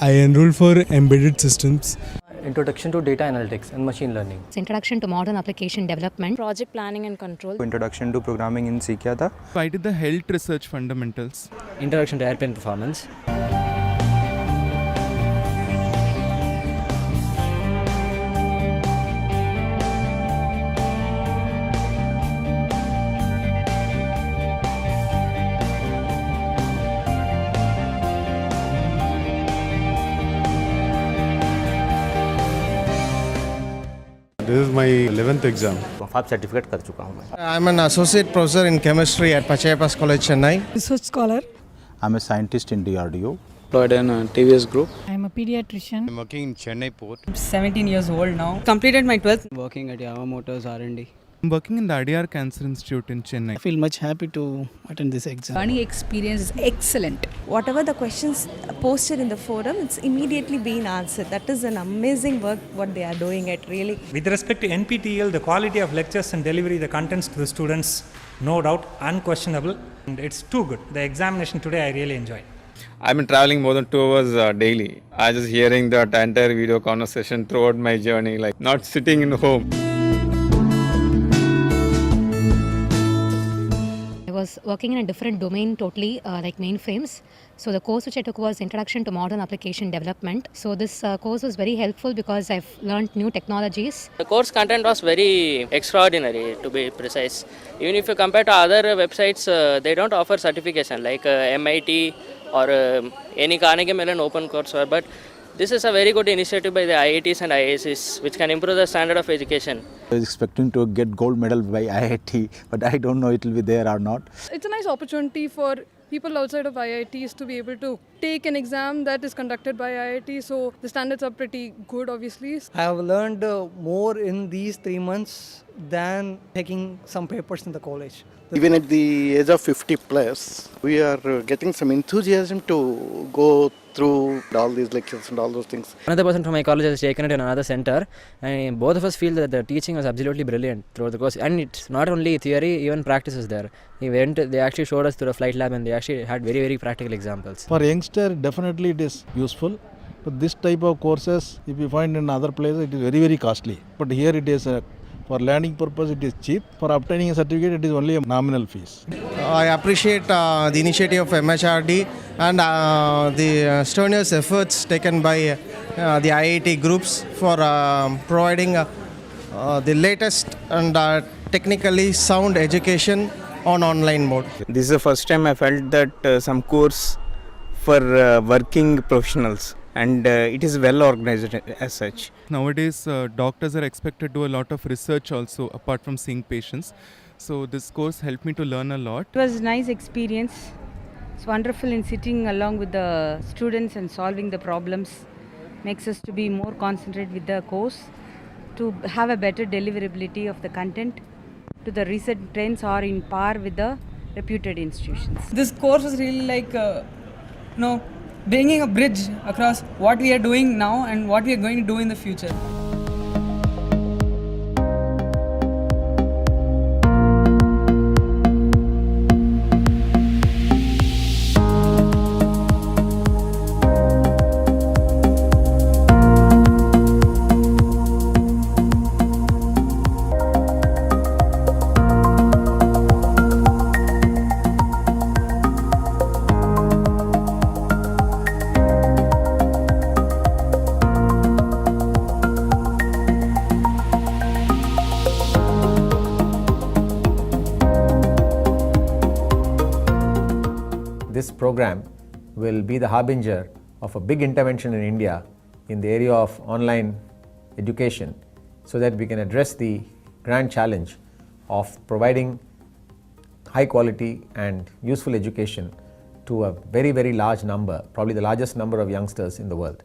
I enrolled for embedded systems. Introduction to data analytics and machine learning. Introduction to modern application development. Project planning and control. Introduction to programming in सीखा था. I did the health research fundamentals. Introduction to airplane performance. This is my 11th exam. FAB certificate कर चुका हूँ मैं. I'm an associate professor in chemistry at Pachayappa's College, Chennai. Research scholar. I'm a scientist in DRDO. Employed in TVS Group. I'm a pediatrician. I'm working in Chennai port. I'm 17 years old now. Completed my 12th. Working at Yamaha Motors R&D. I'm working in the IDR Cancer Institute in Chennai. I feel much happy to attend this exam. Learning experience is excellent. Whatever the questions posted in the forum, it's immediately being answered. That is an amazing work what they are doing it really. With respect to NPTEL, the quality of lectures and delivery, the contents to the students, no doubt, unquestionable. And it's too good. The examination today I really enjoyed. I've been traveling more than 2 hours daily. I just hearing the entire video conversation throughout my journey, like not sitting in home. I was working in a different domain totally, like mainframes. So the course which I took was Introduction to Modern Application Development. So this course was very helpful because I've learned new technologies. The course content was very extraordinary, to be precise. Even if you compare to other websites, they don't offer certification like MIT or any Carnegie Mellon open courseware. But this is a very good initiative by the IITs and IIScs, which can improve the standard of education. I was expecting to get gold medal by IIT, but I don't know it will be there or not. It's a nice opportunity for people outside of IITs to be able to take an exam that is conducted by IIT. So the standards are pretty good, obviously. I have learned more in these 3 months than taking some papers in the college. Even at the age of 50 plus, we are getting some enthusiasm to go through all these lectures and all those things. Another person from my college has taken it in another center, and both of us feel that the teaching was absolutely brilliant throughout the course. And it's not only theory, even practice is there. They actually showed us through the flight lab, and they actually had very, very practical examples. For youngster, definitely it is useful. But this type of courses, if you find in other places, it is very, very costly. But here it is for learning purpose, it is cheap. For obtaining a certificate, it is only a nominal fees. I appreciate the initiative of MHRD and the strenuous efforts taken by the IIT groups for providing the latest and technically sound education on online mode. This is the first time I felt that some course for working professionals, and it is well organized as such. Nowadays, doctors are expected to do a lot of research also, apart from seeing patients. So this course helped me to learn a lot. It was a nice experience. It's wonderful in sitting along with the students and solving the problems. Makes us to be more concentrated with the course, to have a better deliverability of the content, to the recent trends are in par with the reputed institutions. This course was really like, bringing a bridge across what we are doing now and what we are going to do in the future. This program will be the harbinger of a big intervention in India in the area of online education, so that we can address the grand challenge of providing high quality and useful education to a very, very large number, probably the largest number of youngsters in the world.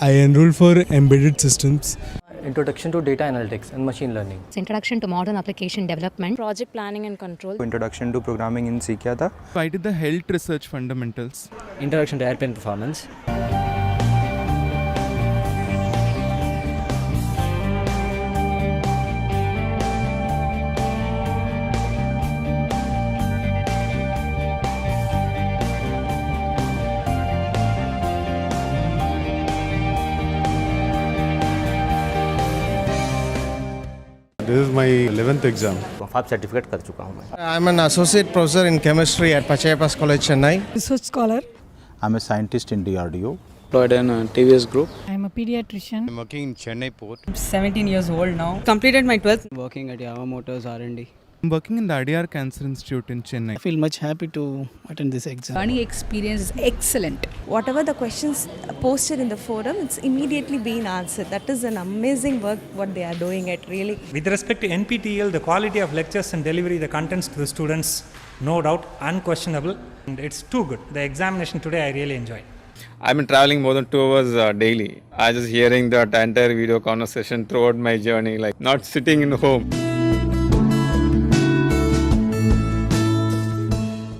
I enrolled for embedded systems. Introduction to data analytics and machine learning. Introduction to modern application development. Project planning and control. Introduction to programming in सीखा था. I did the health research fundamentals. Introduction to airplane performance. This is my 11th exam. 5 certificate कर चुका हूँ मैं. I'm an associate professor in chemistry at Pachayappa's College, Chennai. Research scholar. I'm a scientist in DRDO. Employed in TVS Group. I'm a pediatrician. I'm working in Chennai port. I'm 17 years old now. Completed my 12th. Working at Yamaha Motors R&D. I'm working in the Adyar Cancer Institute in Chennai. I feel much happy to attend this exam. Learning experience is excellent. Whatever the questions posted in the forum, it's immediately being answered. That is an amazing work what they are doing it really. With respect to NPTEL, the quality of lectures and delivery, the contents to the students, no doubt, unquestionable. And it's too good. The examination today I really enjoyed. I've been traveling more than 2 hours daily. I just hearing that entire video conversation throughout my journey, like not sitting in home.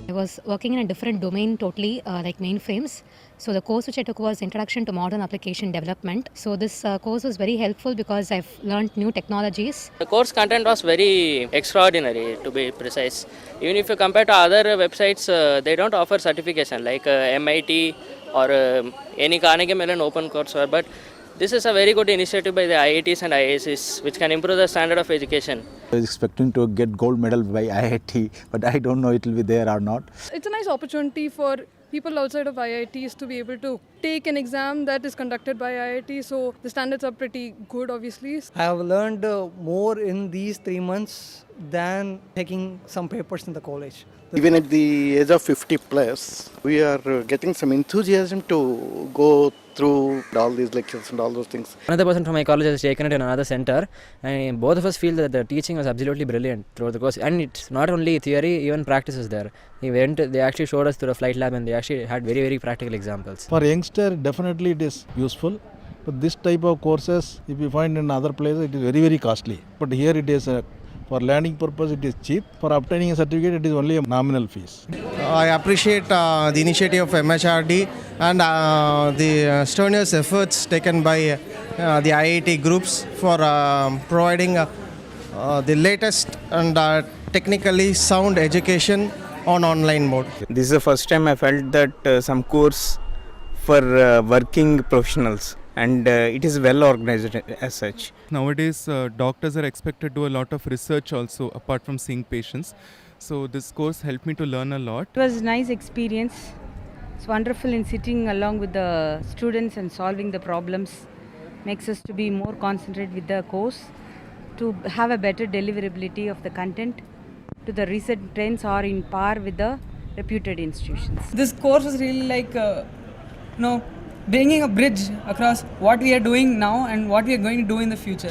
I was working in a different domain totally, like mainframes. So the course which I took was Introduction to Modern Application Development. So this course was very helpful because I've learned new technologies. The course content was very extraordinary, to be precise. Even if you compare to other websites, they don't offer certification like MIT or any Carnegie Mellon open courseware, but this is a very good initiative by the IITs and IIScs which can improve the standard of education. I was expecting to get gold medal by IIT, but I don't know it will be there or not. It's a nice opportunity for people outside of IITs to be able to take an exam that is conducted by IIT, so the standards are pretty good obviously. I have learned more in these 3 months than taking some papers in the college. Even at the age of 50 plus, we are getting some enthusiasm to go through all these lectures and all those things. Another person from my college has taken it in another center, and both of us feel that the teaching was absolutely brilliant throughout the course. And it's not only theory, even practice is there. They actually showed us through the flight lab, and they actually had very, very practical examples. For youngster, definitely it is useful. But this type of courses, if you find in other places, it is very, very costly. But here it is for learning purpose, it is cheap. For obtaining a certificate, it is only a nominal fees. I appreciate the initiative of MHRD and the strenuous efforts taken by the IIT groups for providing the latest and technically sound education on online mode. This is the first time I felt that some course for working professionals, and it is well organized as such. Nowadays, doctors are expected to do a lot of research also, apart from seeing patients. So this course helped me to learn a lot. It was a nice experience. It's wonderful in sitting along with the students and solving the problems. Makes us to be more concentrated with the course, to have a better deliverability of the content, to the recent trends are in par with the reputed institutions. This course was really like, bringing a bridge across what we are doing now and what we are going to do in the future.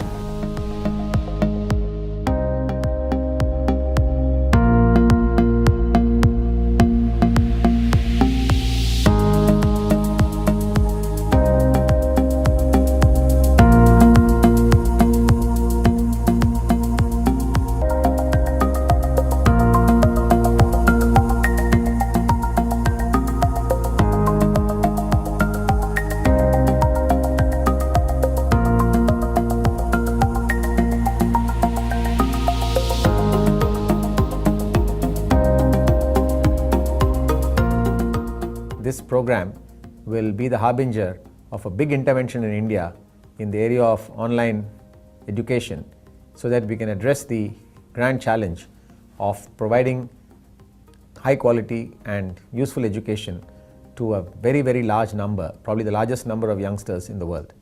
This program will be the harbinger of a big intervention in India in the area of online education, so that we can address the grand challenge of providing high quality and useful education to a very, very large number, probably the largest number of youngsters in the world.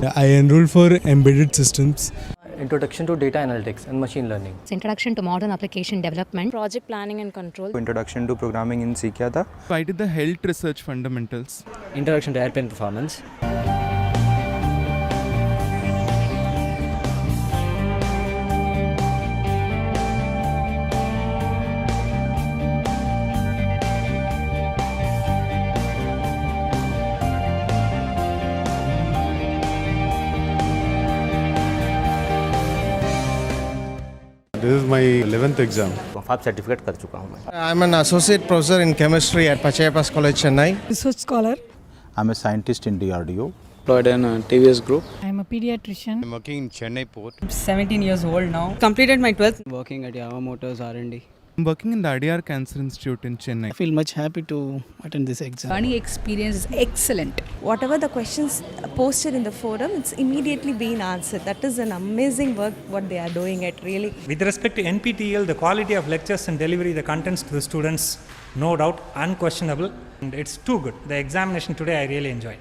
I enrolled for embedded systems. Introduction to data analytics and machine learning. Introduction to modern application development. Project planning and control. Introduction to programming in सीख था. I did the health research fundamentals. Introduction to airplane performance. This is my 11th exam. Five certificate कर चुका हूँ मैं. I'm an associate professor in chemistry at Pachayapas College, Chennai. Research scholar. I'm a scientist in DRDO. Employed in TVS Group. I'm a pediatrician. I'm working in Chennai port. 17 years old now. Completed my 12th. Working at Yamaha Motors R&D. I'm working in the Adyar Cancer Institute in Chennai. I feel much happy to attend this exam. Learning experience is excellent. Whatever the questions posted in the forum, it's immediately being answered. That is an amazing work what they are doing it really. With respect to NPTEL, the quality of lectures and delivery, the contents to the students, no doubt, unquestionable. And it's too good. The examination today I really enjoyed.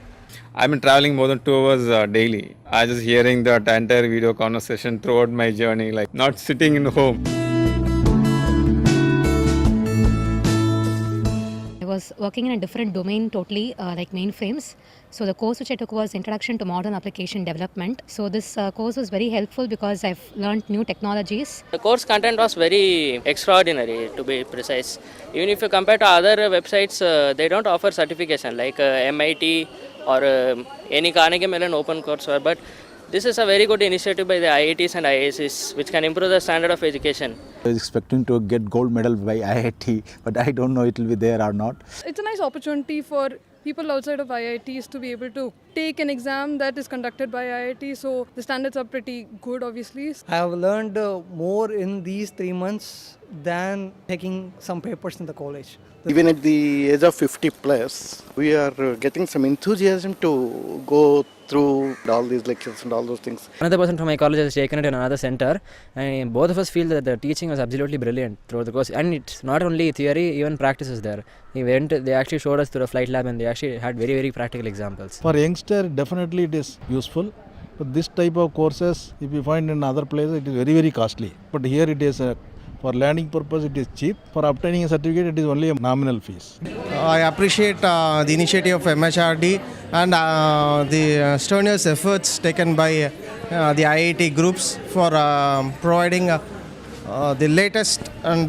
I've been traveling more than 2 hours daily. I just hearing that entire video conversation throughout my journey, like not sitting in home. I was working in a different domain totally, like mainframes. So the course which I took was Introduction to Modern Application Development. So this course was very helpful because I've learned new technologies. The course content was very extraordinary, to be precise. Even if you compare to other websites, they don't offer certification like MIT or any Carnegie Mellon open courseware. But this is a very good initiative by the IITs and IIScs, which can improve the standard of education. I was expecting to get gold medal by IIT, but I don't know it will be there or not. It's a nice opportunity for people outside of IITs to be able to take an exam that is conducted by IIT, so the standards are pretty good obviously. I have learned more in these 3 months than taking some papers in the college. Even at the age of 50 plus, we are getting some enthusiasm to go through all these lectures and all those things. Another person from my college has taken it in another center, and both of us feel that the teaching was absolutely brilliant throughout the course. And it's not only theory, even practice is there. They actually showed us through a flight lab, and they actually had very, very practical examples. For youngster, definitely it is useful. But this type of courses, if you find in other places, it is very, very costly. But here it is for learning purpose, it is cheap. For obtaining a certificate, it is only a nominal fees. I appreciate the initiative of MHRD and the strenuous efforts taken by the IIT groups for providing the latest and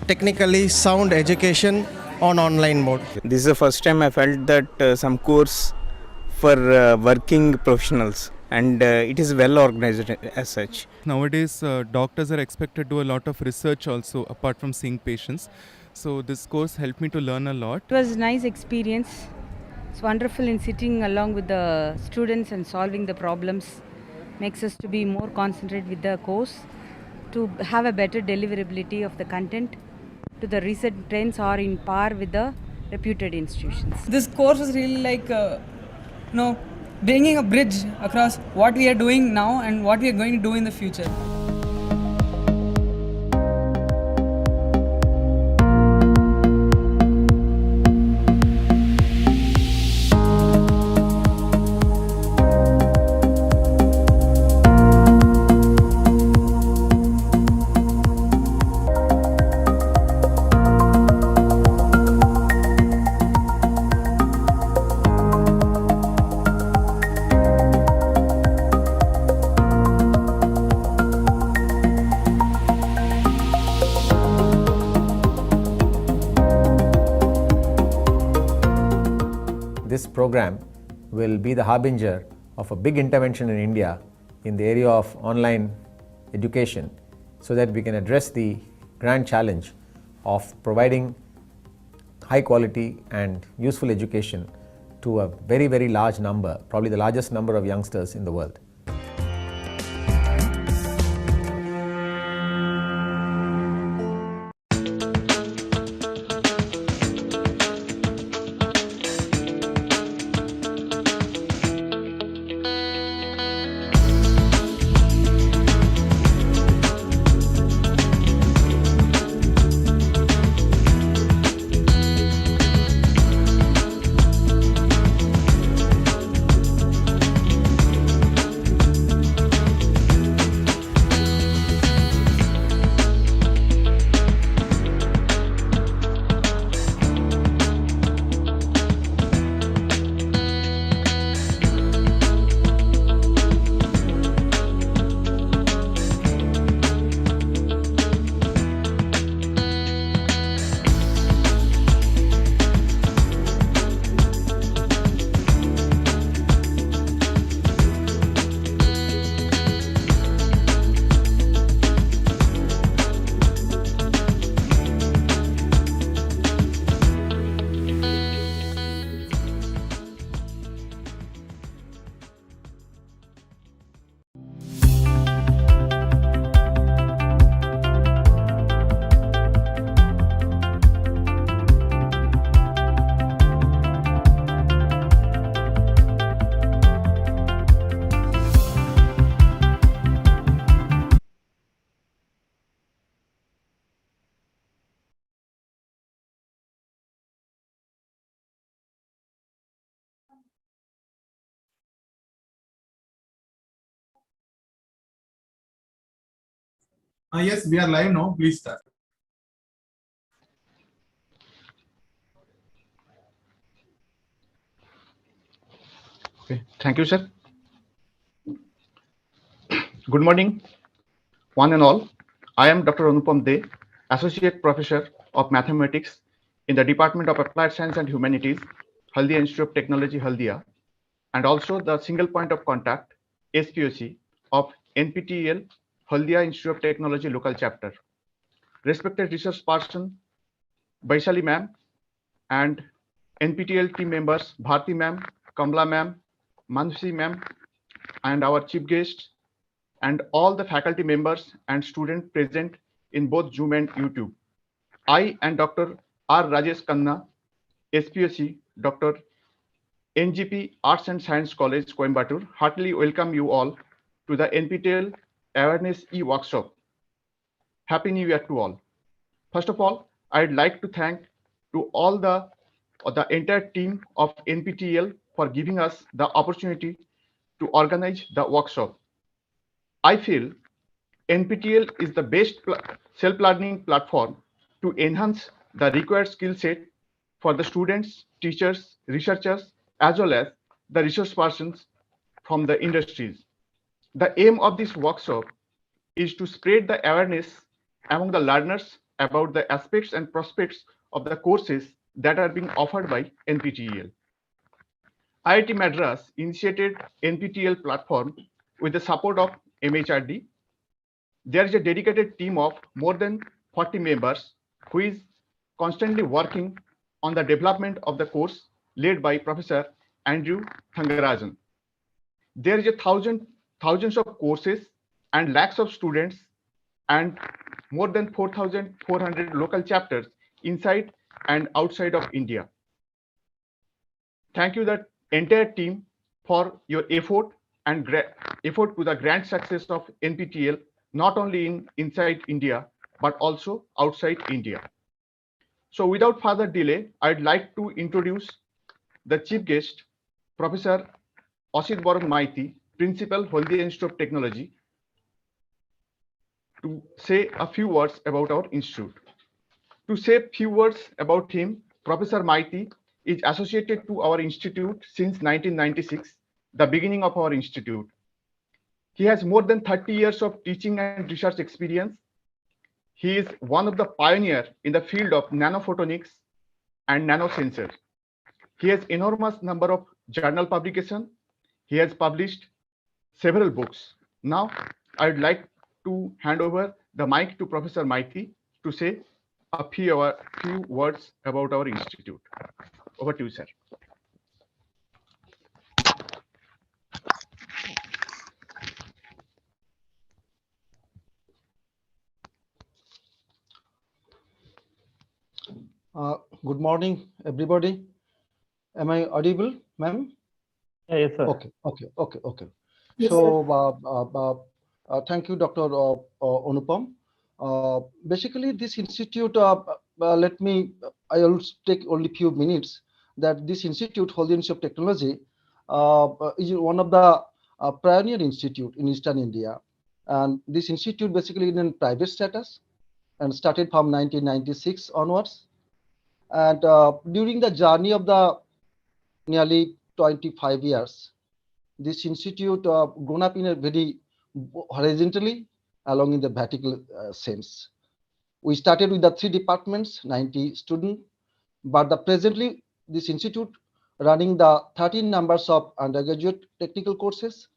technically sound education on online mode. This is the first time I felt that some course for working professionals, and it is well organized as such. Nowadays, doctors are expected to do a lot of research also, apart from seeing patients. So this course helped me to learn a lot. It was a nice experience. It's wonderful in sitting along with the students and solving the problems. Makes us to be more concentrated with the course, to have a better deliverability of the content, to the recent trends are in par with the reputed institutions. This course was really like, bringing a bridge across what we are doing now and what we are going to do in the future. This program will be the harbinger of a big intervention in India in the area of online education, so that we can address the grand challenge of providing high quality and useful education to a very, very large number, probably the largest number of youngsters in the world. Yes, we are live now. Please start. Okay. Thank you, sir. Good morning, one and all. I am Dr. Anupam De, Associate Professor of Mathematics in the Department of Applied Science and Humanities, Haldia Institute of Technology, Haldia, and also the single point of contact, SPOC, of NPTEL, Haldia Institute of Technology Local Chapter. Respected research person, Baisali ma'am, and NPTEL team members, Bharti ma'am, Kamla ma'am, Mansi ma'am, and our chief guest, and all the faculty members and students present in both Zoom and YouTube. I and Dr. R. Rajesh Khanna, SPSC, Dr. NGP Arts and Science College, Coimbatore, heartily welcome you all to the NPTEL Awareness E-Workshop. Happy New Year to all. First of all, I'd like to thank to all the entire team of NPTEL for giving us the opportunity to organize the workshop. I feel NPTEL is the best self-learning platform to enhance the required skill set for the students, teachers, researchers, as well as the resource persons from the industries. The aim of this workshop is to spread the awareness among the learners about the aspects and prospects of the courses that are being offered by NPTEL. IIT Madras initiated NPTEL platform with the support of MHRD. There is a dedicated team of more than 40 members who is constantly working on the development of the course led by Professor Andrew Thangarajan. There is thousands of courses and lakhs of students and more than 4,400 local chapters inside and outside of India. Thank you the entire team for your effort and effort to the grand success of NPTEL, not only inside India, but also outside India. So without further delay, I'd like to introduce the chief guest, Professor Asit Baran Maiti, Principal, Haldia Institute of Technology, to say a few words about our institute. To say a few words about him, Professor Maiti is associated to our institute since 1996, the beginning of our institute. He has more than 30 years of teaching and research experience. He is one of the pioneers in the field of nanophotonics and nanosensors. He has enormous number of journal publications. He has published several books. Now, I'd like to hand over the mic to Professor Maiti to say a few words about our institute. Over to you, sir. Good morning, everybody. Am I audible, ma'am? Yes, sir. Okay. Yes, So, thank you, Dr. Anupam. Basically, this institute, I'll take only few minutes, that this institute, Haldia Institute of Technology, is one of the pioneer institute in Eastern India. And this institute basically is in private status and started from 1996 onwards. And during the journey of the nearly 25 years, this institute grown up in a very horizontally along in the vertical sense. We started with the 3 departments, 90 students, but presently this institute running the 13 numbers of undergraduate technical courses,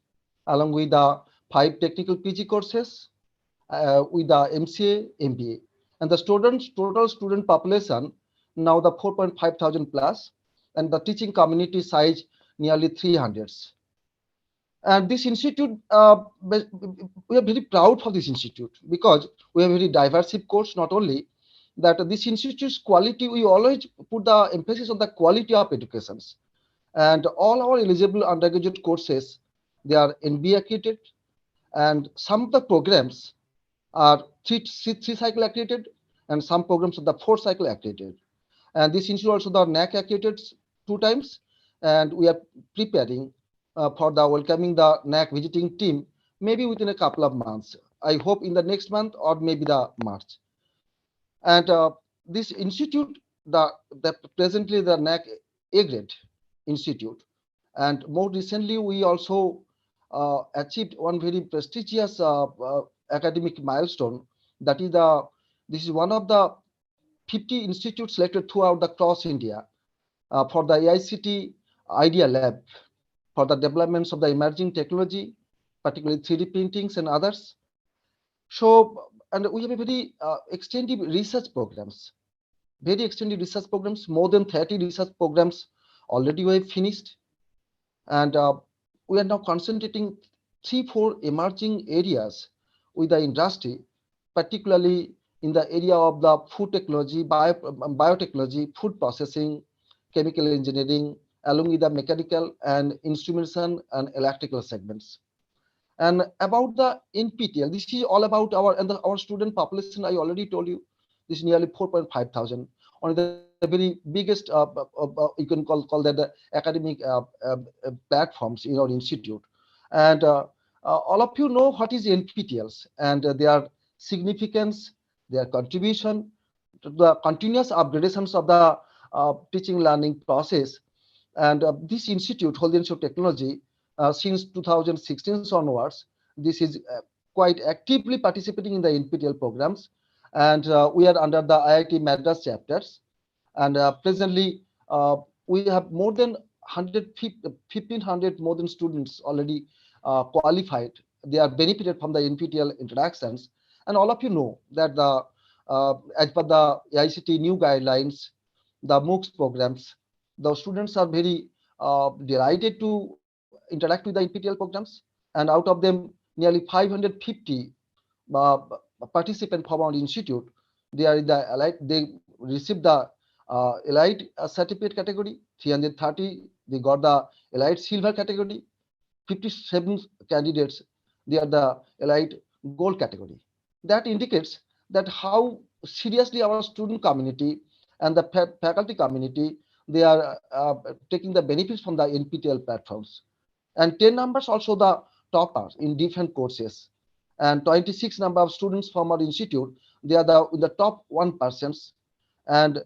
along with the 5 technical PG courses, with the MCA, MBA, and the total student population now the 4.5 thousand plus, and the teaching community size nearly 300. And this institute, we are very proud for this institute because we have a very diverse course. Not only that, this institute's quality, we always put the emphasis on the quality of educations, and all our eligible undergraduate courses, they are NBA accredited, and some of the programs are three cycle accredited, and some programs are the 4 cycle accredited. And this institute also the NAC accredited 2 times, and we are preparing for the welcoming the NAC visiting team maybe within a couple of months. I hope in the next month or maybe the March. And this institute, the presently the NAC A grade institute, and more recently we also achieved one very prestigious academic milestone. That is this is one of the 50 institutes selected throughout the cross India for the AICT Idea Lab for the developments of the emerging technology, particularly 3D printings and others. So, and we have a very extensive research programs, more than 30 research programs already we have finished. And we are now concentrating 3-4 emerging areas with the industry, particularly in the area of the food technology, biotechnology, food processing, chemical engineering, along with the mechanical and instrumentation and electrical segments. And about the NPTEL, this is all about our student population. I already told you, this is nearly 4.5 thousand. One of the very biggest, you can call that the academic platforms in our institute. And all of you know what is NPTELs and their significance, their contribution to the continuous upgradations of the teaching learning process. And this institute, Whole Institute of Technology, since 2016 onwards, this is quite actively participating in the NPTEL programs, and we are under the IIT Madras chapters. And presently, we have more than 1,500 more than students already qualified. They are benefited from the NPTEL interactions, and all of you know that the as per the ICT new guidelines, the MOOCs programs, the students are very delighted to interact with the NPTEL programs, and out of them, nearly 550 uh, participants from our institute, they are in the elite. They received the elite certificate category. 330 they got the elite silver category. 57 candidates, they are the elite gold category. That indicates that how seriously our student community and the faculty community, they are taking the benefits from the NPTEL platforms. And 10 numbers also the toppers in different courses. And 26 number of students from our institute, they are in the top 1%, and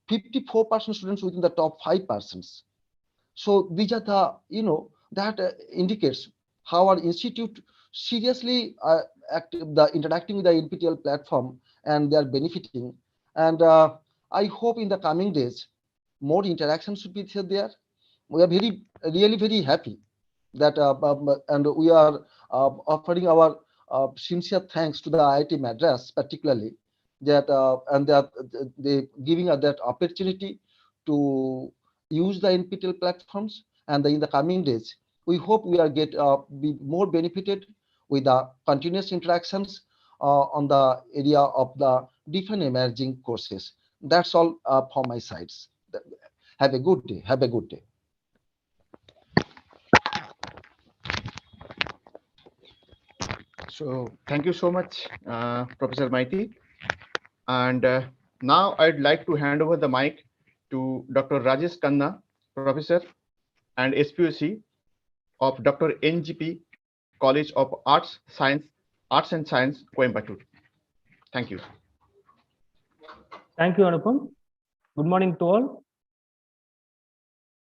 54% students within the top 5%. So these are the, that indicates how our institute seriously interacting with the NPTEL platform, and they are benefiting. And I hope in the coming days, more interactions should be there. We are really very happy that, and we are offering our sincere thanks to the IIT Madras, particularly that, and that they giving us that opportunity to use the NPTEL platforms. And in the coming days, we hope we are be more benefited with the continuous interactions on the area of the different emerging courses. That's all from my sides. Have a good day. Have a good day. So thank you so much, Professor Maiti. And now I'd like to hand over the mic to Dr. Rajesh Khanna, Professor and SPOC of Dr. NGP College of Arts and Science, Coimbatore. Thank you. Thank you, Anupam. Good morning to all.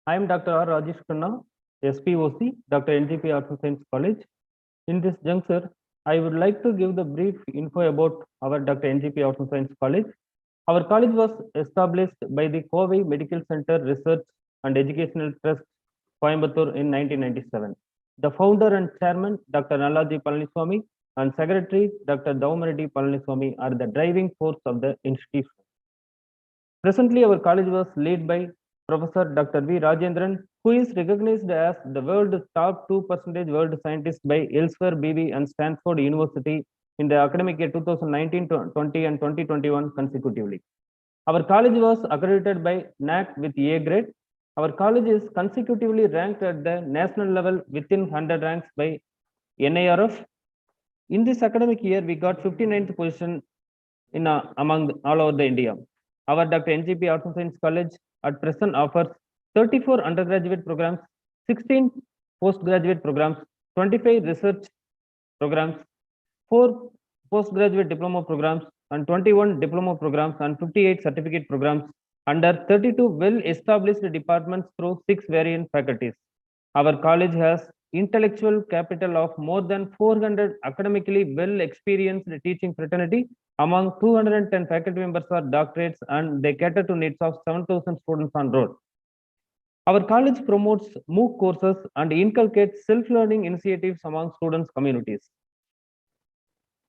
I am Dr. R. Rajesh Khanna, SPOC, Dr. NGP Arts and Science College. In this juncture, I would like to give the brief info about our Dr. NGP Arts and Science College. Our college was established by the Kovai Medical Center Research and Educational Trust, Coimbatore in 1997. The founder and chairman, Dr. Nalaji Palaniswamy, and secretary, Dr. Daumareddy Palaniswamy, are the driving force of the institution. Presently, our college was led by Professor Dr. V. Rajendran, who is recognized as the world's top 2% world scientist by Elsewhere BV and Stanford University in the academic year 2019-20 and 2021 consecutively. Our college was accredited by NAC with A grade. Our college is consecutively ranked at the national level within 100 ranks by NIRF. In this academic year, we got 59th position in among all over the India. Our Dr. NGP Arts and Science College at present offers 34 undergraduate programs, 16 postgraduate programs, 25 research programs, 4 postgraduate diploma programs and 21 diploma programs and 58 certificate programs under 32 well-established departments through 6 variant faculties. Our college has intellectual capital of more than 400 academically well-experienced teaching fraternity. Among 210 faculty members are doctorates and they cater to needs of 7,000 students on road. Our college promotes MOOC courses and inculcates self-learning initiatives among students' communities.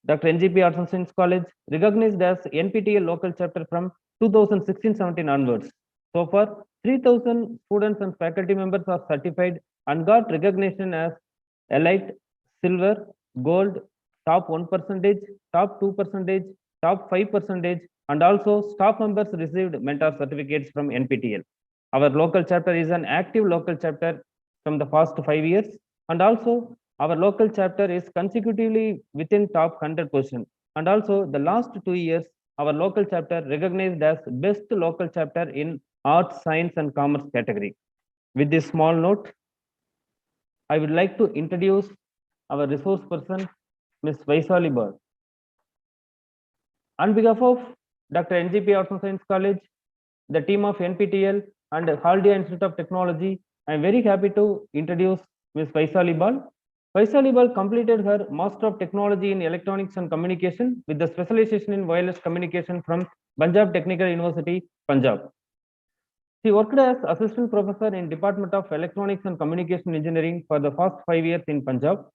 Dr. NGP Arts and Science College, recognized as NPTEL local chapter from 2016-17 onwards. So far, 3,000 students and faculty members are certified and got recognition as Elite, Silver, Gold, Top 1%, Top 2%, Top 5%, and also staff members received mentor certificates from NPTEL. Our local chapter is an active local chapter from the past 5 years, and also our local chapter is consecutively within top 100 position. And also the last 2 years, our local chapter recognized as best local chapter in arts, science, and commerce category. With this small note, I would like to introduce our resource person, Ms. Vaisali Bird. On behalf of Dr. NGP Arts and Science College, the team of NPTEL and Haldia Institute of Technology, I am very happy to introduce Ms. Vaisali Bal. Vaisali Bal completed her Master of Technology in Electronics and Communication with the specialization in wireless communication from Punjab Technical University, Punjab. She worked as Assistant Professor in Department of Electronics and Communication Engineering for the first 5 years in Punjab,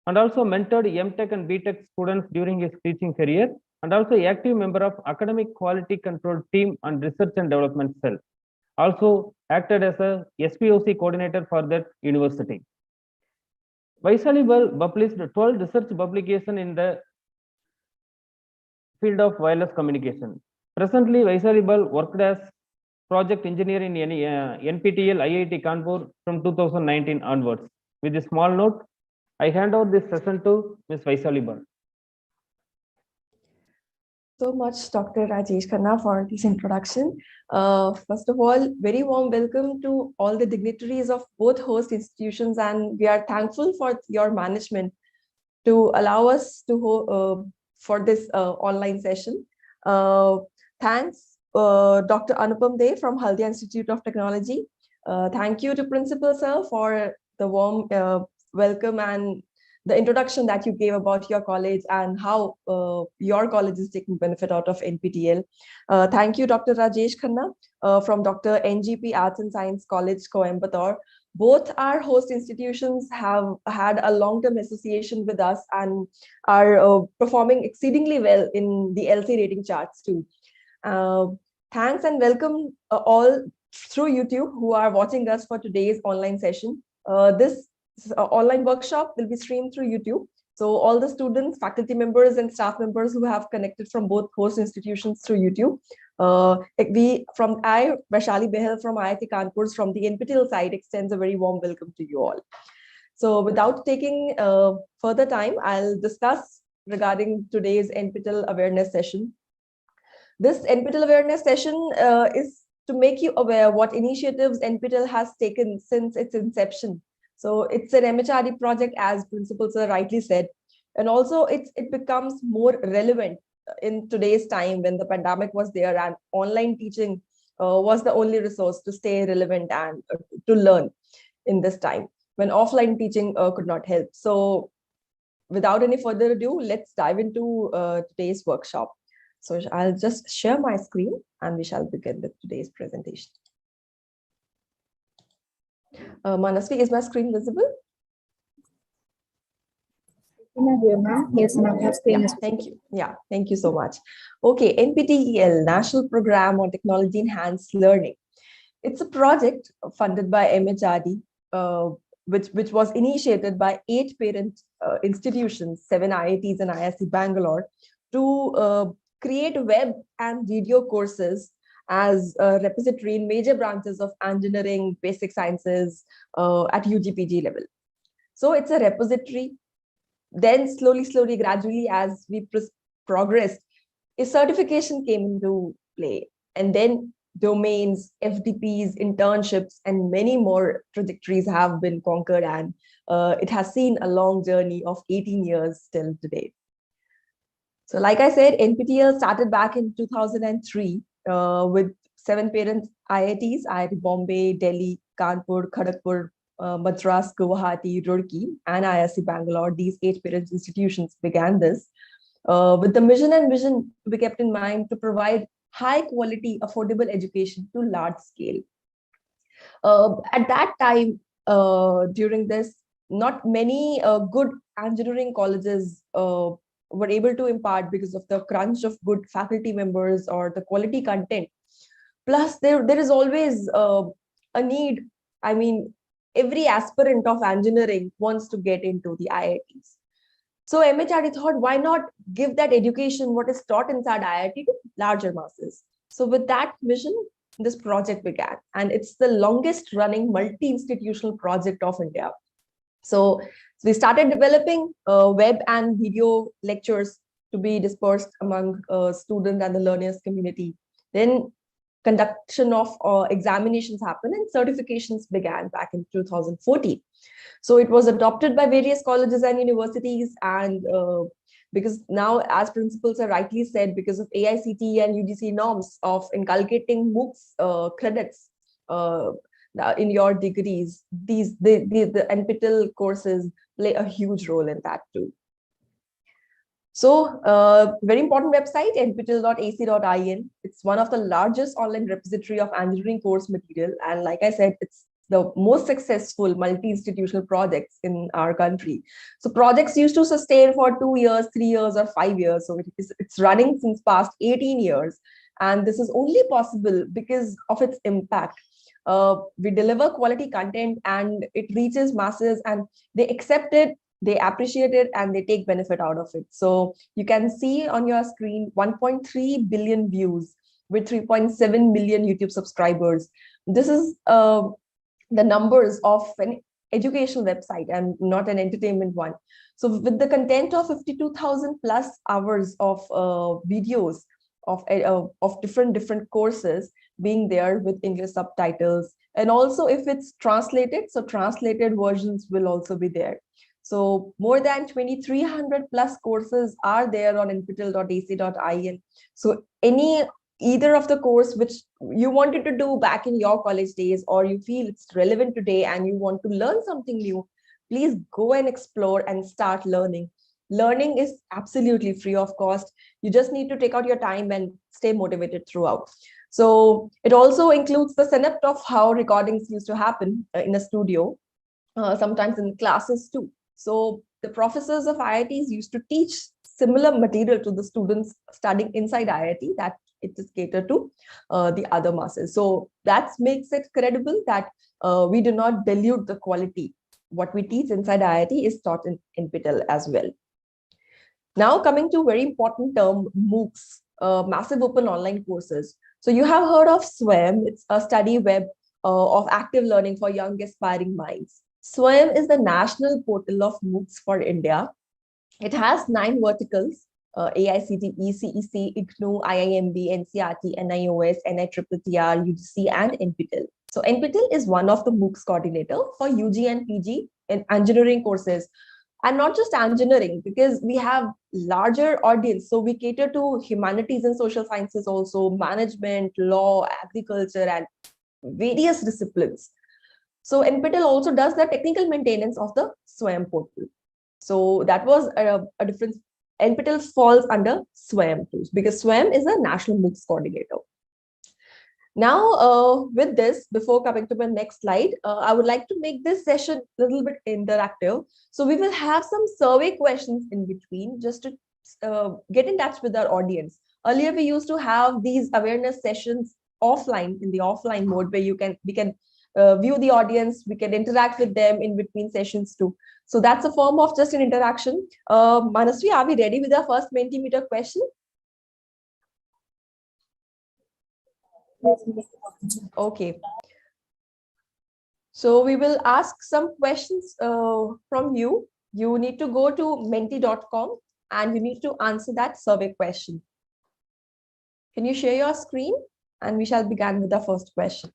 and also mentored MTech and BTech students during his teaching career, and also active member of Academic Quality Control Team and Research and Development Cell. Also acted as a SPOC coordinator for that university. Vaisali Bal published 12 research publications in the field of wireless communication. Presently, Vaisali Bal worked as project engineer in NPTEL IIT Kanpur from 2019 onwards. With a small note, I hand over this session to Ms. Vaisali Bal. So much, Dr. Rajesh Khanna, for this introduction. First of all, very warm welcome to all the dignitaries of both host institutions, and we are thankful for your management to allow us to for this online session. Thanks, Dr. Anupam De from Haldia Institute of Technology. Thank you to Principal Sir for the warm welcome and the introduction that you gave about your college and how your college is taking benefit out of NPTEL. Thank you, Dr. Rajesh Khanna from Dr. NGP Arts and Science College, Coimbatore. Both our host institutions have had a long-term association with us and are performing exceedingly well in the LC rating charts too. Thanks and welcome all through YouTube who are watching us for today's online session. This online workshop will be streamed through YouTube. So all the students, faculty members, and staff members who have connected from both host institutions through YouTube, Vaishali Behel from IIT Kanpur from the NPTEL side extends a very warm welcome to you all. So without taking further time, I'll discuss regarding today's NPTEL awareness session. This NPTEL awareness session is to make you aware what initiatives NPTEL has taken since its inception. So it's an MHRD project, as Principal Sir rightly said, and also it becomes more relevant in today's time when the pandemic was there and online teaching was the only resource to stay relevant and to learn in this time when offline teaching could not help. So without any further ado, let's dive into today's workshop. So I'll just share my screen and we shall begin with today's presentation. Manasvi, is my screen visible? Yes, ma'am. Your screen is thank you. Yeah, thank you so much. Okay, NPTEL, National Program on Technology Enhanced Learning. It's a project funded by MHRD, which was initiated by 8 parent institutions, 7 IITs and IISc Bangalore, to create web and video courses as a repository in major branches of engineering, basic sciences at UGPG level. So it's a repository. Then slowly, gradually, as we progressed, a certification came into play. And then domains, FDPs, internships, and many more trajectories have been conquered. And it has seen a long journey of 18 years till today. So like I said, NPTEL started back in 2003 with 7 parent IITs, IIT Bombay, Delhi, Kanpur, Kharagpur, Madras, Guwahati, Roorkee, and IISc Bangalore. These 8 parent institutions began this with the mission and vision to be kept in mind to provide high quality, affordable education to large scale. At that time, during this, not many good engineering colleges were able to impart because of the crunch of good faculty members or the quality content. Plus, there is always a need. I mean, every aspirant of engineering wants to get into the IITs. So MHRD thought, why not give that education, what is taught inside IIT, to larger masses? So with that vision, this project began, and it's the longest running multi-institutional project of India. So we started developing web and video lectures to be dispersed among students and the learners community. Then conduction of examinations happened and certifications began back in 2014. So it was adopted by various colleges and universities, and because now, as principals have rightly said, because of AICTE and UGC norms of inculcating MOOCs credits in your degrees, the NPTEL courses play a huge role in that too. So very important website, nptel.ac.in. It's one of the largest online repository of engineering course material. And like I said, it's the most successful multi-institutional projects in our country. So projects used to sustain for 2 years, 3 years, or 5 years. So it's running since past 18 years. And this is only possible because of its impact. We deliver quality content and it reaches masses and they accept it, they appreciate it, and they take benefit out of it. So you can see on your screen 1.3 billion views with 3.7 million YouTube subscribers. This is the numbers of an educational website and not an entertainment one. So with the content of 52,000 plus hours of videos of different courses being there with English subtitles, and also if it's translated, so translated versions will also be there. So more than 2,300 plus courses are there on nptel.ac.in. So either of the course which you wanted to do back in your college days, or you feel it's relevant today and you want to learn something new, please go and explore and start learning. Learning is absolutely free of cost. You just need to take out your time and stay motivated throughout. So it also includes the setup of how recordings used to happen in a studio, sometimes in classes too. So the professors of IITs used to teach similar material to the students studying inside IIT that it is catered to the other masses. So that makes it credible that we do not dilute the quality. What we teach inside IIT is taught in NPTEL as well. Now coming to very important term, MOOCs, massive open online courses. So you have heard of SWAYAM. It's a study web of active learning for young aspiring minds. SWAYAM is the national portal of MOOCs for India. It has 9 verticals, AICTE, CEC, IGNOU, IIMB, NCERT, NIOS, NITTR, UGC, and NPTEL. So NPTEL is one of the MOOCs coordinator for UG and PG in engineering courses. And not just engineering, because we have larger audience. So we cater to humanities and social sciences also, management, law, agriculture, and various disciplines. So NPTEL also does the technical maintenance of the SWAYAM portal. So that was a difference. NPTEL falls under SWAYAM too, because SWAYAM is a national MOOCs coordinator. Now, with this, before coming to my next slide, I would like to make this session a little bit interactive. So we will have some survey questions in between just to get in touch with our audience. Earlier, we used to have these awareness sessions offline, in the offline mode, where we can view the audience, we can interact with them in between sessions too. So that's a form of just an interaction. Manasvi, are we ready with our first Mentimeter question? Okay. So we will ask some questions from you. You need to go to menti.com and you need to answer that survey question. Can you share your screen? And we shall begin with the first question.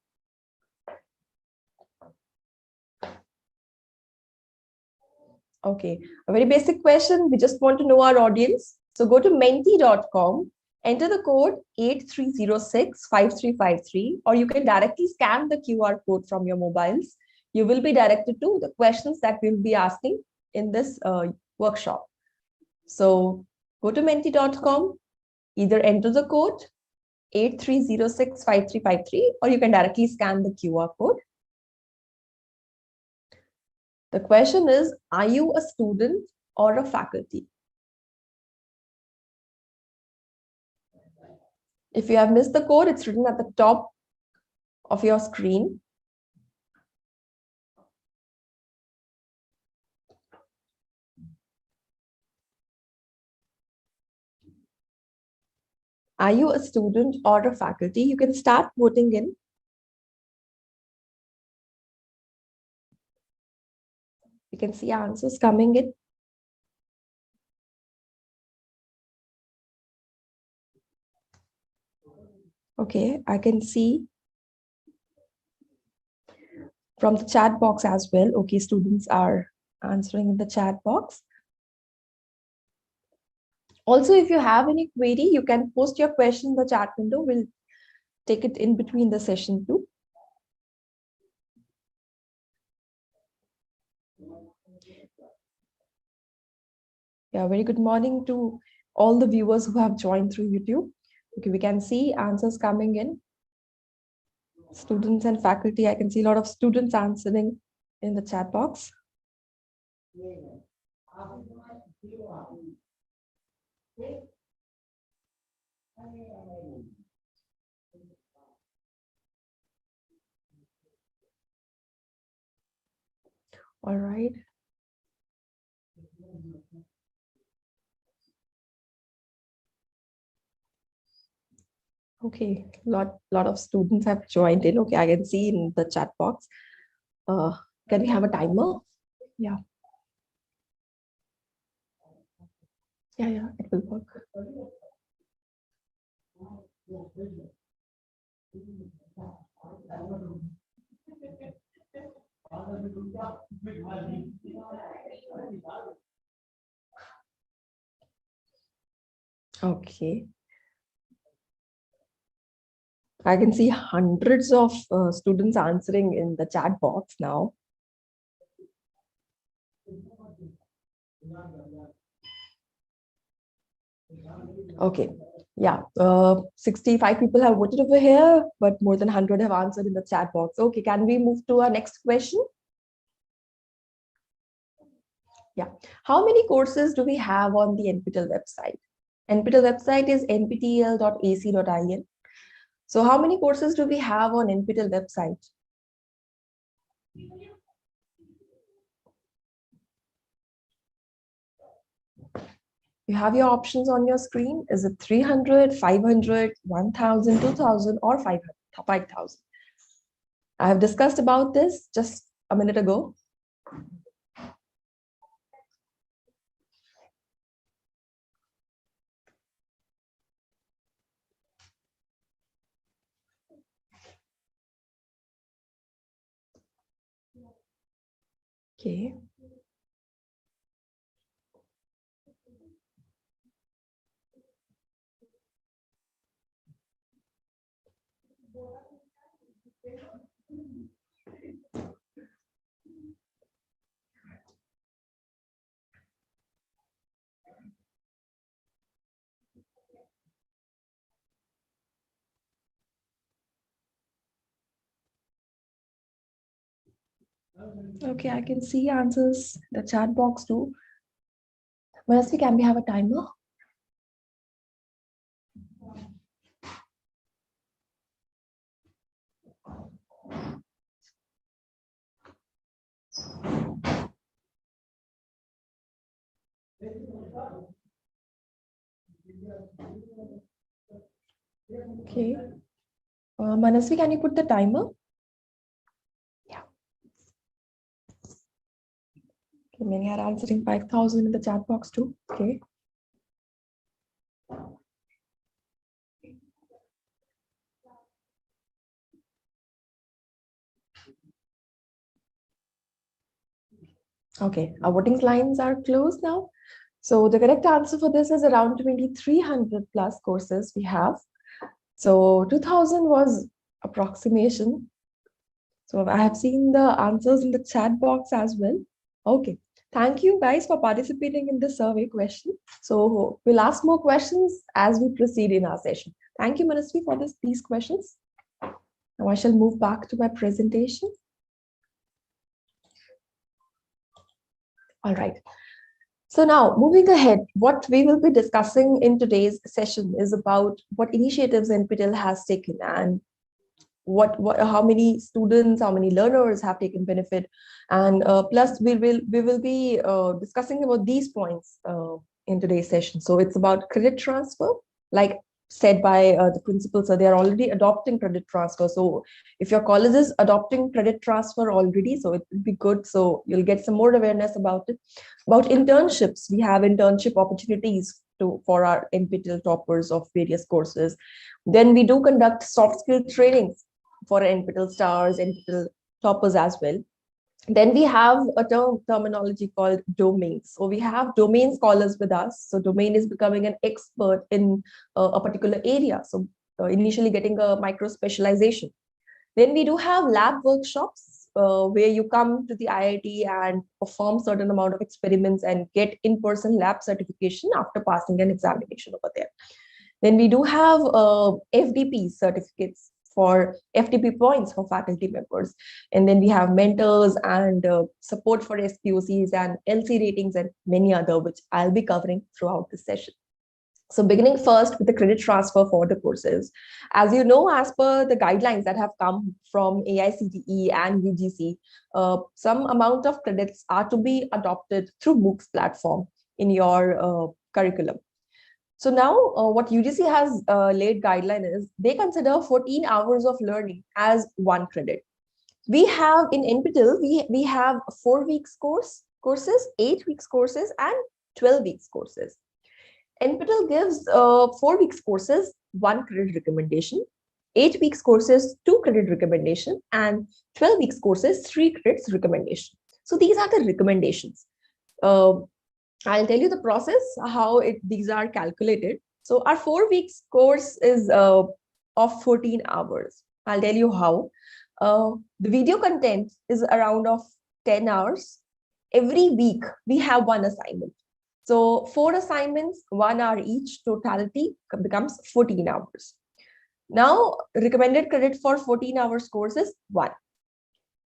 Okay, a very basic question. We just want to know our audience. So go to menti.com, enter the code 83065353, or you can directly scan the QR code from your mobiles. You will be directed to the questions that we'll be asking in this workshop. So go to menti.com, either enter the code 83065353, or you can directly scan the QR code. The question is, are you a student or a faculty? If you have missed the code, it's written at the top of your screen. Are you a student or a faculty? You can start voting in. You can see answers coming in. Okay, I can see from the chat box as well. Okay, students are answering in the chat box. Also, if you have any query, you can post your question in the chat window. We'll take it in between the session too. Yeah, very good morning to all the viewers who have joined through YouTube. Okay, we can see answers coming in. Students and faculty, I can see a lot of students answering in the chat box. All right. Okay, lot of students have joined in. Okay, I can see in the chat box. Can we have a timer? Yeah. Yeah, it will work. Okay. I can see hundreds of students answering in the chat box now. Okay, yeah, 65 people have voted over here, but more than 100 have answered in the chat box. Okay, can we move to our next question? Yeah, how many courses do we have on the NPTEL website? NPTEL website is nptel.ac.in. So how many courses do we have on NPTEL website? You have your options on your screen. Is it 300, 500, 1000, 2000, or 5,000? I have discussed about this just a minute ago. Okay. Okay, I can see answers the chat box too. Manasvi, can we have a timer? Okay. Manasvi, can you put the timer? Yeah. Okay, many are answering 5,000 in the chat box too. Okay. Okay, our voting lines are closed now. So the correct answer for this is around 2,300 plus courses we have. So 2000 was approximation. So I have seen the answers in the chat box as well. Okay. Thank you guys for participating in the survey question. So we'll ask more questions as we proceed in our session. Thank you, Manasvi, for these questions. Now I shall move back to my presentation. All right. So now moving ahead, what we will be discussing in today's session is about what initiatives NPTEL has taken and how many students, how many learners have taken benefit, and plus we will be discussing about these points in today's session. So it's about credit transfer, like said by the principal, so they are already adopting credit transfer. So if your college is adopting credit transfer already, so it would be good. So you'll get some more awareness about it. About internships, we have internship opportunities for our NPTEL toppers of various courses. Then we do conduct soft skill trainings for NPTEL stars, NPTEL toppers as well. Then we have a terminology called domains. So we have domain scholars with us. So domain is becoming an expert in a particular area. So initially getting a micro specialization. Then we do have lab workshops where you come to the IIT and perform certain amount of experiments and get in-person lab certification after passing an examination over there. Then we do have FDP certificates for FTP points for faculty members. And then we have mentors and support for SPOCs and LC ratings and many other, which I'll be covering throughout this session. So beginning first with the credit transfer for the courses. As you know, as per the guidelines that have come from AICTE and UGC, some amount of credits are to be adopted through MOOCs platform in your curriculum. So now what UGC has laid guideline is they consider 14 hours of learning as 1 credit. We have in NPTEL, we have 4 weeks courses, 8 weeks courses, and 12 weeks courses. NPTEL gives 4 weeks courses, 1 credit recommendation, 8 weeks courses, 2 credit recommendation, and 12 weeks courses, 3 credits recommendation. So these are the recommendations. I'll tell you the process, how these are calculated. So our 4 weeks course is of 14 hours. I'll tell you how. The video content is around of 10 hours. Every week, we have 1 assignment. So 4 assignments, 1 hour each, totality becomes 14 hours. Now, recommended credit for 14 hours course is 1.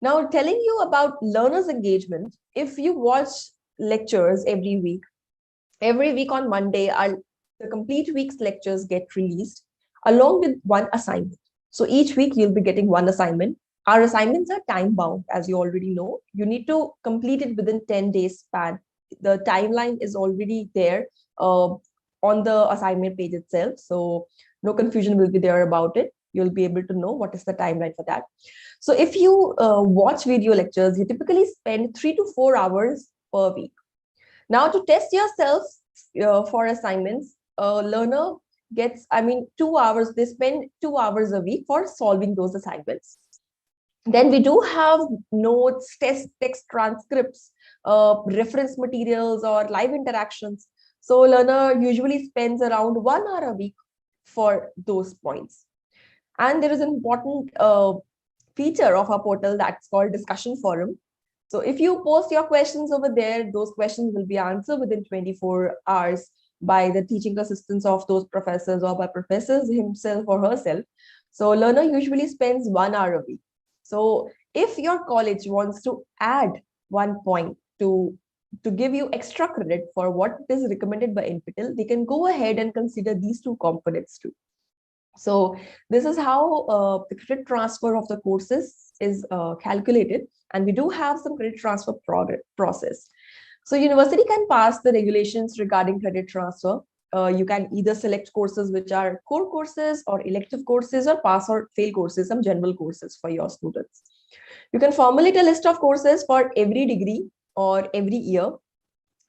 Now, telling you about learners' engagement, if you watch lectures every week on Monday, the complete week's lectures get released along with 1 assignment. So each week you'll be getting 1 assignment. Our assignments are time bound, as you already know. You need to complete it within 10 days span. The timeline is already there on the assignment page itself. So no confusion will be there about it. You'll be able to know what is the timeline for that. So if you watch video lectures, you typically spend 3 to 4 hours per week. Now to test yourself for assignments, a learner gets, 2 hours, they spend 2 hours a week for solving those assignments. Then we do have notes, text transcripts, reference materials or live interactions. So learner usually spends around 1 hour a week for those points. And there is an important feature of our portal that's called discussion forum. So if you post your questions over there, those questions will be answered within 24 hours by the teaching assistants of those professors or by professors himself or herself. So learner usually spends 1 hour a week. So if your college wants to add 1 point to give you extra credit for what is recommended by NPTEL, they can go ahead and consider these 2 components too. So this is how the credit transfer of the courses is calculated, and we do have some credit transfer process. So university can pass the regulations regarding credit transfer. You can either select courses which are core courses or elective courses, or pass or fail courses, some general courses for your students. You can formulate a list of courses for every degree or every year,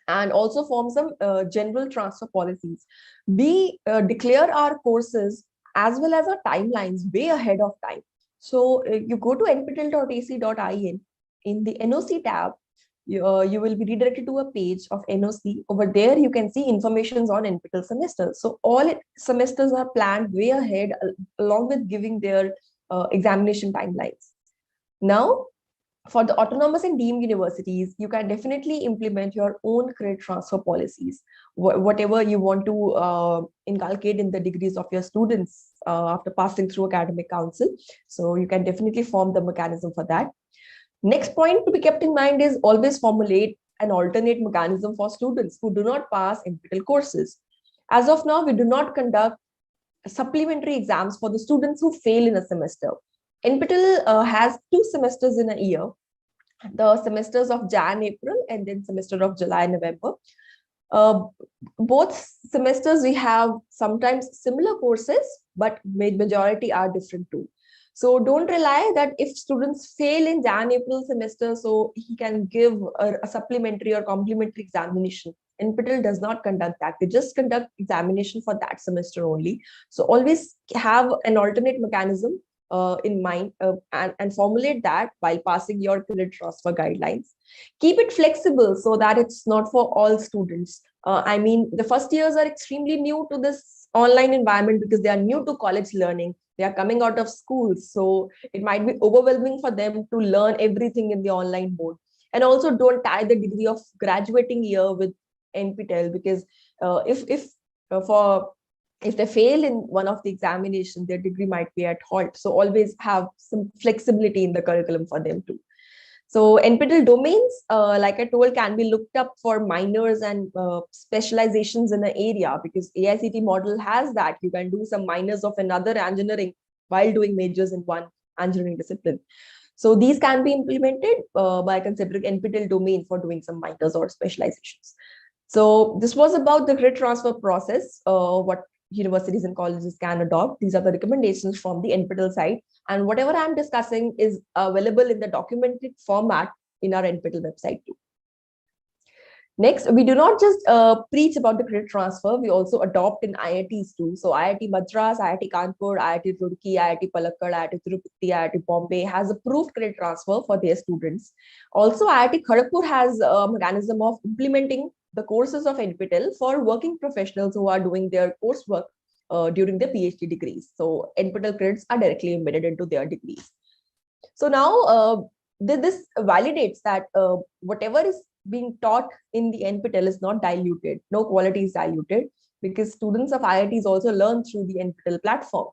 and also form some general transfer policies. We declare our courses as well as our timelines way ahead of time. So you go to nptel.ac.in, in the NOC tab, you will be redirected to a page of NOC. Over there, you can see informations on NPTEL semesters. So all semesters are planned way ahead, along with giving their examination timelines. Now, for the autonomous and deemed universities, you can definitely implement your own credit transfer policies, whatever you want to inculcate in the degrees of your students after passing through academic council. So you can definitely form the mechanism for that. Next point to be kept in mind is always formulate an alternate mechanism for students who do not pass NPTEL courses. As of now, we do not conduct supplementary exams for the students who fail in a semester. NPTEL has 2 semesters in a year, the semesters of Jan, April, and then semester of July, November. Both semesters we have sometimes similar courses, but majority are different too. So don't rely that if students fail in Jan, April semester, so he can give a supplementary or complementary examination. NPTEL does not conduct that. They just conduct examination for that semester only. So always have an alternate mechanism in mind and formulate that while passing your credit transfer guidelines. Keep it flexible so that it's not for all students. I mean, the first years are extremely new to this online environment because they are new to college learning. They are coming out of school, so it might be overwhelming for them to learn everything in the online mode. And also don't tie the degree of graduating year with NPTEL, because if they fail in one of the examinations, their degree might be at halt. So always have some flexibility in the curriculum for them too. So NPTEL domains, like I told, can be looked up for minors and specializations in an area, because AICT model has that. You can do some minors of another engineering while doing majors in one engineering discipline. So these can be implemented by considering NPTEL domain for doing some minors or specializations. So this was about the credit transfer process, what universities and colleges can adopt. These are the recommendations from the NPTEL side. And whatever I'm discussing is available in the documented format in our NPTEL website too. Next, we do not just preach about the credit transfer, we also adopt in IITs too. So IIT Madras, IIT Kanpur, IIT Roorkee, IIT Palakkad, IIT Tirupati, IIT Bombay has approved credit transfer for their students. Also, IIT Kharagpur has a mechanism of implementing the courses of NPTEL for working professionals who are doing their coursework during their PhD degrees. So NPTEL credits are directly embedded into their degrees. So now this validates that whatever is being taught in the NPTEL is not diluted, no quality is diluted, because students of IITs also learn through the NPTEL platform.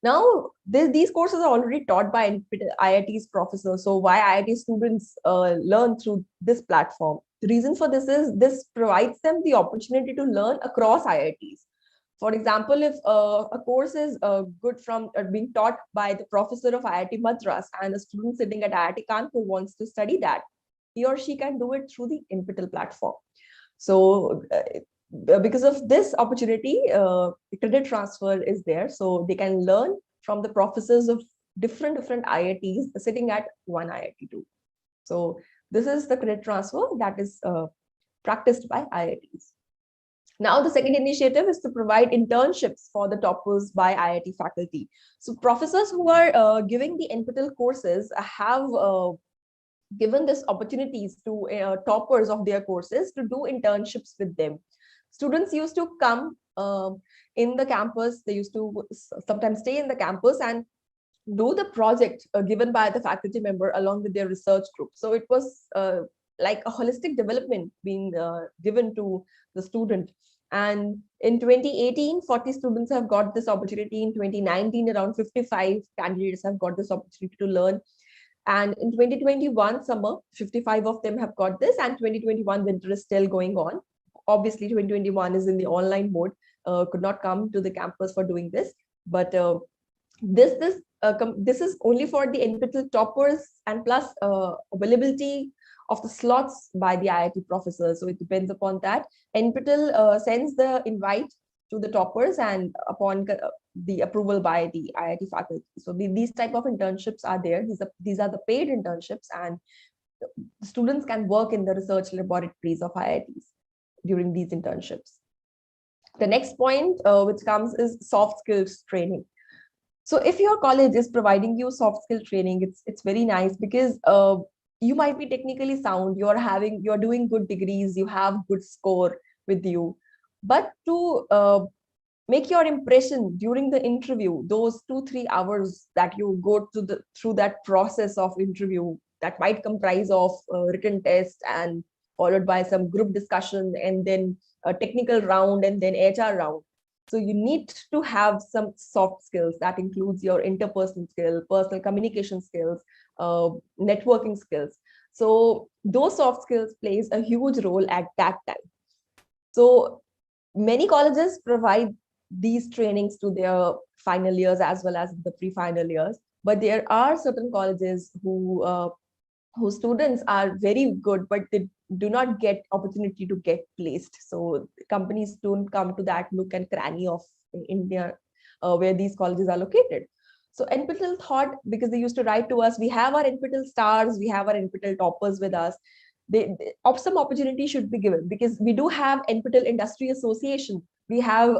Now, these courses are already taught by IIT's professors. So why IIT students learn through this platform? The reason for this is this provides them the opportunity to learn across IITs. For example, if a course is good from being taught by the professor of IIT Madras and a student sitting at IIT Kanpur wants to study that, he or she can do it through the NPTEL platform. So because of this opportunity, credit transfer is there. So they can learn from the professors of different IITs sitting at one IIT too. So this is the credit transfer that is practiced by IITs. Now, the second initiative is to provide internships for the toppers by IIT faculty. So professors who are giving the NPTEL courses have given this opportunities to toppers of their courses to do internships with them. Students used to come in the campus. They used to sometimes stay in the campus and do the project given by the faculty member along with their research group. So it was like a holistic development being given to the student. And in 2018, 40 students have got this opportunity. In 2019, around 55 candidates have got this opportunity to learn. And in 2021 summer, 55 of them have got this, and 2021 winter is still going on. Obviously, 2021 is in the online mode, could not come to the campus for doing this. But this is only for the NPTEL toppers and plus availability of the slots by the IIT professors. So it depends upon that. NPTEL sends the invite to the toppers and upon the approval by the IIT faculty. So these type of internships are there. These are the paid internships, and the students can work in the research laboratories of IITs during these internships. The next point which comes is soft skills training. So if your college is providing you soft skill training, it's very nice, because you might be technically sound, you're doing good degrees, you have good score with you, but to make your impression during the interview, those 2-3 hours that you go through that process of interview, that might comprise of written test and followed by some group discussion and then a technical round and then HR round. So you need to have some soft skills that includes your interpersonal skill, personal communication skills, networking skills. So those soft skills plays a huge role at that time. So many colleges provide these trainings to their final years as well as the pre-final years, but there are certain colleges whose students are very good, but they do not get opportunity to get placed. So companies don't come to that nook and cranny of India where these colleges are located. So NPTEL thought, because they used to write to us, we have our NPTEL stars, we have our NPTEL toppers with us. Some opportunity should be given, because we do have NPTEL Industry Association. We have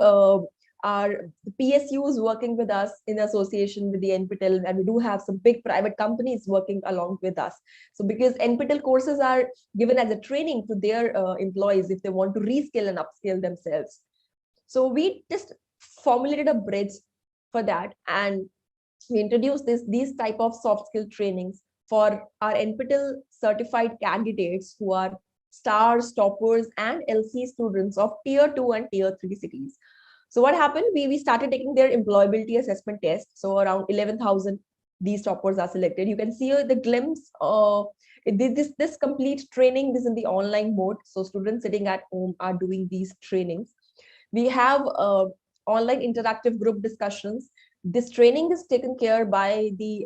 our PSUs working with us in association with the NPTEL, and we do have some big private companies working along with us. So because NPTEL courses are given as a training to their employees if they want to reskill and upskill themselves. So we just formulated a bridge for that, and we introduced these type of soft skill trainings for our NPTEL certified candidates who are stars, toppers, and LC students of tier 2 and tier 3 cities. So what happened? We started taking their employability assessment test. So around 11,000 these toppers are selected. You can see the glimpse of this complete training. This is in the online mode. So students sitting at home are doing these trainings. We have online interactive group discussions. This training is taken care by the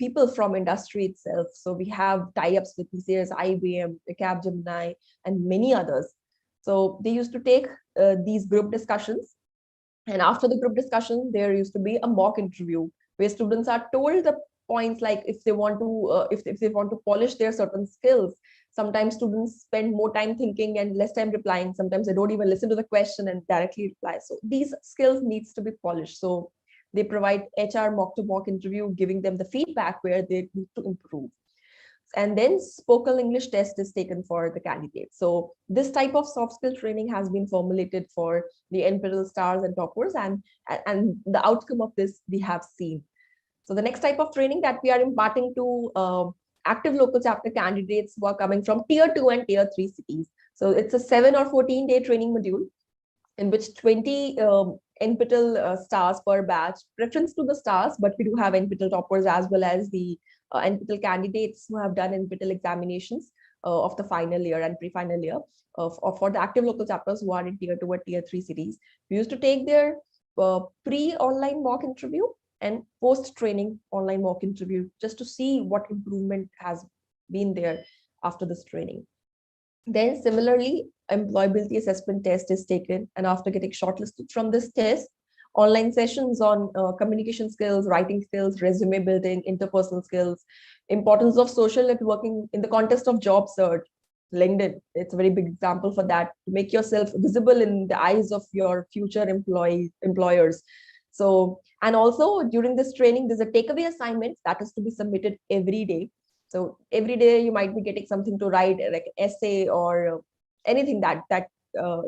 people from industry itself. So we have tie-ups with TCS, IBM, Capgemini, and many others. So they used to take these group discussions. And after the group discussion, there used to be a mock interview where students are told the points, like if they want to if they want to polish their certain skills. Sometimes students spend more time thinking and less time replying. Sometimes they don't even listen to the question and directly reply. So these skills needs to be polished. So they provide HR mock to mock interview, giving them the feedback where they need to improve. And then spoken English test is taken for the candidates. So this type of soft skill training has been formulated for the NPTEL stars and toppers, and the outcome of this we have seen. So the next type of training that we are imparting to active local chapter candidates who are coming from tier 2 and tier 3 cities. So it's a 7 or 14-day training module in which 20 NPTEL stars per batch, preference to the stars, but we do have NPTEL toppers as well as the NPTEL candidates who have done NPTEL examinations of the final year and pre-final year for the active local chapters who are in tier 2 or tier 3 cities. We used to take their pre-online mock interview and post-training online mock interview just to see what improvement has been there after this training. Then similarly, employability assessment test is taken, and after getting shortlisted from this test, online sessions on communication skills, writing skills, resume building, interpersonal skills, importance of social networking in the context of job search. LinkedIn, it's a very big example for that, to make yourself visible in the eyes of your future employers. So, and also during this training, there's a takeaway assignment that is to be submitted every day. So every day you might be getting something to write, like an essay or anything that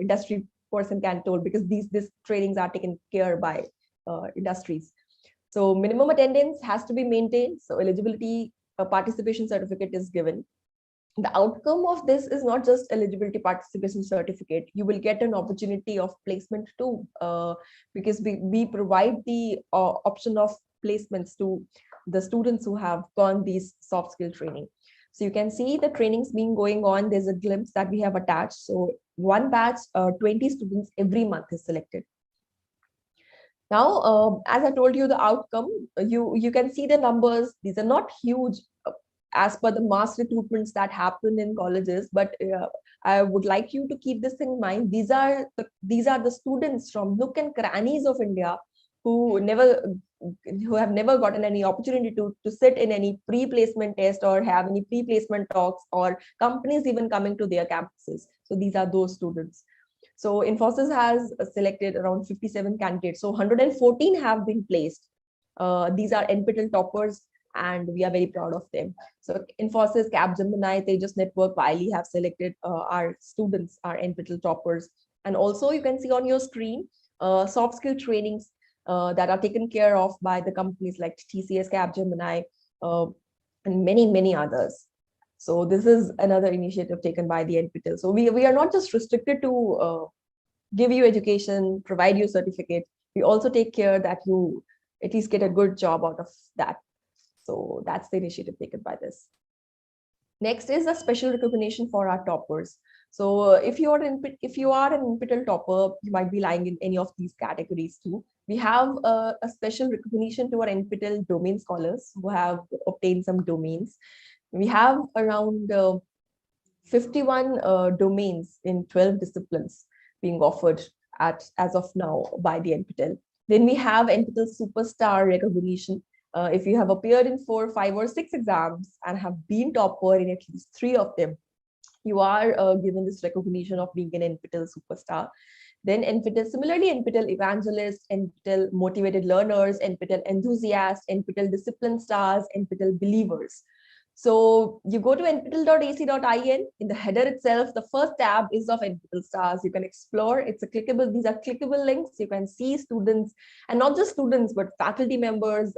industry person can tell, because these trainings are taken care by industries. So minimum attendance has to be maintained. So eligibility participation certificate is given. The outcome of this is not just eligibility participation certificate. You will get an opportunity of placement too, because we provide the option of placements to the students who have gone these soft skill training. So you can see the trainings being going on. There's a glimpse that we have attached. So one batch, 20 students every month is selected. Now, as I told you, the outcome, you can see the numbers. These are not huge as per the mass recruitments that happen in colleges, but I would like you to keep this in mind. These are the students from nook and crannies of India who have never gotten any opportunity to sit in any pre-placement test or have any pre-placement talks, or companies even coming to their campuses. So these are those students. So Infosys has selected around 57 candidates. So 114 have been placed. These are NPTEL toppers and we are very proud of them. So Infosys, Capgemini, Tejas Network, Wiley have selected our students, our NPTEL toppers. And also you can see on your screen soft skill trainings that are taken care of by the companies like TCS, Capgemini, and many others. So this is another initiative taken by the NPTEL. So we are not just restricted to give you education, provide you certificate. We also take care that you at least get a good job out of that. So that's the initiative taken by this. Next is a special recognition for our toppers. So if you are an NPTEL topper, you might be lying in any of these categories too. We have a special recognition to our NPTEL domain scholars who have obtained some domains. We have around 51 domains in 12 disciplines being offered as of now by the NPTEL. Then we have NPTEL Superstar recognition. If you have appeared in 4, 5, or 6 exams and have been topper in at least 3 of them, you are given this recognition of being an NPTEL Superstar. Then similarly, NPTEL Evangelist, NPTEL Motivated Learners, NPTEL Enthusiasts, NPTEL Discipline Stars, NPTEL Believers. So you go to nptel.ac.in. In the header itself, the first tab is of NPTEL Stars. You can explore. These are clickable links. You can see students, and not just students, but faculty members,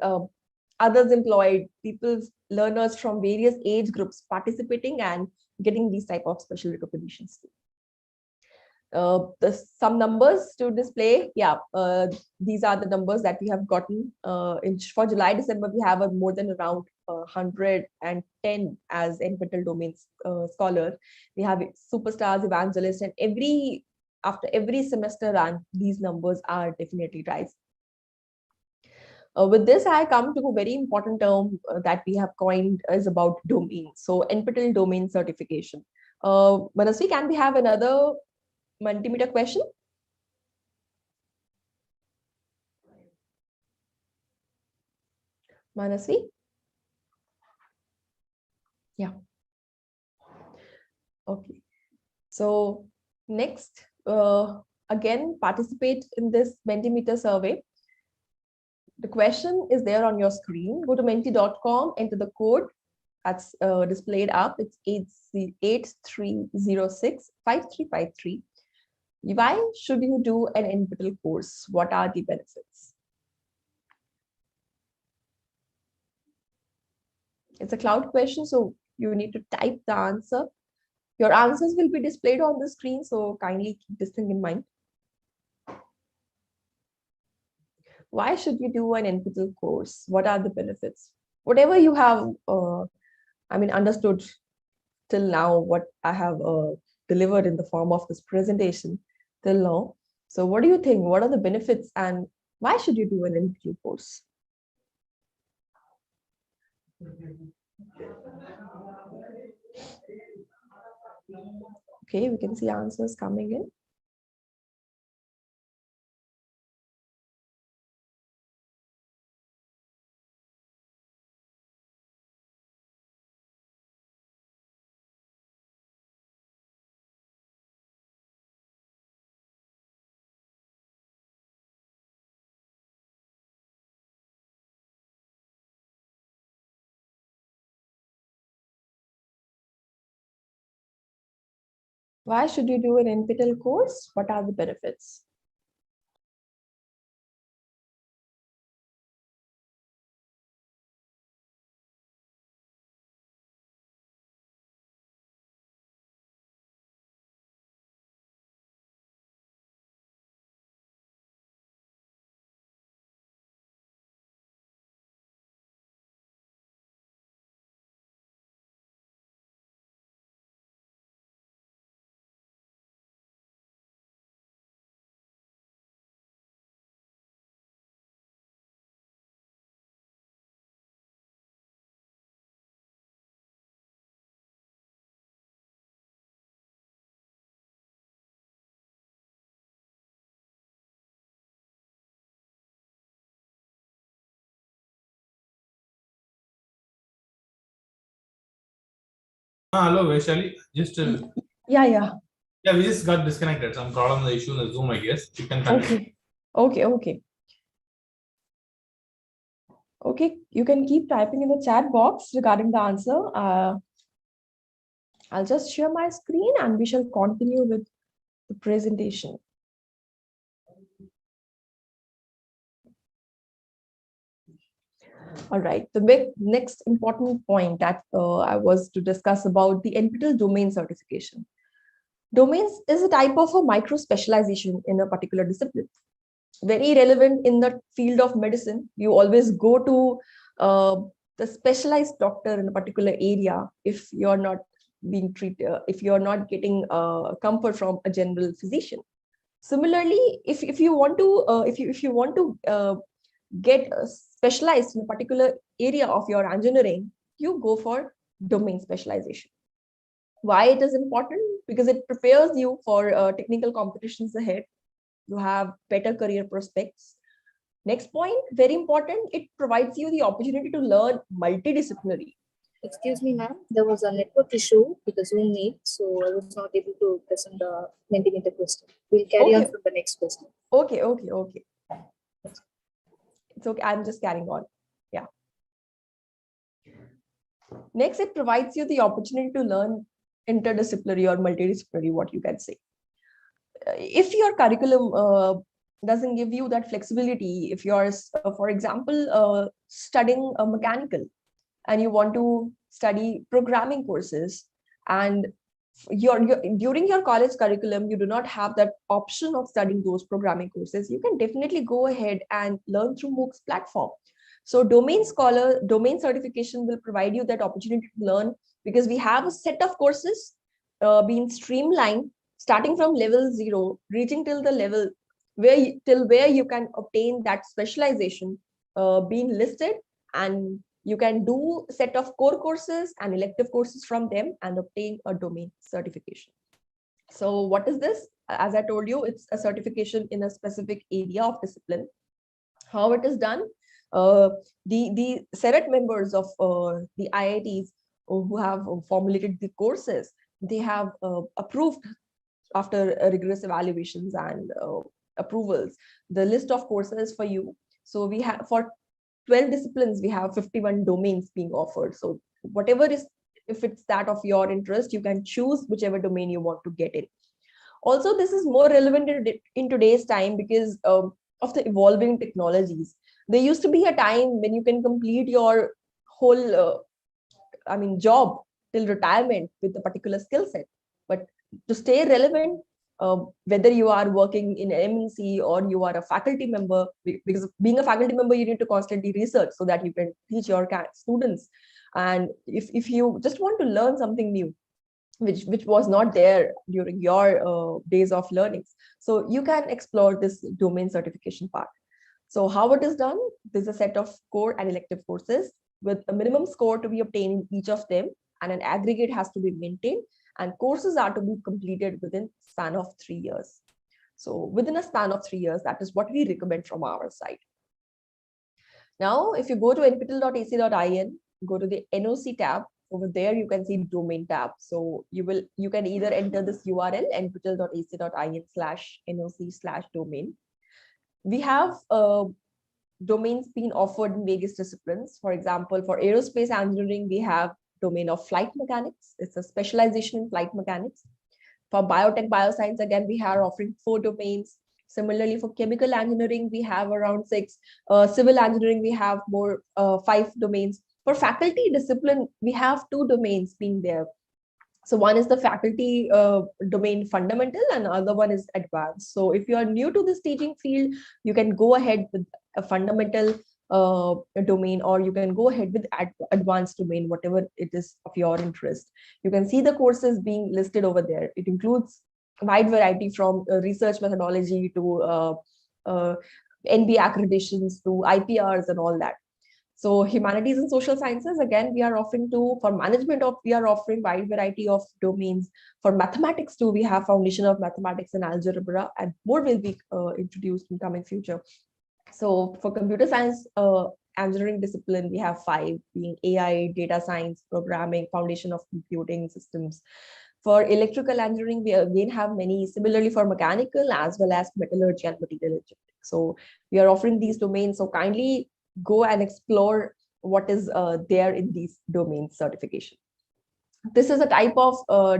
others employed, people, learners from various age groups participating and getting these type of special recognitions. Some numbers to display. Yeah, these are the numbers that we have gotten. For July, December, we have more than around 110 as NPTEL domain scholars. We have superstars, evangelists, and after every semester run, these numbers are definitely rising. With this, I come to a very important term that we have coined is about domain. So NPTEL domain certification. Manasvi, can we have another Mentimeter question? Manasvi? Yeah. Okay. So next, again, participate in this Mentimeter survey. The question is there on your screen. Go to menti.com, enter the code that's displayed up. It's 8306-5353. Why should you do an NPTEL course? What are the benefits? It's a cloud question, so you need to type the answer. Your answers will be displayed on the screen, so kindly keep this thing in mind. Why should you do an NPTEL course? What are the benefits? Whatever you have, understood till now, what I have delivered in the form of this presentation till now. So what do you think? What are the benefits and why should you do an NPTEL course? Okay, we can see answers coming in. Why should you do an NPTEL course? What are the benefits? Hello, Vaishali. Just Yeah. Yeah, we just got disconnected. Some problem, the issue in the Zoom, I guess. You can continue. Okay. Okay, you can keep typing in the chat box regarding the answer. I'll just share my screen and we shall continue with the presentation. All right, the next important point that I was to discuss about the NPTEL domain certification. Domains is a type of a micro specialization in a particular discipline. Very relevant in the field of medicine. You always go to the specialized doctor in a particular area if you're not being treated, if you're not getting comfort from a general physician. Similarly, if you want to get specialized in a particular area of your engineering, you go for domain specialization. Why it is important? Because it prepares you for technical competitions ahead. You have better career prospects. Next point, very important, it provides you the opportunity to learn multidisciplinary. Excuse me, ma'am. There was a network issue with the Zoom meet, so I was not able to present the Mentimeter question. We'll carry on from the next question. Okay. It's okay. I'm just carrying on. Yeah. Next, it provides you the opportunity to learn interdisciplinary or multidisciplinary, what you can say. If your curriculum doesn't give you that flexibility, if you're, for example, studying a mechanical and you want to study programming courses, and during your college curriculum, you do not have that option of studying those programming courses, you can definitely go ahead and learn through MOOCs platform. So domain certification will provide you that opportunity to learn, because we have a set of courses being streamlined, starting from level 0, reaching till the level where you can obtain that specialization being listed, and you can do a set of core courses and elective courses from them and obtain a domain certification. So what is this? As I told you, it's a certification in a specific area of discipline. How it is done? The Senate members of the IITs who have formulated the courses, they have approved after rigorous evaluations and approvals the list of courses for you. So we have, for 12 disciplines, we have 51 domains being offered. So whatever is, if it's that of your interest, you can choose whichever domain you want to get in. Also, this is more relevant in today's time because of the evolving technologies. There used to be a time when you can complete your whole job till retirement with a particular skill set. But to stay relevant, whether you are working in MNC or you are a faculty member, because being a faculty member, you need to constantly research so that you can teach your students. And if you just want to learn something new, which was not there during your days of learnings, so you can explore this domain certification part. So how it is done? There's a set of core and elective courses with a minimum score to be obtained in each of them, and an aggregate has to be maintained, and courses are to be completed within span of 3 years. So within a span of 3 years, that is what we recommend from our side. Now, if you go to nptel.ac.in, go to the NOC tab. Over there, you can see domain tab. So you can either enter this URL nptel.ac.in/NOC/domain. We have domains being offered in various disciplines. For example, for aerospace engineering, we have domain of flight mechanics. It's a specialization in flight mechanics. For biotech bioscience, again, we are offering 4 domains. Similarly, for chemical engineering, we have around 6. Civil engineering, we have more 5 domains. For faculty discipline, we have 2 domains being there. So one is the faculty domain fundamental, and the other one is advanced. So if you are new to this teaching field, you can go ahead with a fundamental domain, or you can go ahead with advanced domain, whatever it is of your interest. You can see the courses being listed over there. It includes a wide variety from research methodology to NB accreditations to IPRs and all that. So humanities and social sciences, again, we are offering for management we are offering wide variety of domains. For mathematics too, we have foundation of mathematics and algebra, and more will be introduced in coming future. So for computer science engineering discipline, we have 5, being AI, data science, programming, foundation of computing systems. For electrical engineering, we again have many. Similarly for mechanical as well as metallurgy and material engineering. So we are offering these domains. So kindly go and explore what is there in these domain certification. This is a type of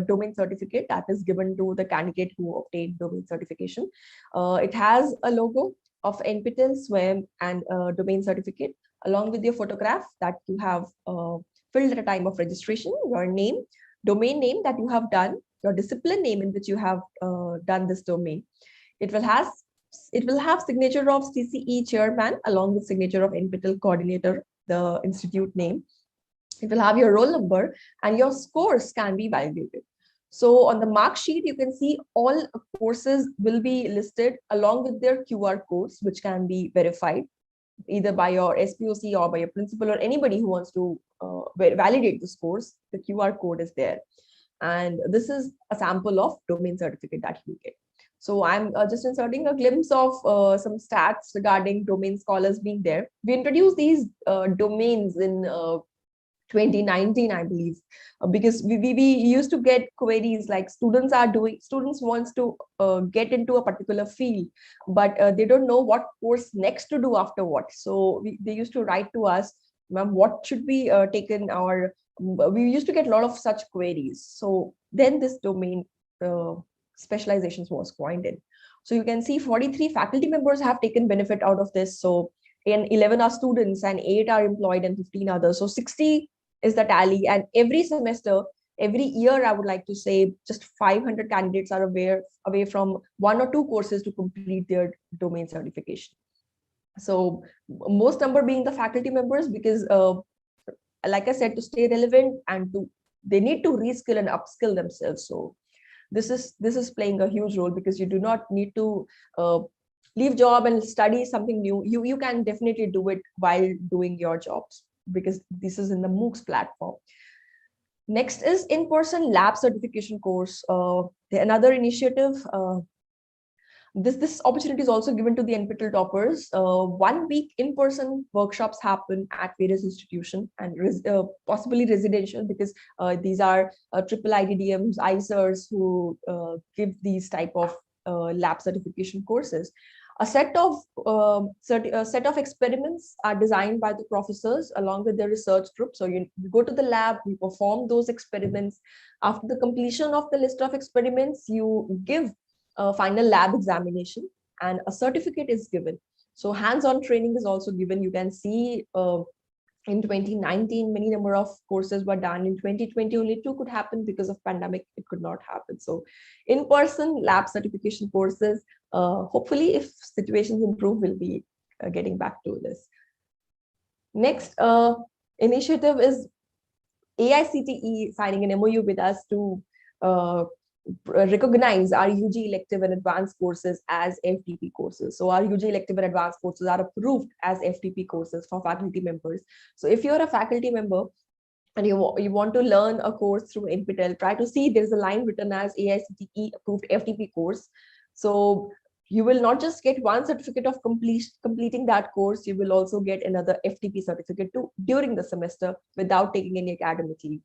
domain certificate that is given to the candidate who obtained domain certification. It has a logo of NPTEL, SWAYAM, and domain certificate, along with your photograph that you have filled at the time of registration, your name, domain name that you have done, your discipline name in which you have done this domain. It will have signature of CCE chairman along with signature of NPTEL coordinator, the institute name. It will have your roll number, and your scores can be validated. So on the mark sheet, you can see all courses will be listed along with their QR codes, which can be verified either by your SPOC or by your principal or anybody who wants to validate the scores. The QR code is there. And this is a sample of domain certificate that you get. So I'm just inserting a glimpse of some stats regarding domain scholars being there. We introduced these domains in 2019, I believe, because we used to get queries like students wants to get into a particular field, but they don't know what course next to do after what. So they used to write to us, ma'am, what should be taken, or we used to get a lot of such queries. So then this domain specializations was coined in. So you can see 43 faculty members have taken benefit out of this. So 11 are students and 8 are employed and 15 others. So 60 is the tally. And every semester, every year, I would like to say just 500 candidates are away from 1 or 2 courses to complete their domain certification. So most number being the faculty members, because like I said, to stay relevant and they need to reskill and upskill themselves. So this is playing a huge role, because you do not need to leave job and study something new. You can definitely do it while doing your jobs, because this is in the MOOCs platform. Next is in-person lab certification course. Another initiative. This opportunity is also given to the NPTEL toppers. 1 week in-person workshops happen at various institutions and possibly residential, because these are triple IDDMs, ICERs who give these type of lab certification courses. A set of experiments are designed by the professors along with the research group. So you go to the lab, you perform those experiments. After the completion of the list of experiments, you give a final lab examination and a certificate is given. So hands-on training is also given. You can see in 2019, many number of courses were done. In 2020, only 2 could happen because of pandemic. It could not happen. So in-person lab certification courses, hopefully if situations improve, we'll be getting back to this. Next initiative is AICTE signing an MOU with us to recognize our UG elective and advanced courses as FTP courses. So our UG elective and advanced courses are approved as FTP courses for faculty members. So if you're a faculty member and you want to learn a course through NPTEL, try to see there's a line written as AICTE approved FTP course. So you will not just get one certificate of completing that course, you will also get another FTP certificate too during the semester without taking any academic leave.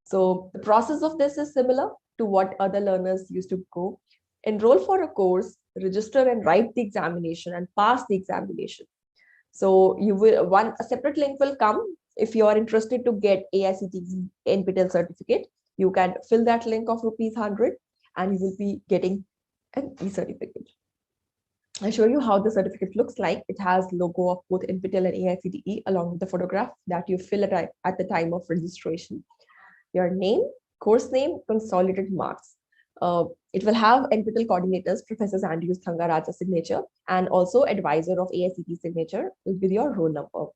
So the process of this is similar to what other learners used to go. Enroll for a course, register and write the examination and pass the examination. So you will a separate link will come. If you are interested to get AICTE NPTEL certificate, you can fill that link of ₹100 and you will be getting an e-certificate. I'll show you how the certificate looks like. It has logo of both NPTEL and AICTE along with the photograph that you fill at the time of registration. Your name, course name, consolidated marks. It will have NPTEL coordinators, Professor Andrews Thangaraja's signature, and also advisor of AICTE signature with your roll number.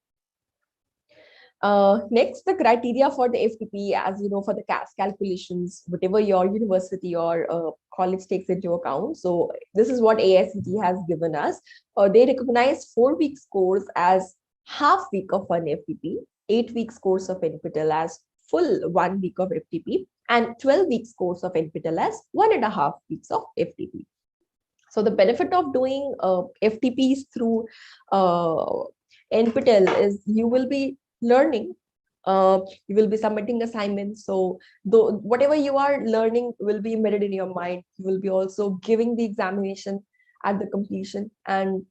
Next, the criteria for the FTP, as you know, for the CAS calculations, whatever your university or college takes into account. So this is what AICTE has given us. They recognize 4 weeks course as half week of one FTP, 8 weeks course of NPTEL as full 1 week of FTP, and 12 weeks course of NPTEL as 1.5 weeks of FTP. So the benefit of doing FTPs through NPTEL is you will be learning, you will be submitting assignments. So whatever you are learning will be embedded in your mind. You will be also giving the examination at the completion, and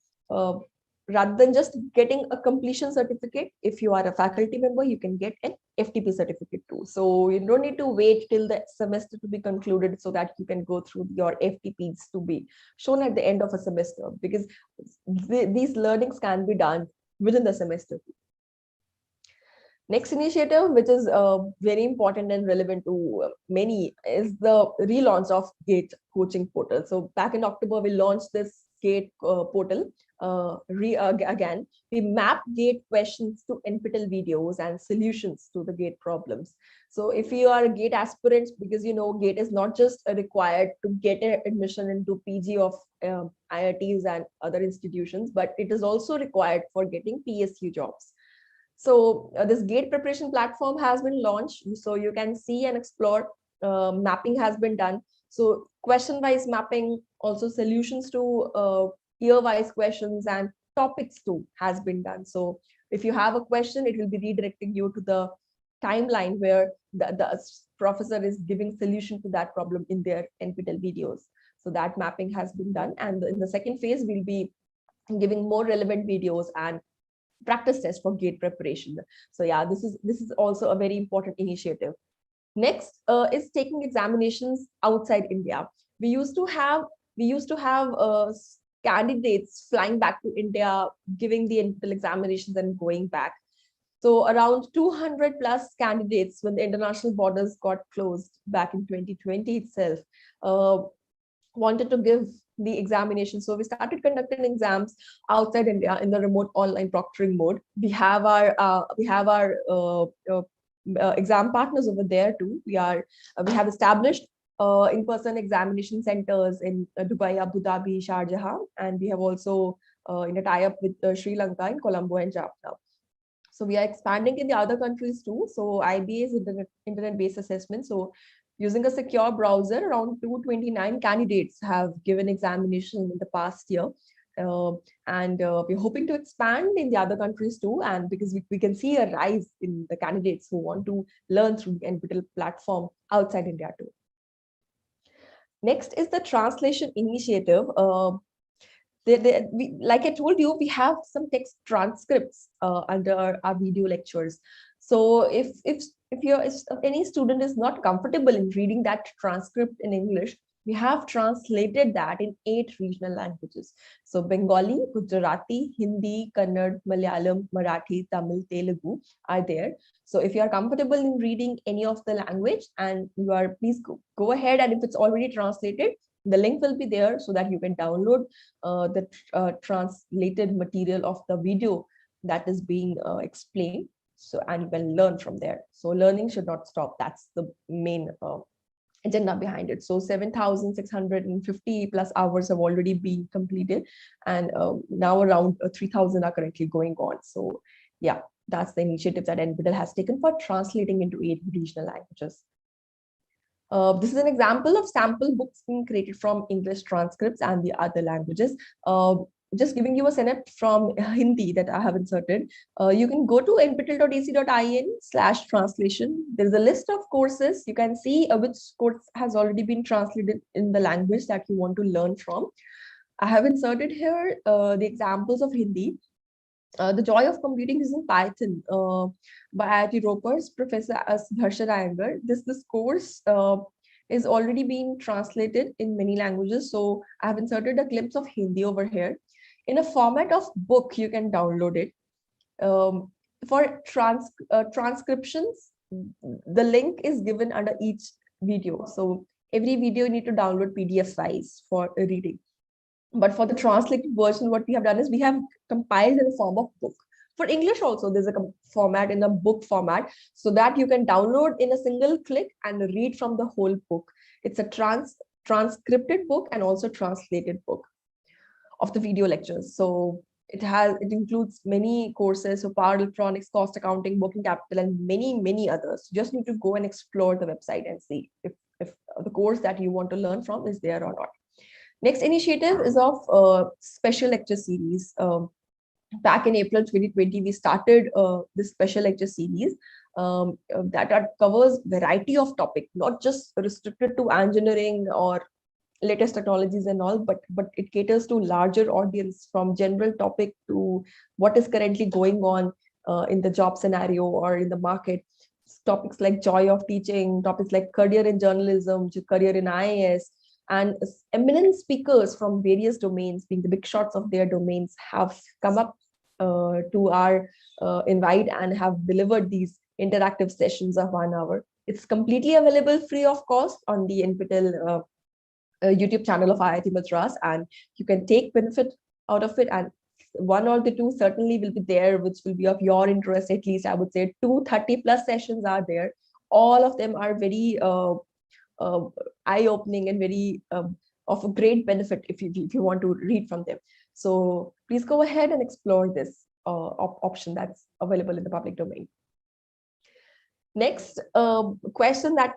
rather than just getting a completion certificate, if you are a faculty member, you can get an FTP certificate too. So you don't need to wait till the semester to be concluded so that you can go through your FTPs to be shown at the end of a semester, because these learnings can be done within the semester. Next initiative, which is very important and relevant to many, is the relaunch of GATE coaching portal. So back in October, we launched this GATE portal. Again, we map GATE questions to NPTEL videos and solutions to the GATE problems. So if you are a GATE aspirant, because you know GATE is not just required to get an admission into PG of IITs and other institutions, but it is also required for getting PSU jobs. So this GATE preparation platform has been launched, so you can see and explore. Mapping has been done. So question-wise mapping, also solutions to year-wise questions and topics too has been done. So if you have a question, it will be redirecting you to the timeline where the professor is giving solution to that problem in their NPTEL videos. So that mapping has been done. And in the second phase, we'll be giving more relevant videos and practice test for GATE preparation. So yeah, this is also a very important initiative. Next is taking examinations outside India. We used to have candidates flying back to India, giving the NPTEL examinations and going back. So around 200 plus candidates, when the international borders got closed back in 2020 itself, wanted to give the examination. So we started conducting exams outside India in the remote online proctoring mode. We have our exam partners over there too. We have established in-person examination centers in Dubai, Abu Dhabi, Sharjah, and we have also in a tie-up with Sri Lanka in Colombo and Jaffna. So we are expanding in the other countries too. So IBA is internet-based assessment. So using a secure browser, around 229 candidates have given examination in the past year. And we're hoping to expand in the other countries too. And because we can see a rise in the candidates who want to learn through the NPTEL platform outside India too. Next is the translation initiative. Like I told you, we have some text transcripts under our video lectures. So if any student is not comfortable in reading that transcript in English, we have translated that in 8 regional languages. So Bengali, Gujarati, Hindi, Kannada, Malayalam, Marathi, Tamil, Telugu are there. So if you are comfortable in reading any of the language, and you are, please go ahead, and if it's already translated, the link will be there so that you can download the translated material of the video that is being explained. So, and you can learn from there. So learning should not stop. That's the main agenda behind it. So 7,650 plus hours have already been completed, and now around 3,000 are currently going on. So yeah, that's the initiative that NPTEL has taken for translating into 8 regional languages. This is an example of sample books being created from English transcripts and the other languages. Just giving you a snippet from Hindi that I have inserted. You can go to nptel.ac.in/translation. There's a list of courses. You can see which course has already been translated in the language that you want to learn from. I have inserted here the examples of Hindi. The Joy of Computing is in Python by IIT Roper's Professor Harsha Iyengar. This course is already being translated in many languages. So I have inserted a glimpse of Hindi over here. In a format of book, you can download it. For transcriptions, the link is given under each video. So every video you need to download PDF files for reading. But for the translated version, what we have done is we have compiled in the form of book. For English also, there's a format in a book format, so that you can download in a single click and read from the whole book. It's a transcripted book and also translated book of the video lectures. So it includes many courses, so power electronics, cost accounting, working capital, and many others. You just need to go and explore the website and see if the course that you want to learn from is there or not. Next initiative is of special lecture series. Back in April 2020, we started this special lecture series that covers variety of topics, not just restricted to engineering or latest technologies and all, but it caters to larger audience, from general topic to what is currently going on in the job scenario or in the market. Topics like joy of teaching, topics like career in journalism, career in IAS, and eminent speakers from various domains, being the big shots of their domains, have come up to our invite and have delivered these interactive sessions of 1 hour. It's completely available free of cost on the NPTEL YouTube channel of IIT Madras, and you can take benefit out of it. And one or the two certainly will be there, which will be of your interest. At least I would say 230 plus sessions are there. All of them are very eye-opening and very of a great benefit if you want to read from them. So please go ahead and explore this option that's available in the public domain. Next question that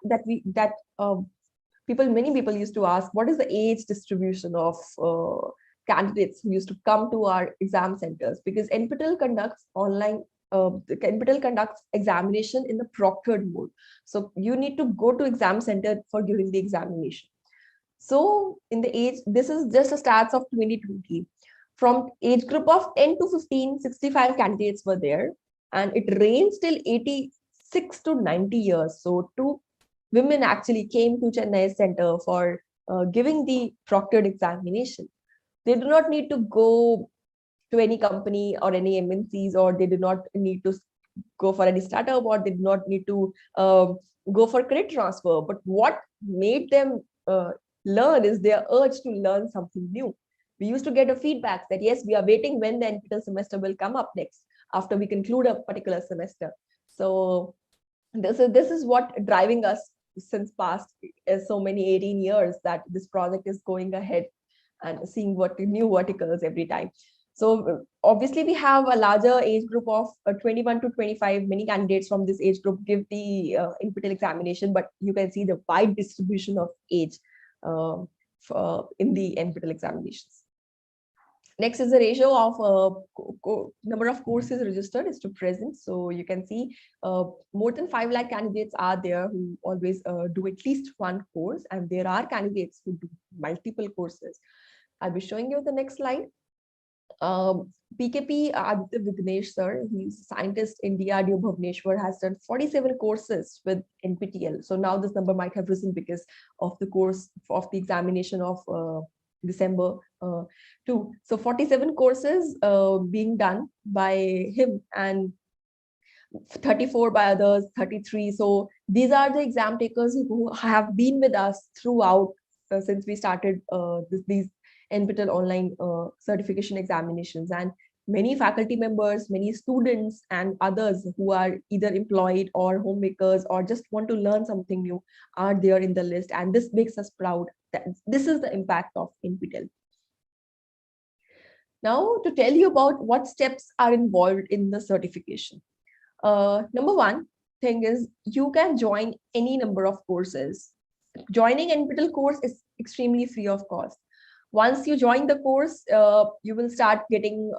many people used to ask: what is the age distribution of candidates who used to come to our exam centers? Because NPTEL conducts NPTEL conducts examination in the proctored mode. So you need to go to exam center for giving the examination. So in the age, this is just a stats of 2020. From age group of 10 to 15, 65 candidates were there, and it ranged till 86 to 90 years. So 2 women actually came to Chennai center for giving the proctored examination. They do not need to go to any company or any MNCs, or they do not need to go for any startup, or they do not need to go for credit transfer. But what made them learn is their urge to learn something new. We used to get a feedback that yes, we are waiting when the NPTEL semester will come up next after we conclude a particular semester. So this is what driving us since past so many 18 years, that this project is going ahead and seeing what new verticals every time. So obviously we have a larger age group of 21 to 25. Many candidates from this age group give the NPTEL examination, but you can see the wide distribution of age in the NPTEL examinations. Next is the ratio of number of courses registered is to present. So you can see more than 5 lakh candidates are there who always do at least one course, and there are candidates who do multiple courses. I'll be showing you the next slide. PKP Aditya Vignesh sir, he's a scientist in DRDO Bhubaneswar, has done 47 courses with NPTEL. So now this number might have risen because of the course of the examination of December 2. So 47 courses being done by him, and 34 by others, 33. So these are the exam takers who have been with us throughout since we started these NPTEL online certification examinations. And many faculty members, many students and others who are either employed or homemakers or just want to learn something new are there in the list. And this makes us proud that this is the impact of NPTEL. Now to tell you about what steps are involved in the certification. Number one thing is you can join any number of courses. Joining NPTEL course is extremely free of cost. Once you join the course, you will start getting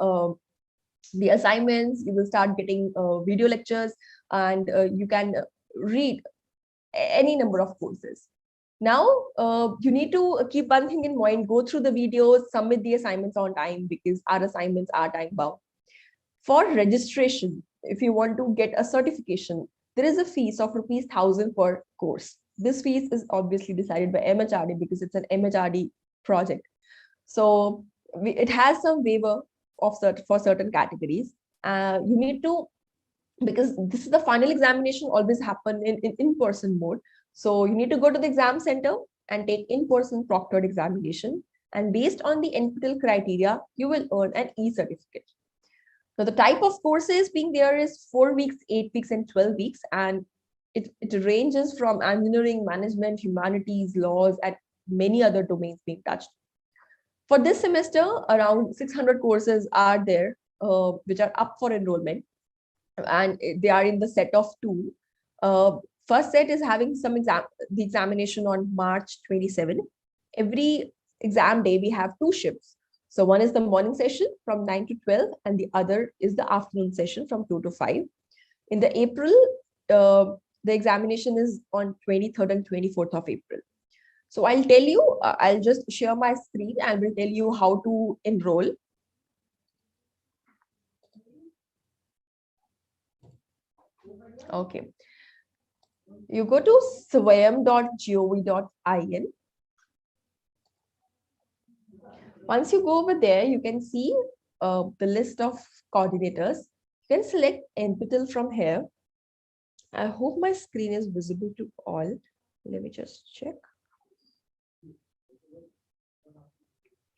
the assignments, you will start getting video lectures, and you can read any number of courses. Now, you need to keep one thing in mind: go through the videos, submit the assignments on time, because our assignments are time bound. For registration, if you want to get a certification, there is a fees of ₹1,000 per course. This fees is obviously decided by MHRD because it's an MHRD project. So it has some waiver of for certain categories. You need to, because this is the final examination, always happen in in-person mode. So you need to go to the exam center and take in-person proctored examination. And based on the NPTEL criteria, you will earn an e-certificate. Now the type of courses being there is 4 weeks, 8 weeks, and 12 weeks. And it ranges from engineering, management, humanities, laws, and many other domains being touched. For this semester, around 600 courses are there, which are up for enrollment, and they are in the set of 2. First set is having the examination on March 27. Every exam day, we have 2 shifts. So one is the morning session from 9 to 12, and the other is the afternoon session from 2 to 5. In the April, the examination is on 23rd and 24th of April. So I'll tell you, I'll just share my screen and will tell you how to enroll. Okay. You go to swayam.gov.in. Once you go over there, you can see the list of coordinators. You can select NPTEL from here. I hope my screen is visible to all. Let me just check.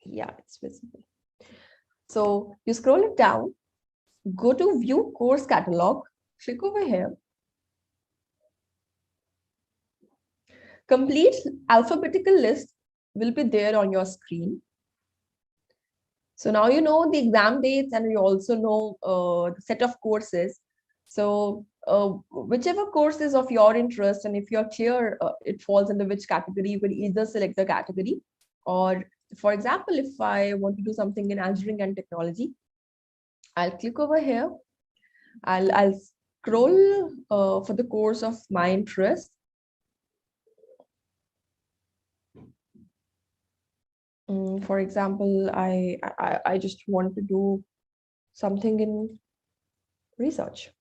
Yeah, it's visible. So you scroll it down, go to view course catalog, click over here. Complete alphabetical list will be there on your screen. So now you know the exam dates and you also know the set of courses. So whichever course is of your interest, and if you're clear it falls under which category, you can either select the category, or for example, if I want to do something in engineering and technology, I'll click over here. I'll scroll for the course of my interest. For example, I just want to do something in research.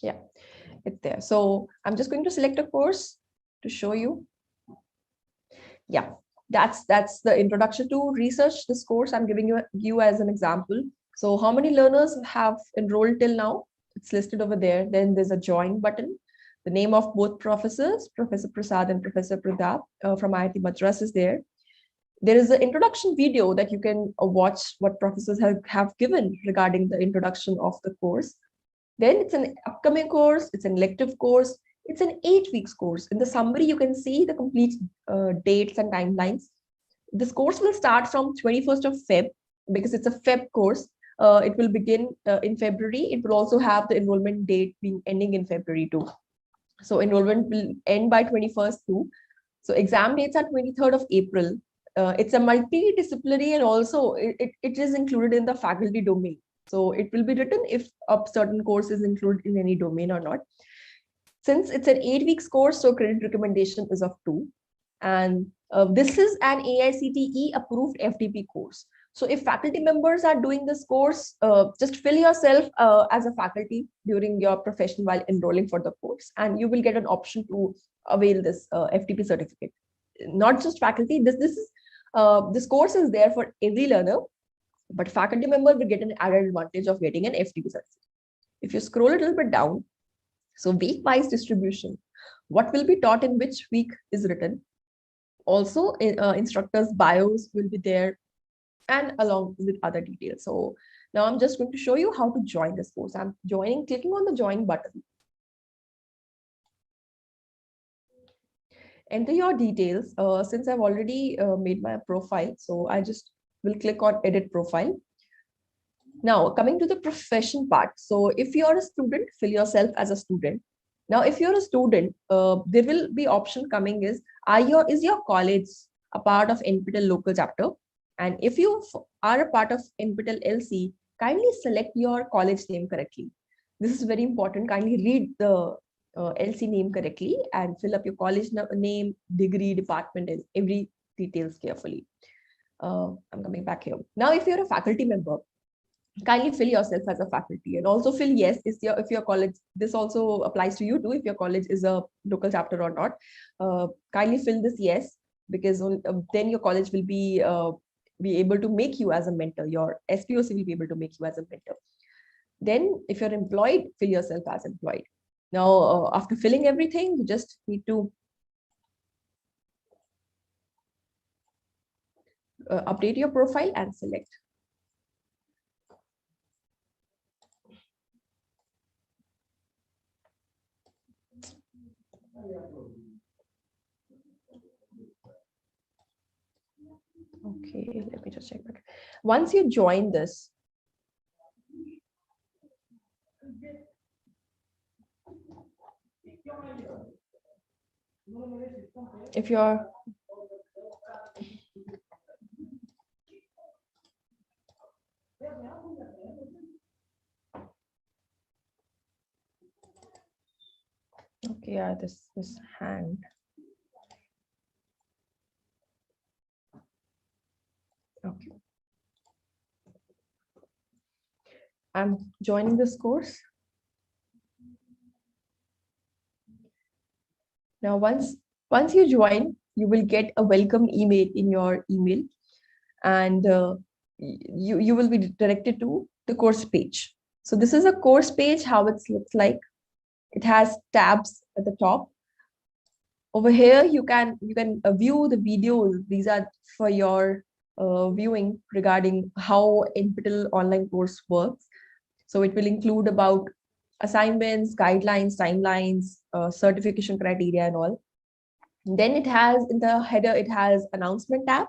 Yeah, it's there. So I'm just going to select a course to show you. Yeah, that's the introduction to research. This course I'm giving you as an example. So how many learners have enrolled till now? It's listed over there. Then there's a join button. The name of both professors, Professor Prasad and Professor Pradap from IIT Madras is there. There is an introduction video that you can watch what professors have given regarding the introduction of the course. Then it's an upcoming course, it's an elective course, it's an 8 weeks course. In the summary, you can see the complete dates and timelines. This course will start from 21st of Feb because it's a Feb course. It will begin in February. It will also have the enrollment date being ending in February too. So enrollment will end by 21st too. So exam dates are 23rd of April. It's a multidisciplinary, and also it is included in the faculty domain. So it will be written if a certain course is included in any domain or not. Since it's an 8 weeks course, so credit recommendation is of 2. And this is an AICTE approved FDP course. So if faculty members are doing this course, just fill yourself as a faculty during your profession while enrolling for the course, and you will get an option to avail this FDP certificate. Not just faculty, this course is there for every learner, but faculty member will get an added advantage of getting an FDP certificate. If you scroll a little bit down, so week-wise distribution, what will be taught in which week is written. Also, instructors' bios will be there, and along with other details. So now I'm just going to show you how to join this course. I'm clicking on the join button. Enter your details. Since I've already made my profile, so I just will click on edit profile. Now coming to the profession part. So if you're a student, fill yourself as a student. Now, if you're a student, there will be option coming is your college a part of NPTEL local chapter? And if you are a part of NPTEL LC, kindly select your college name correctly. This is very important. Kindly read the LC name correctly and fill up your college name, degree, department, and every details carefully. I'm coming back here. Now, if you're a faculty member, kindly fill yourself as a faculty, and also fill yes if your college, this also applies to you too, if your college is a local chapter or not. Kindly fill this yes, because then your college will be able to make you as a mentor. Your SPOC will be able to make you as a mentor. Then if you're employed, fill yourself as employed. Now after filling everything, you just need to update your profile and select. Okay, let me just check back. Once you join this, if you're Okay, yeah, this hand. Okay. I'm joining this course. Now, once you join, you will get a welcome email in your email, and you will be directed to the course page. So this is a course page, how it looks like. It has tabs at the top. Over here, you can view the videos. These are for your viewing regarding how NPTEL online course works. So it will include about assignments, guidelines, timelines, certification criteria, and all. Then it has in the header, it has announcement tab,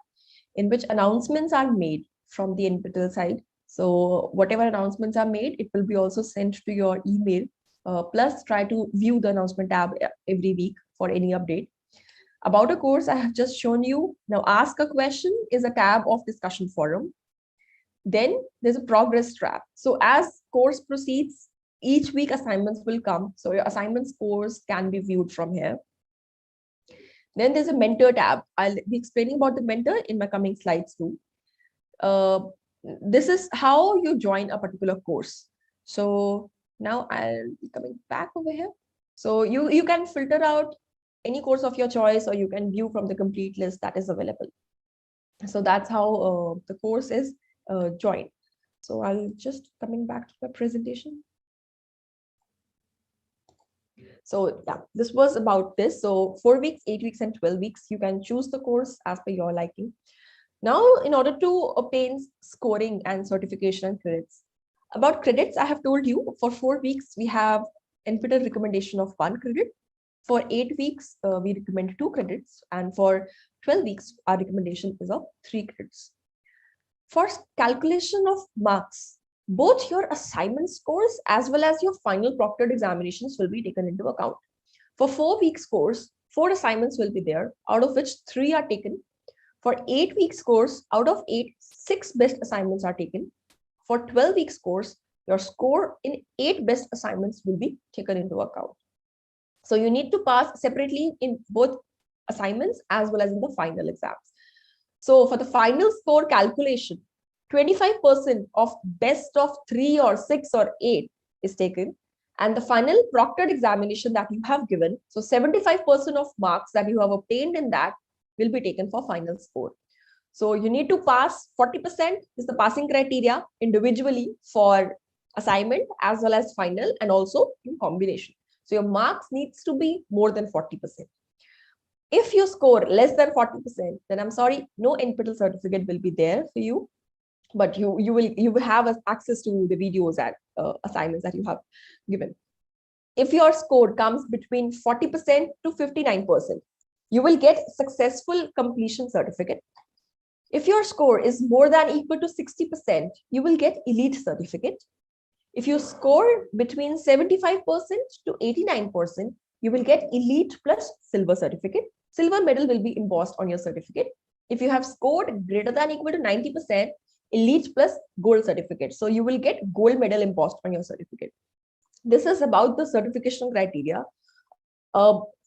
in which announcements are made from the NPTEL side. So whatever announcements are made, it will be also sent to your email. Plus, try to view the announcement tab every week for any update. About a course I have just shown you. Now, ask a question is a tab of discussion forum. Then there's a progress tab. So as course proceeds, each week assignments will come. So your assignment scores can be viewed from here. Then there's a mentor tab. I'll be explaining about the mentor in my coming slides too. This is how you join a particular course. So now I'll be coming back over here. So you can filter out any course of your choice, or you can view from the complete list that is available. So that's how the course is joined. So I'll just coming back to the presentation. So yeah, this was about this. So 4 weeks, 8 weeks, and 12 weeks, you can choose the course as per your liking. Now, in order to obtain scoring and certification and credits. About credits, I have told you for 4 weeks, we have NPTEL recommendation of 1 credit. For 8 weeks, we recommend 2 credits. And for 12 weeks, our recommendation is of 3 credits. For calculation of marks, both your assignment scores as well as your final proctored examinations will be taken into account. For 4 weeks course, 4 assignments will be there, out of which 3 are taken. For 8 weeks course, out of 8, 6 best assignments are taken. For 12 weeks course, your score in 8 best assignments will be taken into account. So you need to pass separately in both assignments as well as in the final exams. So for the final score calculation, 25% of best of 3 or 6 or 8 is taken, and the final proctored examination that you have given, so 75% of marks that you have obtained in that will be taken for final score. So you need to pass 40% is the passing criteria individually for assignment as well as final, and also in combination. So your marks needs to be more than 40%. If you score less than 40%, then I'm sorry, no NPTEL certificate will be there for you, but you will have access to the videos and assignments that you have given. If your score comes between 40% to 59%, you will get successful completion certificate. If your score is more than equal to 60%, you will get elite certificate. If you score between 75% to 89%, you will get elite plus silver certificate. Silver medal will be embossed on your certificate. If you have scored greater than equal to 90%, elite plus gold certificate. So you will get gold medal embossed on your certificate. This is about the certification criteria.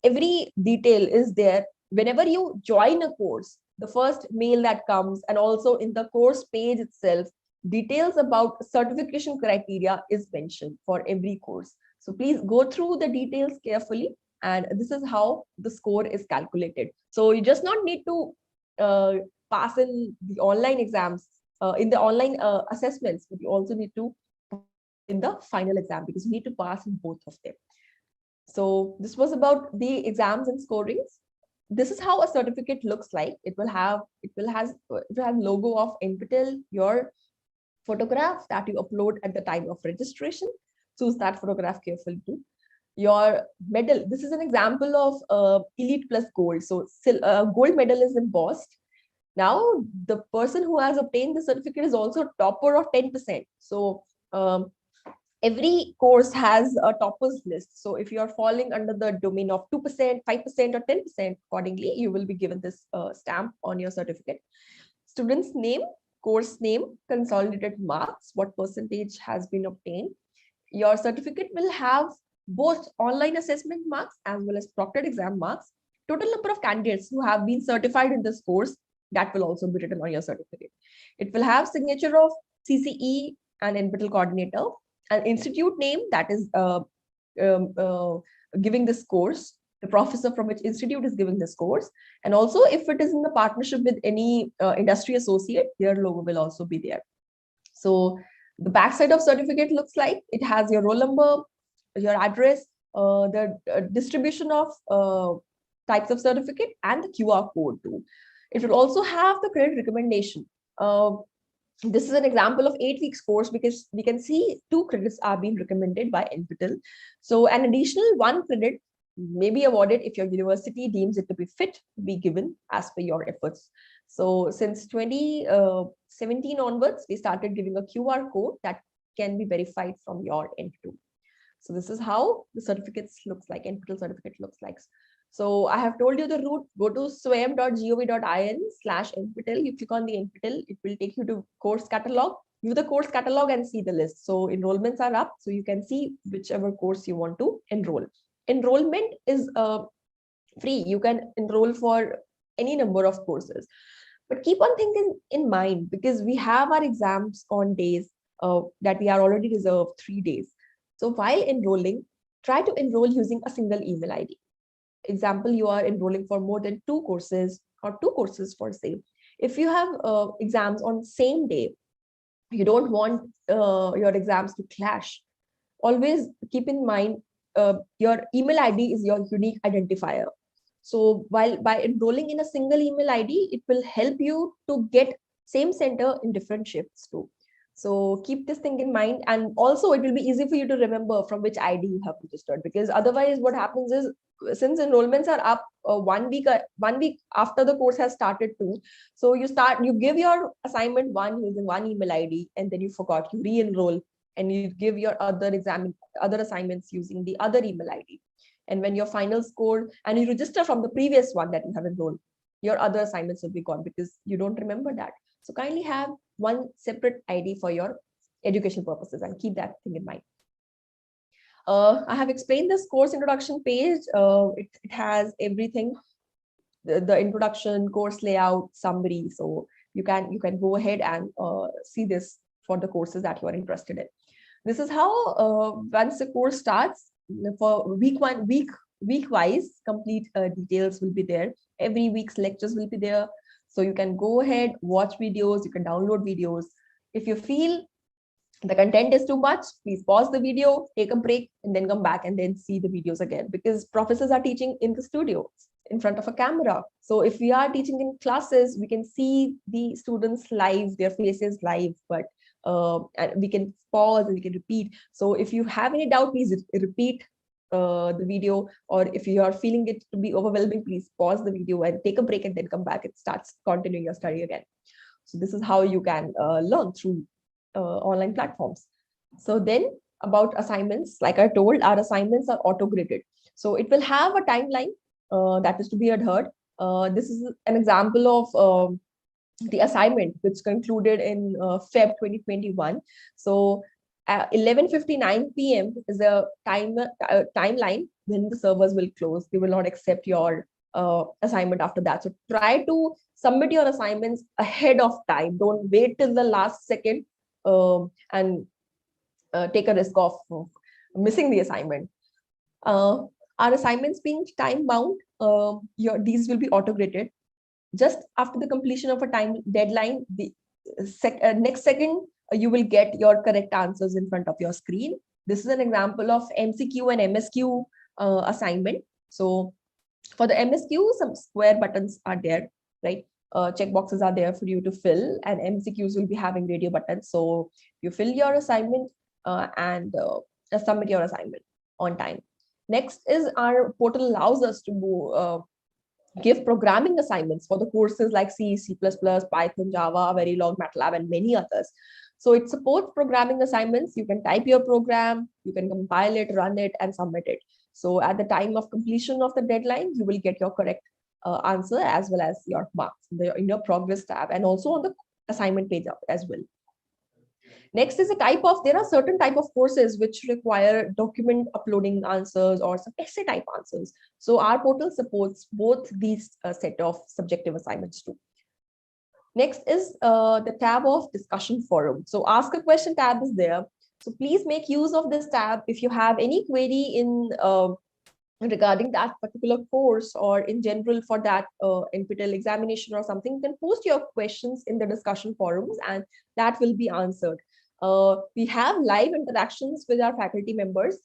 Every detail is there. Whenever you join a course, the first mail that comes, and also in the course page itself, details about certification criteria is mentioned for every course. So please go through the details carefully, and this is how the score is calculated. So you just not need to pass in the online exams, in the online assessments, but you also need to in the final exam, because you need to pass in both of them. So this was about the exams and scorings. This is how a certificate looks like. It will have logo of NPTEL, your photograph that you upload at the time of registration. Choose that photograph carefully too. Your medal, this is an example of elite plus gold. So gold medal is embossed. Now the person who has obtained the certificate is also topper of 10%. So every course has a toppers list. So if you are falling under the domain of 2%, 5%, or 10%, accordingly, you will be given this stamp on your certificate. Student's name, course name, consolidated marks, what percentage has been obtained. Your certificate will have both online assessment marks as well as proctored exam marks, total number of candidates who have been certified in this course, that will also be written on your certificate. It will have signature of CCE and NPTEL coordinator, an institute name that is giving this course, the professor from which institute is giving this course, and also if it is in the partnership with any industry associate, their logo will also be there. So the backside of certificate looks like it has your roll number, your address, the distribution of types of certificate, and the QR code too. It will also have the credit recommendation. This is an example of 8 weeks course because we can see 2 credits are being recommended by NPTEL. So an additional 1 credit may be awarded if your university deems it to be fit to be given as per your efforts. So since 2017 onwards, we started giving a QR code that can be verified from your end too. So this is how the certificates looks like, NPTEL certificate looks like. So I have told you the route. Go to swayam.gov.in/NPTEL. You click on the NPTEL, it will take you to course catalog. View the course catalog and see the list. So enrollments are up, so you can see whichever course you want to enroll. Enrollment is free. You can enroll for any number of courses. But keep on thinking in mind, because we have our exams on days that we are already reserved 3 days. So while enrolling, try to enroll using a single email ID. Example, you are enrolling for more than 2 courses or 2 courses for same. If you have exams on same day, you don't want your exams to clash. Always keep in mind your email ID is your unique identifier. So by enrolling in a single email ID, it will help you to get same center in different shifts too. So keep this thing in mind, and also it will be easy for you to remember from which ID you have registered, because otherwise what happens is, since enrollments are up 1 week after the course has started too, so you give your assignment using one email ID, and then you forgot, you re-enroll and you give your other assignments using the other email ID. And when your final score and you register from the previous one that you have enrolled, your other assignments will be gone because you don't remember that. So kindly have one separate ID for your education purposes and keep that thing in mind. I have explained this course introduction page. It has everything, the introduction, course layout, summary. So you can go ahead and see this for the courses that you are interested in. This is how once the course starts, for week-wise, complete details will be there. Every week's lectures will be there. So you can go ahead, watch videos, you can download videos. If you feel the content is too much, please pause the video, take a break, and then come back and then see the videos again, because professors are teaching in the studio in front of a camera. So if we are teaching in classes, we can see the students live, their faces live, but and we can pause and we can repeat. So if you have any doubt, please repeat the video, or if you are feeling it to be overwhelming, please pause the video and take a break and then come back and continuing your study again. So this is how you can learn through online platforms. So then about assignments, like I told, our assignments are auto-graded. So it will have a timeline that is to be adhered. This is an example of the assignment which concluded in Feb 2021. So 11:59 p.m. is the timeline when the servers will close. They will not accept your assignment after that. So try to submit your assignments ahead of time. Don't wait till the last second and take a risk of missing the assignment. Our assignments being time bound, these will be auto-graded. Just after the completion of a time deadline, the next second, you will get your correct answers in front of your screen. This is an example of MCQ and MSQ assignment. So for the MSQ, some square buttons are there, right? Check boxes are there for you to fill, and MCQs will be having radio buttons. So you fill your assignment and submit your assignment on time. Next is our portal allows us to give programming assignments for the courses like C, C++, Python, Java, Verilog, MATLAB, and many others. So it supports programming assignments. You can type your program, you can compile it, run it, and submit it. So at the time of completion of the deadline, you will get your correct answer as well as your marks in your progress tab, and also on the assignment page as well. Next is there are certain type of courses which require document uploading answers or some essay type answers. So our portal supports both these set of subjective assignments too. Next is the tab of discussion forum. So ask a question tab is there. So please make use of this tab. If you have any query in regarding that particular course or in general for that NPTEL examination or something, you can post your questions in the discussion forums and that will be answered. We have live interactions with our faculty members,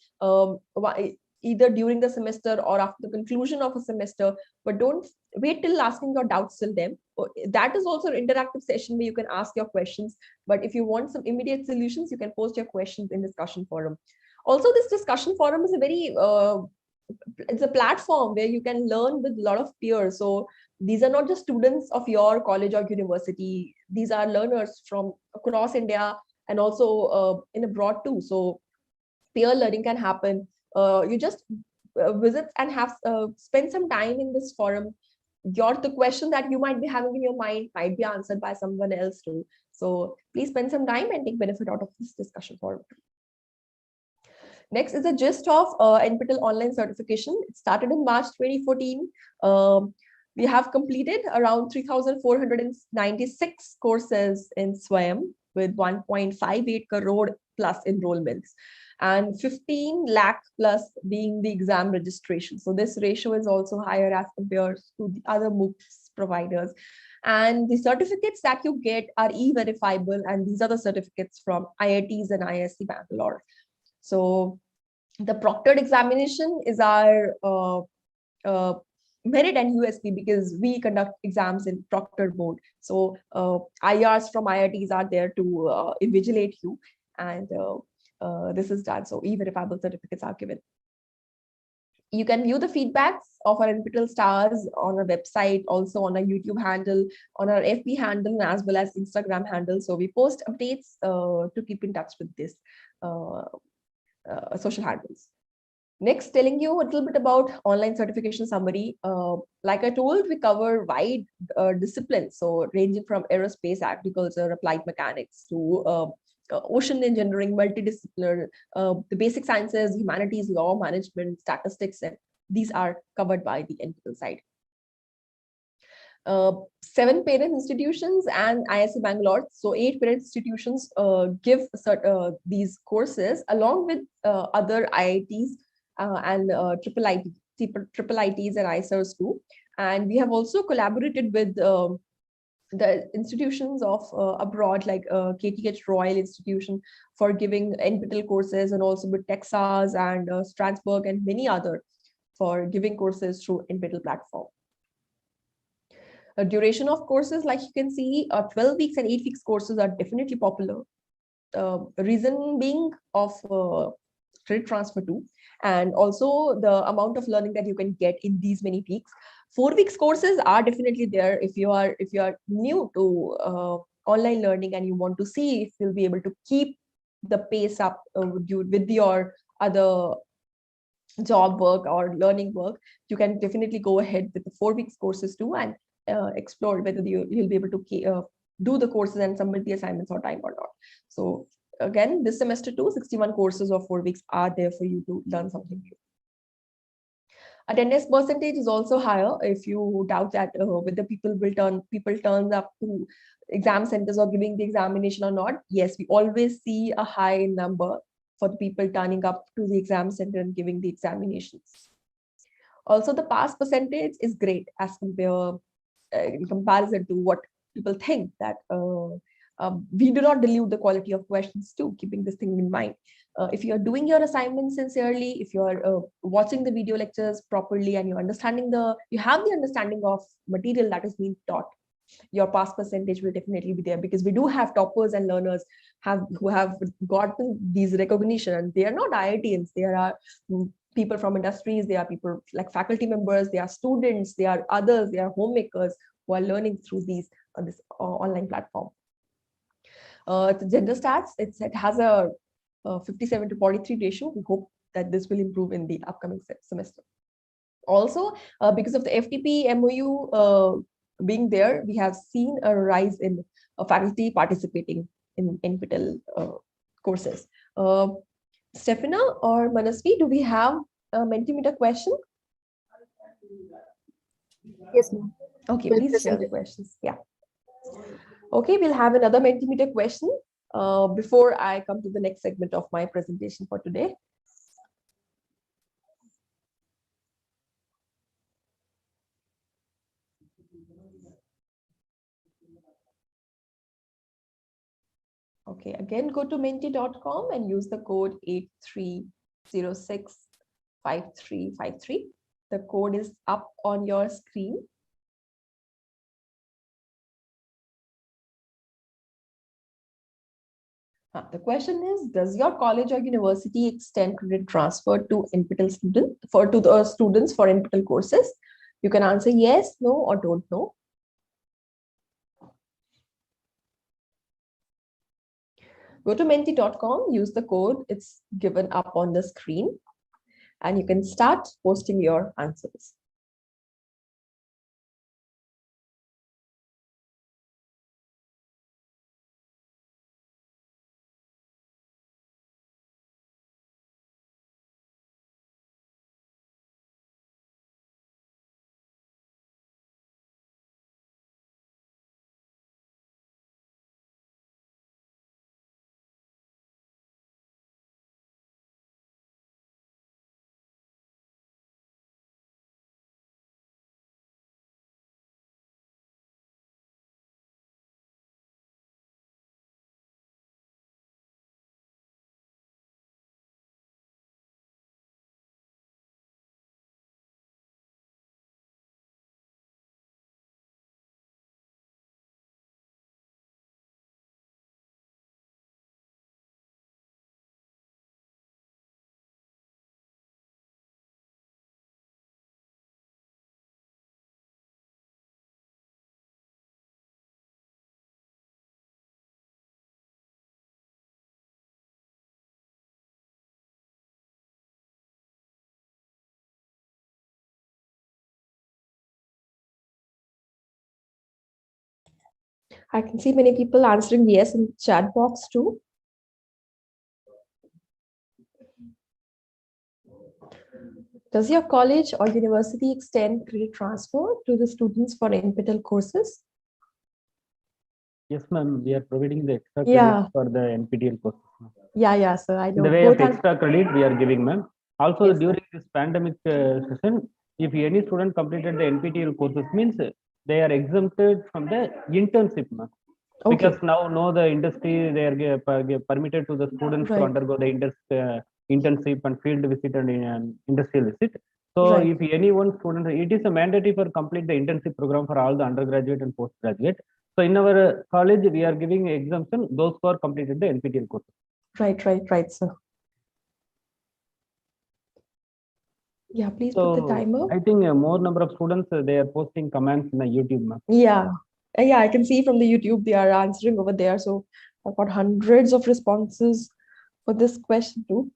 either during the semester or after the conclusion of a semester, but don't wait till asking your doubts till them. That is also an interactive session where you can ask your questions, but if you want some immediate solutions, you can post your questions in discussion forum. Also, this discussion forum is a very it's a platform where you can learn with a lot of peers. So these are not just students of your college or university, these are learners from across India and also in abroad too. So peer learning can happen. You just visit and have spend some time in this forum. The question that you might be having in your mind might be answered by someone else too. So please spend some time and take benefit out of this discussion forum. Next is the gist of NPTEL online certification. It started in March 2014. We have completed around 3,496 courses in SWAYAM with 1.58 crore plus enrollments and 15 lakh plus being the exam registration. So this ratio is also higher as compared to the other MOOCs providers. And the certificates that you get are e-verifiable, and these are the certificates from IITs and ISC Bangalore. So the proctored examination is our merit and USP because we conduct exams in proctored mode. So IRs from IITs are there to invigilate you, and this is done. So e-verifiable certificates are given. You can view the feedbacks of our NPTEL stars on our website, also on our YouTube handle, on our FB handle, as well as Instagram handle. So we post updates to keep in touch with this social handles. Next, telling you a little bit about online certification summary. Like I told, we cover wide disciplines, so ranging from aerospace, agriculture, applied mechanics to ocean engineering, multidisciplinary, the basic sciences, humanities, law, management, statistics, and these are covered by the NPTEL side. 7 parent institutions and ISC Bangalore, so 8 parent institutions give these courses along with other IITs and triple ITs and ISERs too. And we have also collaborated with the institutions of abroad, like KTH Royal Institution for giving NPTEL courses, and also with Texas and Strasbourg and many other for giving courses through NPTEL platform. Duration of courses, like you can see, 12 weeks and 8 weeks courses are definitely popular. Reason being of credit transfer too, and also the amount of learning that you can get in these many weeks. 4 weeks courses are definitely there if you are new to online learning and you want to see if you'll be able to keep the pace up with your other job work or learning work. You can definitely go ahead with the 4 weeks courses too and explore whether you'll be able to do the courses and submit the assignments on time or not. So again, this semester too, 61 courses of 4 weeks are there for you to learn something new. Attendance percentage is also higher. If you doubt that whether people turn up to exam centers or giving the examination or not, yes, we always see a high number for the people turning up to the exam center and giving the examinations. Also, the pass percentage is great as in comparison to what people think, that we do not dilute the quality of questions too, keeping this thing in mind. If you're doing your assignments sincerely, if you're watching the video lectures properly, and you have the understanding of material that is being taught, your pass percentage will definitely be there, because we do have toppers and learners who have gotten these recognition, and they are not IITians. There are people from industries, they are people like faculty members, they are students, they are others, they are homemakers who are learning through this online platform. The gender stats, it has a 57 to 43 ratio. We hope that this will improve in the upcoming semester. Also, because of the FTP MOU being there, we have seen a rise in faculty participating in NPTEL courses. Stefana or Manasvi, do we have a Mentimeter question? Yes, ma'am. Okay, Well please share the presented. questions. Yeah. Okay, we'll have another Mentimeter question before I come to the next segment of my presentation for today. Okay, again, go to menti.com and use the code 83065353. The code is up on your screen. The question is, does your college or university extend credit transfer to NPTEL students for NPTEL courses? You can answer yes, no, or don't know. Go to menti.com, use the code, it's given up on the screen, and you can start posting your answers. I can see many people answering yes in the chat box too. Does your college or university extend credit transfer to the students for NPTEL courses? Yes, ma'am. We are providing the extra Yeah. credit for the NPTEL courses. Yeah, sir. I know. In the way Both of are- extra credit, we are giving, ma'am. Also, Yes, during this pandemic session, if any student completed the NPTEL courses, means they are exempted from the internship, ma'am. Okay. Because now the industry, they are permitted to the students to Right. undergo the internship and field visit and industrial visit. So Right. if any one student, it is a mandatory for complete the internship program for all the undergraduate and postgraduate. So in our college, we are giving exemption those who are completed the NPTEL courses. Right, sir. Yeah, please put the timer. I think more number of students, they are posting comments in the YouTube, ma'am. Yeah, I can see from the YouTube they are answering over there. So I've got hundreds of responses for this question too.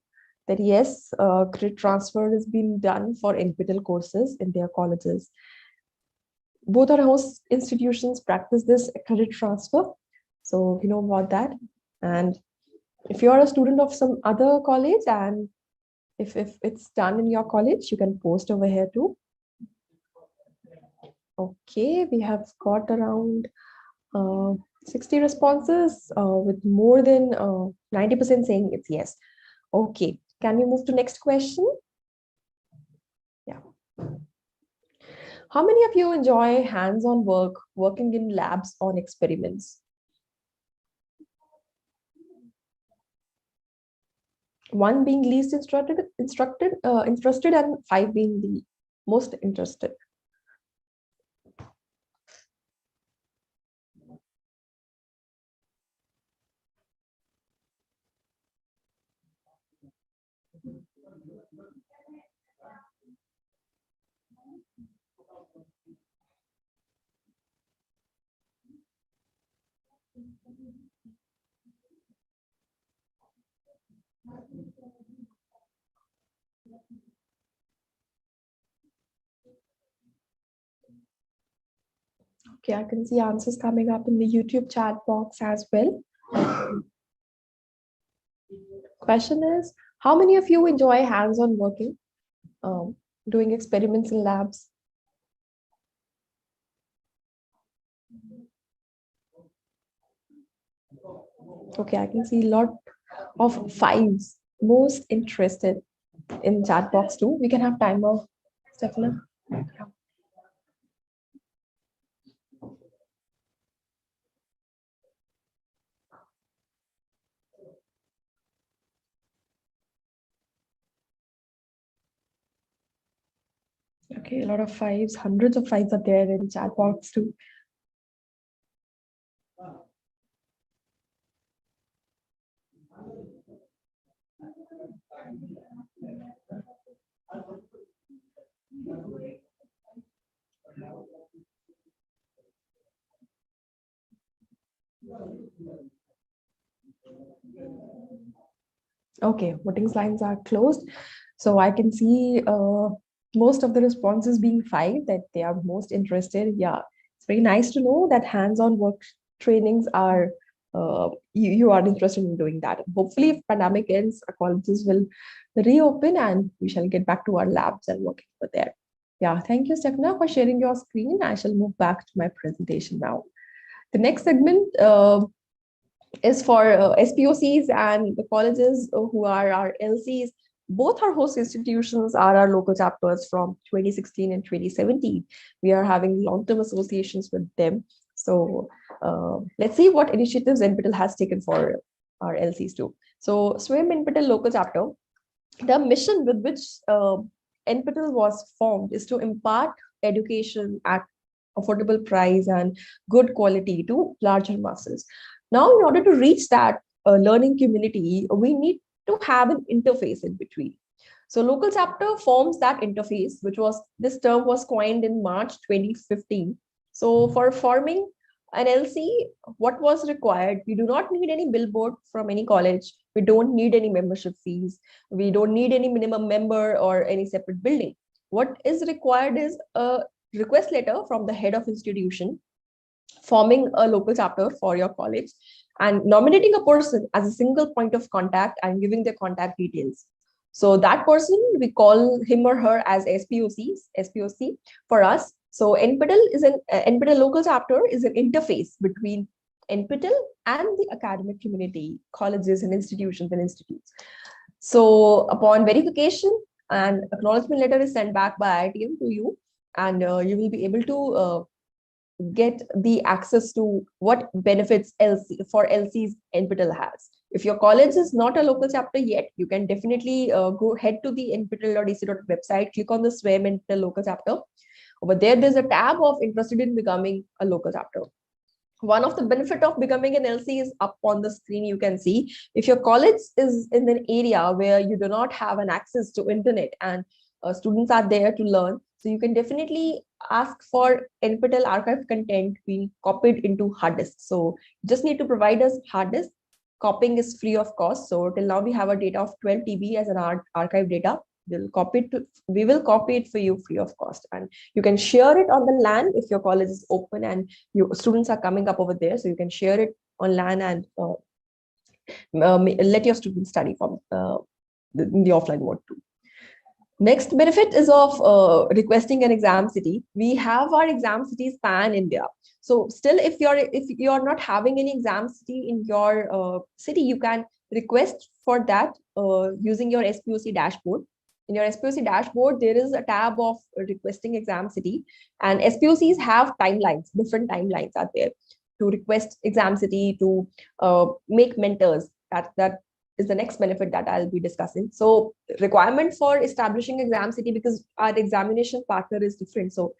That yes, credit transfer has been done for NPTEL courses in their colleges. Both our host institutions practice this credit transfer, so you know about that. And if you are a student of some other college and if it's done in your college, you can post over here too. Okay, we have got around 60 responses with more than 90% saying it's yes. Okay, can we move to next question? Yeah. How many of you enjoy hands-on work, working in labs on experiments? One being least interested, and 5 being the most interested. Okay, I can see answers coming up in the YouTube chat box as well. Question is, how many of you enjoy hands-on working, doing experiments in labs? Okay, I can see a lot of fives. Most interested in chat box too. We can have timer, Stephanie. Okay, a lot of fives, hundreds of fives are there in chat box too. Okay, voting lines are closed. So I can see most of the responses being five, that they are most interested. Yeah, it's very nice to know that hands-on work trainings are, you are interested in doing that. Hopefully, if pandemic ends, our colleges will reopen and we shall get back to our labs and working over there. Yeah, thank you, Stephanie, for sharing your screen. I shall move back to my presentation now. The next segment is for SPOCs and the colleges who are our LCs. Both our host institutions are our local chapters from 2016 and 2017. We are having long-term associations with them. So let's see what initiatives NPTEL has taken for our LCs too. So SWIM NPTEL local chapter, the mission with which NPTEL was formed is to impart education at affordable price and good quality to larger masses. Now, in order to reach that learning community, we need to have an interface in between. So local chapter forms that interface, this term was coined in March 2015. So for forming an LC, what was required? We do not need any billboard from any college. We don't need any membership fees. We don't need any minimum member or any separate building. What is required is a request letter from the head of institution forming a local chapter for your college and nominating a person as a single point of contact and giving their contact details. So that person, we call him or her as SPOC for us. So NPTEL local chapter is an interface between NPTEL and the academic community, colleges and institutions and institutes. So upon verification, an acknowledgement letter is sent back by IITM to you, and you will be able to get the access to what benefits LCs NPTEL has. If your college is not a local chapter yet, you can definitely go head to the nptel.ac.in website, click on the SWIM NPTEL local chapter. Over there's a tab of interested in becoming a local chapter. One of the benefit of becoming an LC is up on the screen. You can see if your college is in an area where you do not have an access to internet and students are there to learn, so you can definitely ask for NPTEL archive content being copied into hard disk. So you just need to provide us hard disk. Copying is free of cost. So till now we have a data of 12 TB as an archive data. We will copy it for you free of cost, and you can share it on the LAN if your college is open and your students are coming up over there. So you can share it on LAN and let your students study from in the offline mode too. Next benefit is of requesting an exam city. We have our exam cities pan India. So still, if you're not having any exam city in your city, you can request for that using your SPOC dashboard. In your SPOC dashboard, there is a tab of requesting exam city, and SPOCs have timelines. Different timelines are there to request exam city, to make mentors. That is the next benefit that I'll be discussing. So requirement for establishing exam city, because our examination partner is different. So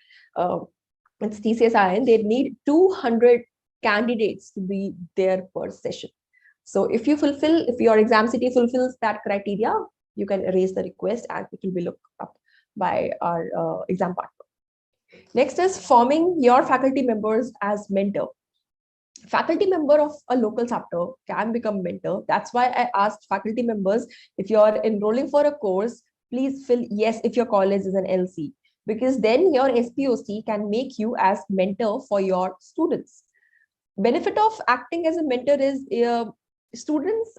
it's TCSIN, they need 200 candidates to be there per session. So if your exam city fulfills that criteria, you can raise the request and it will be looked up by our exam partner. Next is forming your faculty members as mentor. Faculty member of a local chapter can become mentor. That's why I asked faculty members, if you're enrolling for a course, please fill yes if your college is an LC, because then your SPOC can make you as mentor for your students. Benefit of acting as a mentor is students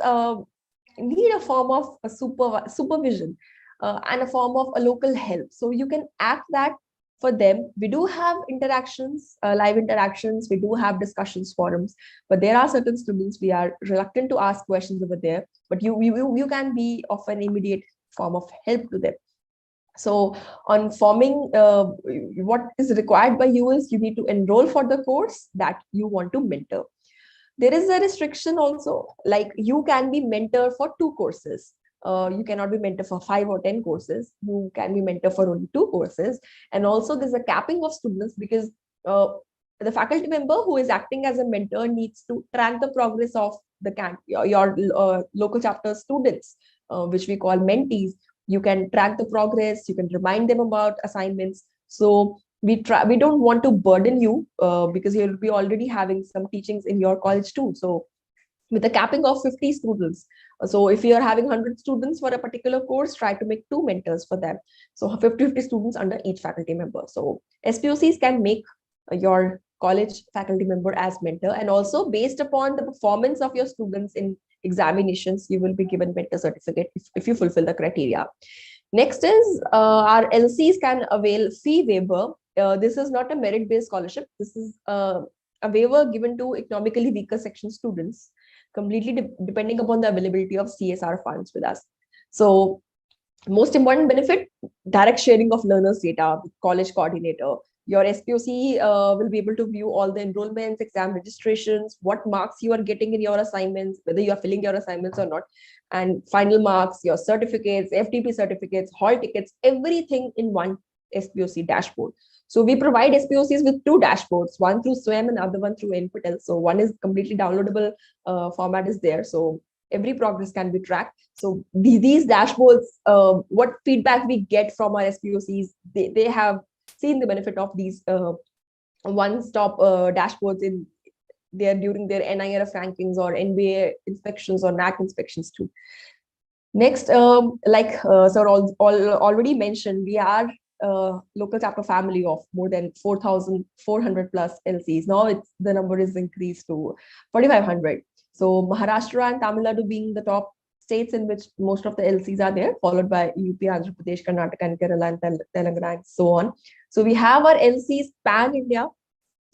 need a form of a supervision and a form of a local help. So you can act that for them. We do have interactions, live interactions, we do have discussions forums, but there are certain students we are reluctant to ask questions over there, but you can be of an immediate form of help to them. So on forming, what is required by you is you need to enroll for the course that you want to mentor. There is a restriction also, like you can be mentor for 2 courses. You cannot be mentor for 5 or 10 courses. You can be mentor for only 2 courses. And also there's a capping of students, because the faculty member who is acting as a mentor needs to track the progress of your local chapter students, which we call mentees. You can track the progress, you can remind them about assignments. So we don't want to burden you, because you'll be already having some teachings in your college too. So with a capping of 50 students, so if you are having 100 students for a particular course, try to make 2 mentors for them. So 50 students under each faculty member. So SPOCs can make your college faculty member as mentor, and also based upon the performance of your students in examinations, you will be given mentor certificate if you fulfill the criteria. Next is our LCs can avail fee waiver. This is not a merit-based scholarship. This is a waiver given to economically weaker section students, completely depending upon the availability of CSR funds with us. So most important benefit, direct sharing of learners data with college coordinator. Your SPOC will be able to view all the enrollments, exam registrations, what marks you are getting in your assignments, whether you are filling your assignments or not, and final marks, your certificates, FTP certificates, hall tickets, everything in one SPOC dashboard. So we provide SPOCs with 2 dashboards, one through SWAYAM and other one through NPTEL. So one is completely downloadable format is there. So every progress can be tracked. So these dashboards, what feedback we get from our SPOCs, they have seen the benefit of these one-stop dashboards in during their NIRF rankings or NBA inspections or NAC inspections too. Next, like sir already mentioned, we are local chapter family of more than 4,400 plus LCs. Now the number is increased to 4,500. So Maharashtra and Tamil Nadu being the top states in which most of the LCs are there, followed by UP, Andhra Pradesh, Karnataka, and Kerala, and Telangana, and so on. So we have our LCs pan India,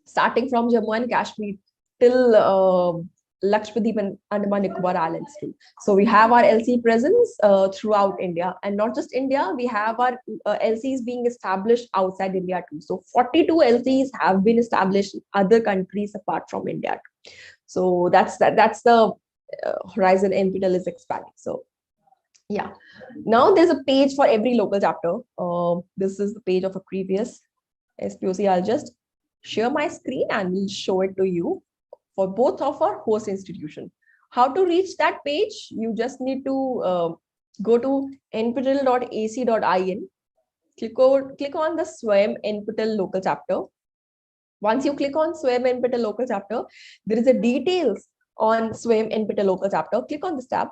starting from Jammu and Kashmir till Lakshadweep and Andaman Nicobar Islands too. So we have our LC presence throughout India, and not just India, we have our LCs being established outside India too. So 42 LCs have been established in other countries apart from India. So that's the horizon NPTEL is expanding. So yeah, now there's a page for every local chapter. This is the page of a previous SPOC. I'll just share my screen and we'll show it to you for both of our host institution. How to reach that page? You just need to go to nptel.ac.in, click on the SWAYAM NPTEL local chapter. Once you click on SWAYAM NPTEL local chapter, there is a details on SWAYAM NPTEL local chapter. Click on this tab.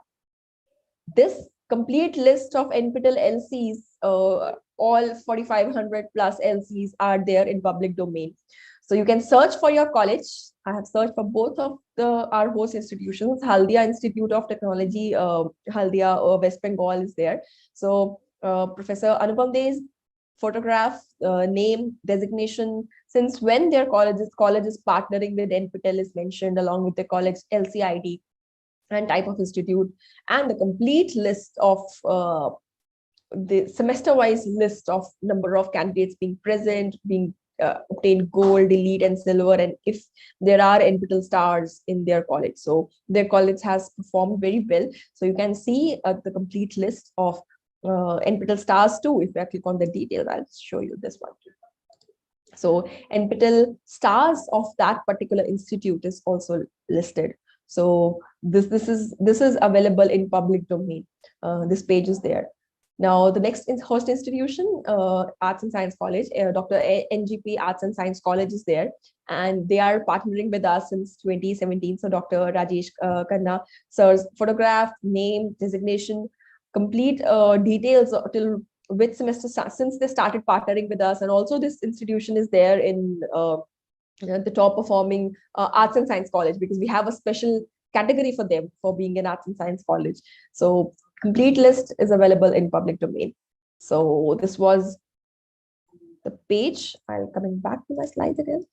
This complete list of NPTEL LCs, all 4,500 plus LCs are there in public domain. So you can search for your college. I have searched for both of our host institutions. Haldia Institute of Technology, Haldia, West Bengal is there. So Professor Anupam De's photograph, name, designation, since when their college is partnering with NPTEL is mentioned along with the college LCID and type of institute, and the complete list of the semester-wise list of number of candidates being present, being obtained gold, elite, and silver, and if there are NPTEL stars in their college. So their college has performed very well. So you can see the complete list of NPTEL stars too. If I click on the details, I'll show you this one too. So NPTEL stars of that particular institute is also listed. So this is available in public domain. This page is there. Now, the next host institution, Arts and Science College, Dr. NGP Arts and Science College is there, and they are partnering with us since 2017. So Dr. Rajesh Khanna sir's photograph, name, designation, complete details till which semester since they started partnering with us, and also this institution is there in the top performing Arts and Science College, because we have a special category for them for being an arts and science college. So complete list is available in public domain. So this was the page. I'm coming back to my slides again.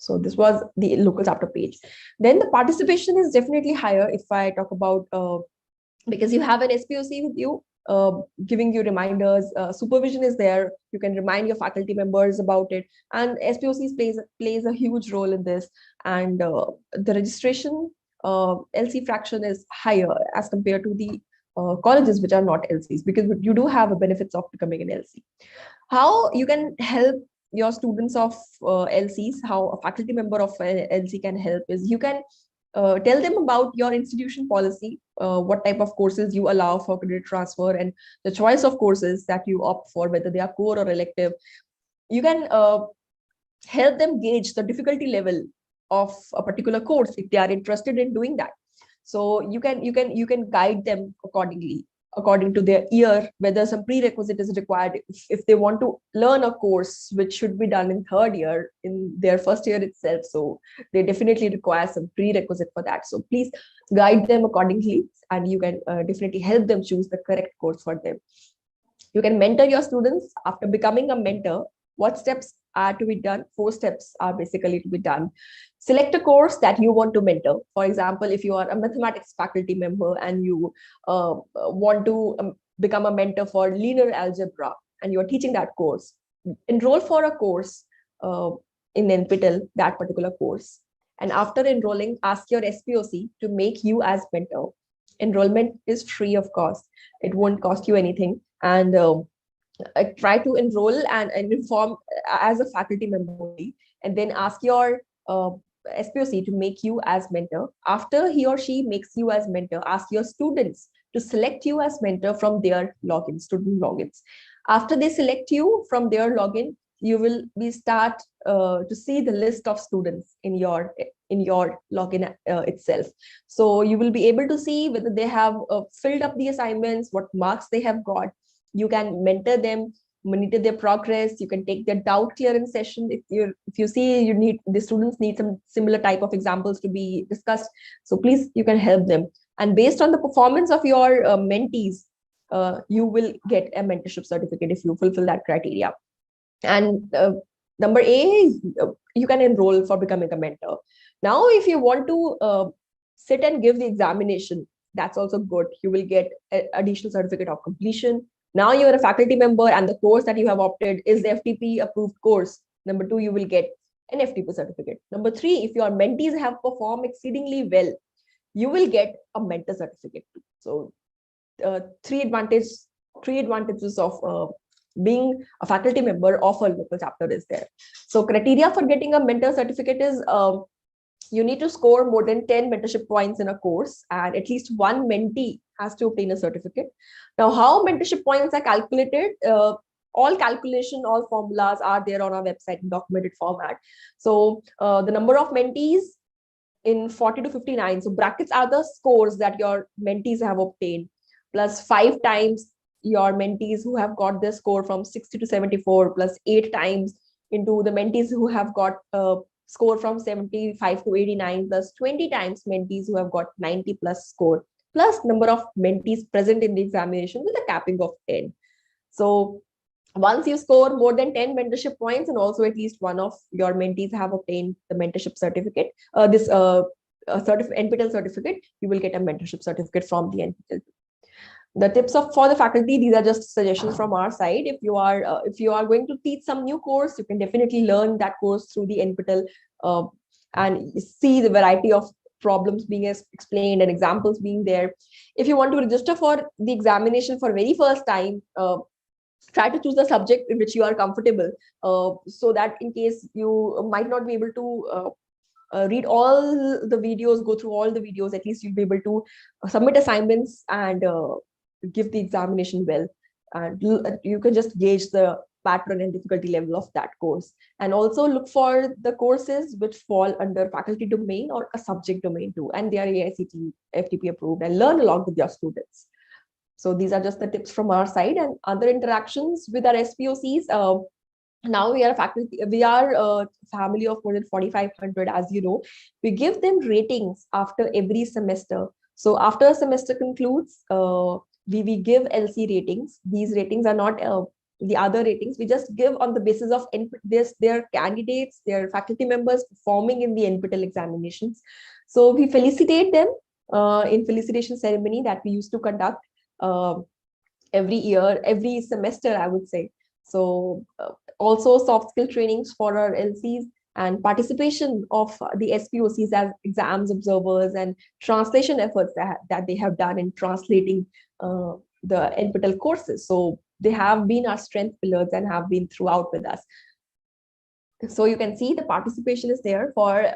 So this was the local chapter page. Then the participation is definitely higher if I talk about, because you have an SPOC with you, giving you reminders, supervision is there. You can remind your faculty members about it. And SPOCs plays a huge role in this. And the registration LC fraction is higher as compared to the colleges which are not LCs, because you do have the benefits of becoming an LC. How you can help your students of LCs, how a faculty member of LC can help is you can tell them about your institution policy, what type of courses you allow for credit transfer, and the choice of courses that you opt for, whether they are core or elective. You can help them gauge the difficulty level of a particular course if they are interested in doing that. So you can guide them accordingly, according to their year, whether some prerequisite is required. If they want to learn a course which should be done in third year, in their first year itself, so they definitely require some prerequisite for that. So please guide them accordingly, and you can definitely help them choose the correct course for them. You can mentor your students. After becoming a mentor, what steps are to be done? 4 steps are basically to be done. Select a course that you want to mentor. For example, if you are a mathematics faculty member and you want to become a mentor for linear algebra and you are teaching that course, enroll for a course in NPTEL, that particular course. And after enrolling, ask your SPOC to make you as mentor. Enrollment is free of cost. It won't cost you anything. And try to enroll and inform as a faculty member, and then ask your SPOC to make you as mentor. After he or she makes you as mentor, ask your students to select you as mentor from their logins, student logins. After they select you from their login, you will start to see the list of students in your login itself. So you will be able to see whether they have filled up the assignments, what marks they have got. You can mentor them, monitor their progress. You can take their doubt clearance session. If you see the students need some similar type of examples to be discussed, so please, you can help them. And based on the performance of your mentees, you will get a mentorship certificate if you fulfill that criteria. And number A, you can enroll for becoming a mentor. Now, if you want to sit and give the examination, that's also good. You will get an additional certificate of completion. Now you are a faculty member and the course that you have opted is the FTP approved course. Number 2, you will get an FTP certificate. Number 3, if your mentees have performed exceedingly well, you will get a mentor certificate. So 3 advantages of being a faculty member of a local chapter is there. So criteria for getting a mentor certificate is you need to score more than 10 mentorship points in a course, and at least one mentee has to obtain a certificate. Now, how mentorship points are calculated? All formulas are there on our website in documented format. So the number of mentees in 40 to 59. So brackets are the scores that your mentees have obtained, plus 5 times your mentees who have got their score from 60 to 74, plus 8 times into the mentees who have got score from 75 to 89, plus 20 times mentees who have got 90 plus score, plus number of mentees present in the examination with a capping of 10. So once you score more than 10 mentorship points, and also at least one of your mentees have obtained the mentorship certificate, NPTEL certificate, you will get a mentorship certificate from the NPTEL. The tips for the faculty, these are just suggestions from our side. If you are going to teach some new course, you can definitely learn that course through the NPTEL and see the variety of problems being explained and examples being there. If you want to register for the examination for very first time, try to choose the subject in which you are comfortable, so that in case you might not be able to read all the videos, go through all the videos, at least you'll be able to submit assignments and give the examination well. And you can just gauge the pattern and difficulty level of that course, and also look for the courses which fall under faculty domain or a subject domain too, and they are AICTE FTP approved, and learn along with your students. So these are just the tips from our side. And other interactions with our SPOCs, now we are a faculty, we are a family of more than 4,500, as you know. We give them ratings after every semester. So after a semester concludes, we give LC ratings. These ratings are not the other ratings. We just give on the basis of their candidates, their faculty members performing in the NPTEL examinations. So we felicitate them in felicitation ceremony that we used to conduct every year, every semester, I would say. So also soft skill trainings for our LCs and participation of the SPOCs as exams observers and translation efforts that they have done in translating the NPTEL courses. So they have been our strength pillars and have been throughout with us. So you can see the participation is there. For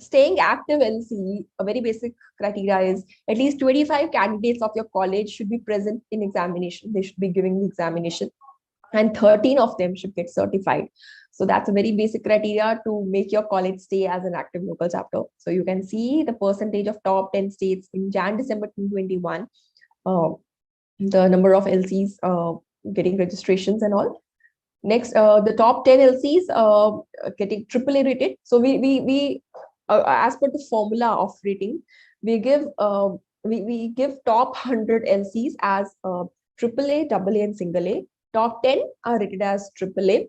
staying active LC, a very basic criteria is at least 25 candidates of your college should be present in examination. They should be giving the examination, and 13 of them should get certified. So that's a very basic criteria to make your college stay as an active local chapter. So you can see the percentage of top 10 states in December 2021, the number of LCs getting registrations and all. Next, the top 10 LCs getting AAA rated. So we as per the formula of rating, we give top 100 LCs as AAA, AA, and single A. Top 10 are rated as AAA.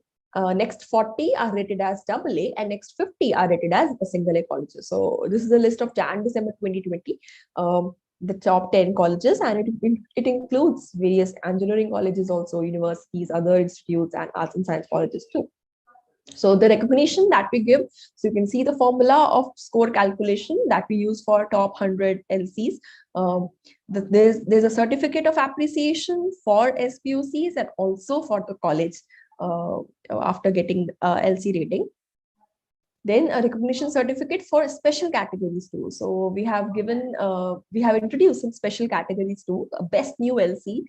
Next 40 are rated as AA, and next 50 are rated as a single A colleges. So this is a list of December 2020. The top 10 colleges, and it includes various engineering colleges, also universities, other institutes, and arts and science colleges too. So the recognition that we give, so you can see the formula of score calculation that we use for top 100 LCs. There's a certificate of appreciation for SPOCs and also for the college after getting LC rating. Then a recognition certificate for special categories too. So we have introduced some special categories too. Best new LC,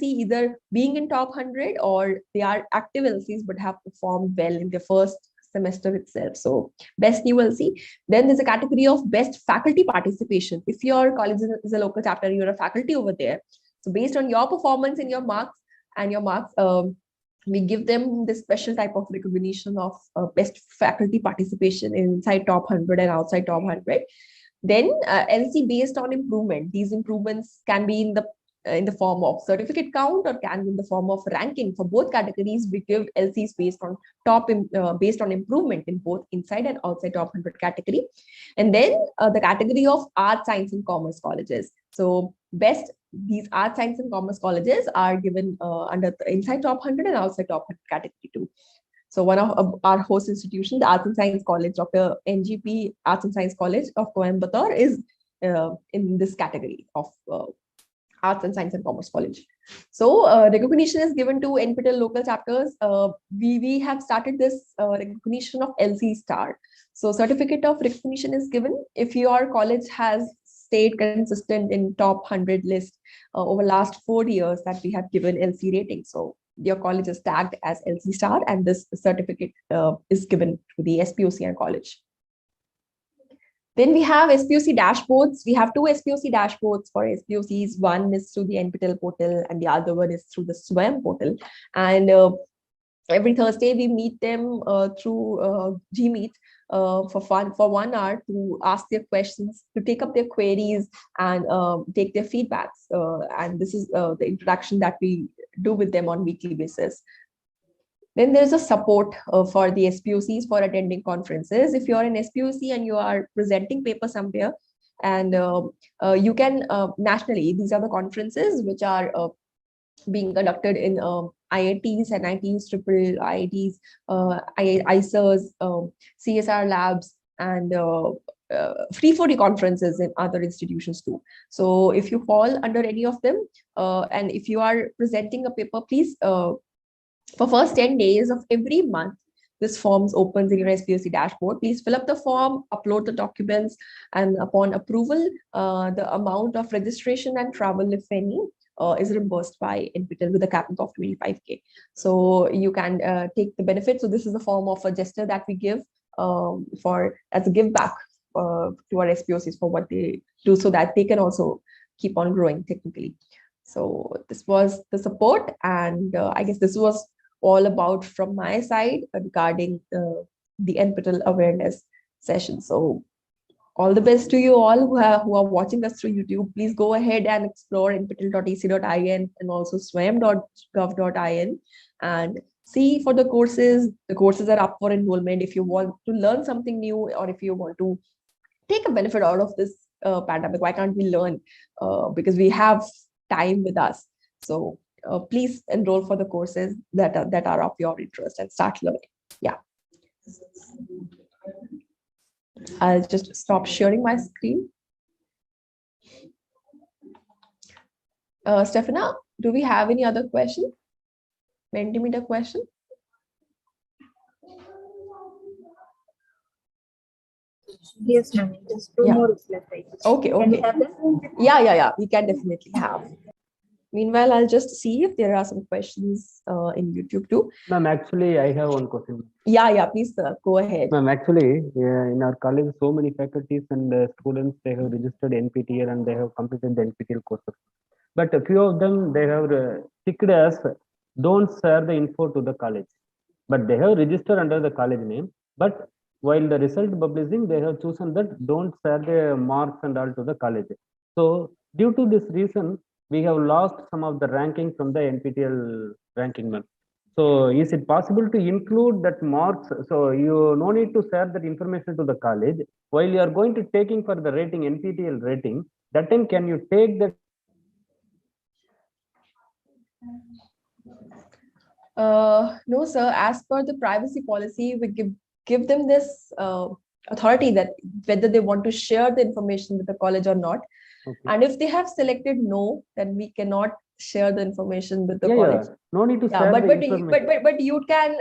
either being in top 100 or they are active LCs but have performed well in their first semester itself. So best new LC. Then there's a category of best faculty participation. If your college is a local chapter, you're a faculty over there. So based on your performance and your marks, we give them this special type of recognition of best faculty participation inside top 100 and outside top 100. Then LC based on improvement. These improvements can be in the form of certificate count or can be in the form of ranking. For both categories, we give LCs based on improvement in both inside and outside top 100 category. And then the category of art, science, and commerce colleges. So these art, science, and commerce colleges are given under the inside top 100 and outside top 100 category too. So one of our host institutions, the Arts and Science College, Dr. NGP Arts and Science College of Coimbatore, is in this category of Arts and Science and Commerce College. So recognition is given to NPTEL local chapters. We have started this recognition of LC Star. So certificate of recognition is given if your college has stayed consistent in top 100 list over last 4 years that we have given LC rating. So your college is tagged as LC Star, and this certificate is given to the SPOC and college. Then we have SPOC dashboards. We have 2 SPOC dashboards for SPOCs. One is through the NPTEL portal and the other one is through the SWAYAM portal. And every Thursday we meet them through Gmeet for 1 hour to ask their questions, to take up their queries and take their feedbacks. And this is the interaction that we do with them on weekly basis. Then there's a support for the SPOCs for attending conferences. If you're an SPOC and you are presenting paper somewhere, and you can nationally, these are the conferences which are being conducted in IITs, NITs, triple IITs, ISERs, CSR labs, and free 40 conferences in other institutions too. So if you fall under any of them, and if you are presenting a paper, please, for first 10 days of every month, this form opens in your SPOC dashboard. Please fill up the form, upload the documents, and upon approval, the amount of registration and travel, if any, is reimbursed by NPTEL with a capital of 25K. So you can take the benefit. So this is a form of a gesture that we give as a give back to our SPOCs for what they do, so that they can also keep on growing technically. So this was the support, and I guess this was all about from my side regarding the NPTEL awareness session. So all the best to you all who are watching us through YouTube. Please go ahead and explore nptel.ac.in and also swam.gov.in and see for the courses. The courses are up for enrollment. If you want to learn something new, or if you want to take a benefit out of this pandemic, why can't we learn? Because we have time with us. So please enroll for the courses that are of your interest and start learning. Yeah. I'll just stop sharing my screen. Stefana, do we have any other question? Mentimeter question? Yes, ma'am. Just two more left. Right? Okay, okay. Can we have them? Yeah. We can definitely have. Meanwhile, I'll just see if there are some questions in YouTube too. Ma'am, actually, I have one question. Yeah, please, sir, go ahead. Ma'am, actually, in our college, so many faculties and students, they have registered NPTEL and they have completed the NPTEL courses. But a few of them, they have ticked as don't share the info to the college. But they have registered under the college name. But while the result publishing, they have chosen that don't share the marks and all to the college. So due to this reason, we have lost some of the ranking from the NPTEL ranking, ma'am. So is it possible to include that marks? So you no need to share that information to the college. While you are going to taking for the rating, NPTEL rating, that time can you take that? No, sir. As per the privacy policy, we give them this authority that whether they want to share the information with the college or not. Okay. And if they have selected no, then we cannot share the information with the college. Yeah. No need to share but you can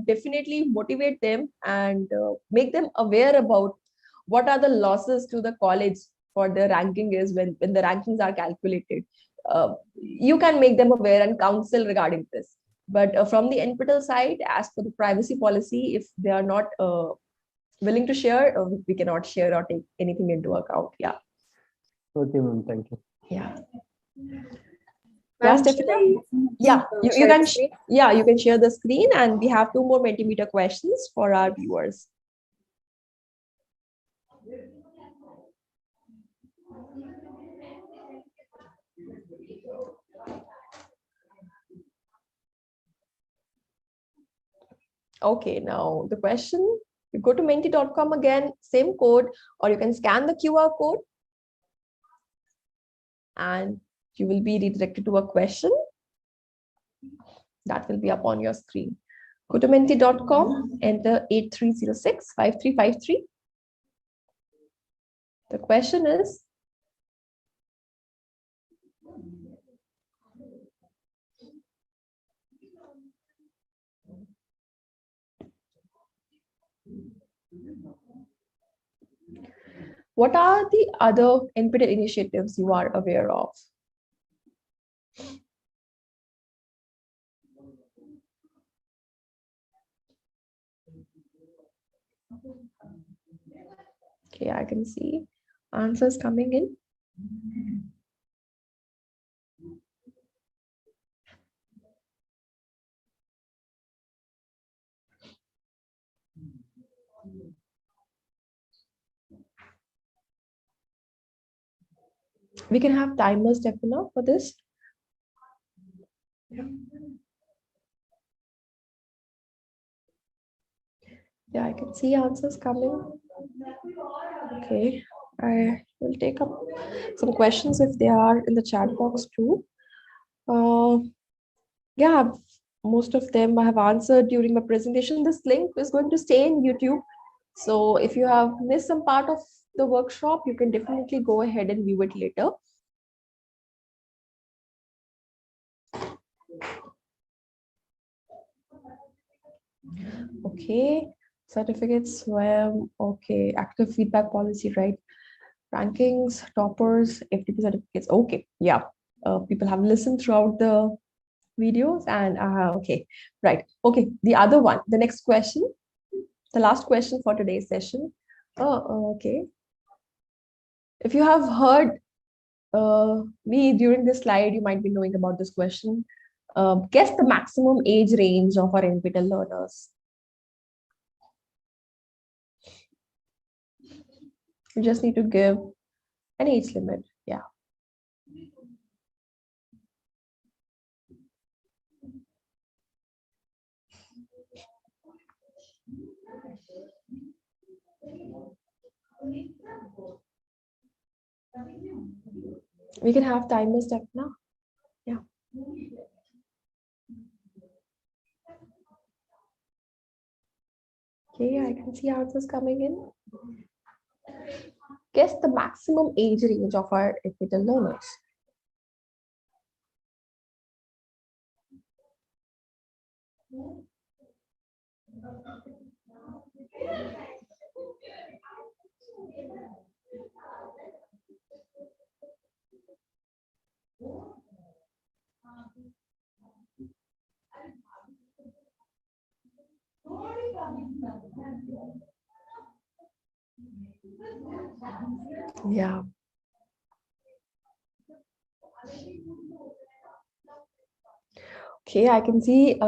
definitely motivate them and make them aware about what are the losses to the college for the ranking is when the rankings are calculated. You can make them aware and counsel regarding this. But from the NPTEL side, as per the privacy policy, if they are not willing to share, we cannot share or take anything into account. Yeah. Okay, ma'am. Thank you. Yeah. Yeah, Stephanie. Yeah, you can. You can share the screen, and we have 2 more Mentimeter questions for our viewers. Okay, now the question, you go to menti.com again, same code, or you can scan the QR code and you will be redirected to a question that will be up on your screen. Go to menti.com, enter 8306-5353. The question is, what are the other NPTEL initiatives you are aware of? Okay, I can see answers coming in. We can have timers, Stefano, for this. Yeah, I can see answers coming. Okay, I will take up some questions if they are in the chat box too. Yeah, most of them I have answered during my presentation. This link is going to stay in YouTube. So if you have missed some part of the workshop, you can definitely go ahead and view it later. Okay, certificates, SWAM, okay, active feedback policy, right? Rankings, toppers, FTP certificates. Okay, yeah, people have listened throughout the videos and okay, right. Okay, the other one, the next question, the last question for today's session. Oh, okay. If you have heard me during this slide, you might be knowing about this question. Guess the maximum age range of our NPTEL learners. You just need to give an age limit. Yeah. We can have timer step now. Yeah. Okay, I can see answers coming in. Guess the maximum age range of our NPTEL learners. Yeah. Okay, I can see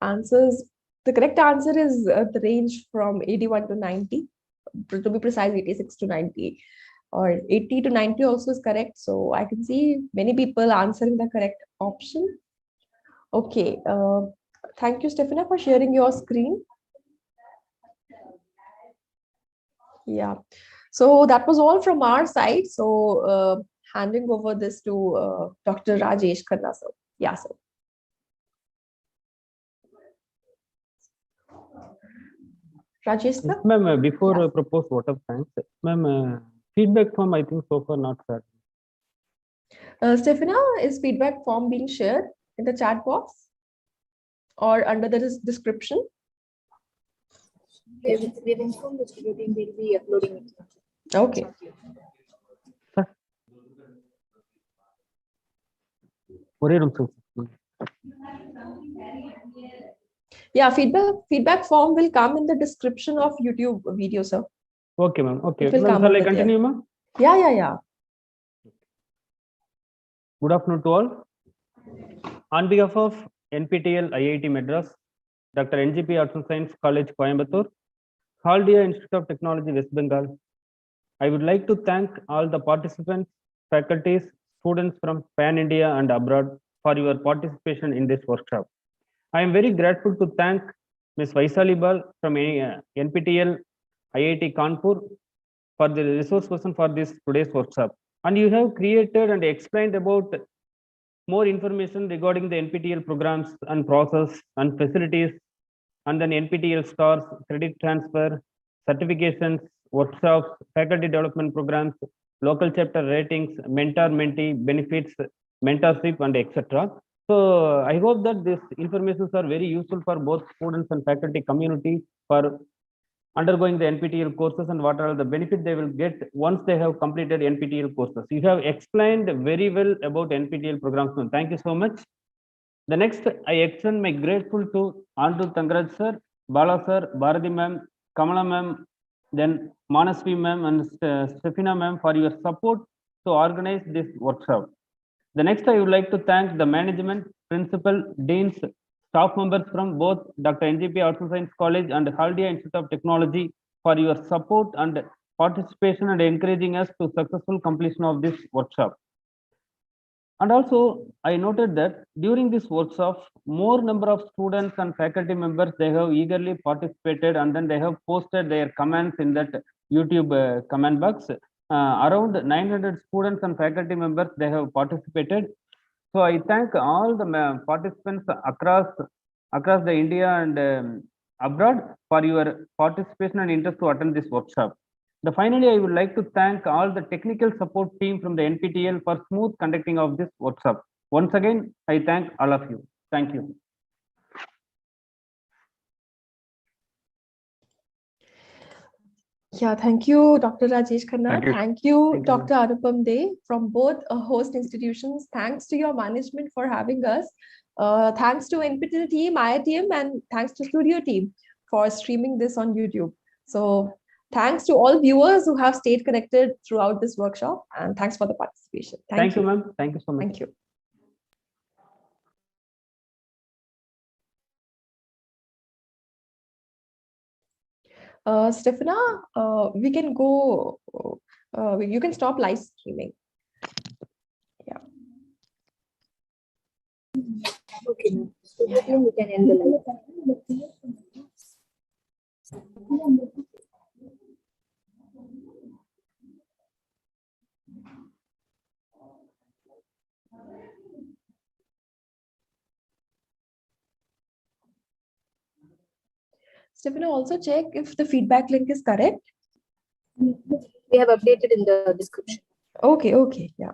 answers. The correct answer is the range from 81 to 90. To be precise, 86 to 90. Or 80 to 90 also is correct. So I can see many people answering the correct option. Okay. Thank you, Stefana, for sharing your screen. Yeah. So that was all from our side. So handing over this to Dr. Rajesh Khanna, sir. Yeah, sir. Rajesh, sir? Yes, ma'am, before propose vote of thanks, ma'am, feedback form, I think so far not sir. Stefana, is feedback form being shared in the chat box or under the description? We have informed the studio team we'll be uploading it. Okay. Yeah, feedback form will come in the description of YouTube video, sir. Okay, ma'am. Okay. Ma'am, shall I continue, ma'am? Yeah. Good afternoon to all. On behalf of NPTEL IIT Madras, Dr. NGP Arts and Science College, Coimbatore, Haldia Institute of Technology, West Bengal, I would like to thank all the participants, faculties, students from pan-India and abroad for your participation in this workshop. I am very grateful to thank Ms. Vaisali Bal from NPTEL IIT Kanpur for the resource person for this today's workshop. And you have created and explained about more information regarding the NPTEL programs and process and facilities, and then NPTEL stars, credit transfer, certifications, workshops, faculty development programs, local chapter ratings, mentor-mentee benefits, mentorship, and etc. So I hope that these informations are very useful for both students and faculty community for undergoing the NPTEL courses and what are the benefits they will get once they have completed NPTEL courses. You have explained very well about NPTEL programs. Thank you so much. The next, I extend my grateful to Andrew Tangraj sir, Bala sir, Bharati ma'am, Kamala ma'am, then Manasvi ma'am and Stefina ma'am for your support to organize this workshop. The next, I would like to thank the management, principal, deans, staff members from both Dr. NGP Arts and Science College and Haldia Institute of Technology for your support and participation and encouraging us to successful completion of this workshop. And also, I noted that during this workshop, more number of students and faculty members, they have eagerly participated and then they have posted their comments in that YouTube comment box. Around 900 students and faculty members, they have participated. So I thank all the participants across the India and abroad for your participation and interest to attend this workshop. Finally, I would like to thank all the technical support team from the NPTEL for smooth conducting of this workshop. Once again, I thank all of you. Thank you. Yeah, thank you, Dr. Rajesh Khanna. Thank you. Dr. Anupam De from both host institutions. Thanks to your management for having us. Thanks to NPTEL team, IITM, and thanks to studio team for streaming this on YouTube. So thanks to all viewers who have stayed connected throughout this workshop, and thanks for the participation. Thank you, ma'am. Thank you so much. Thank you. Stefana, we can go, you can stop live streaming. Yeah. Okay, ma'am. So that means we can end the live. Stefano, also check if the feedback link is correct. We have updated in the description. Okay, okay, yeah.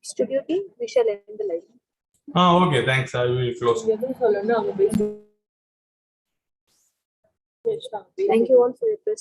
Studio team, we shall end the live. Okay, thanks. I will close. Thank you all for your presence.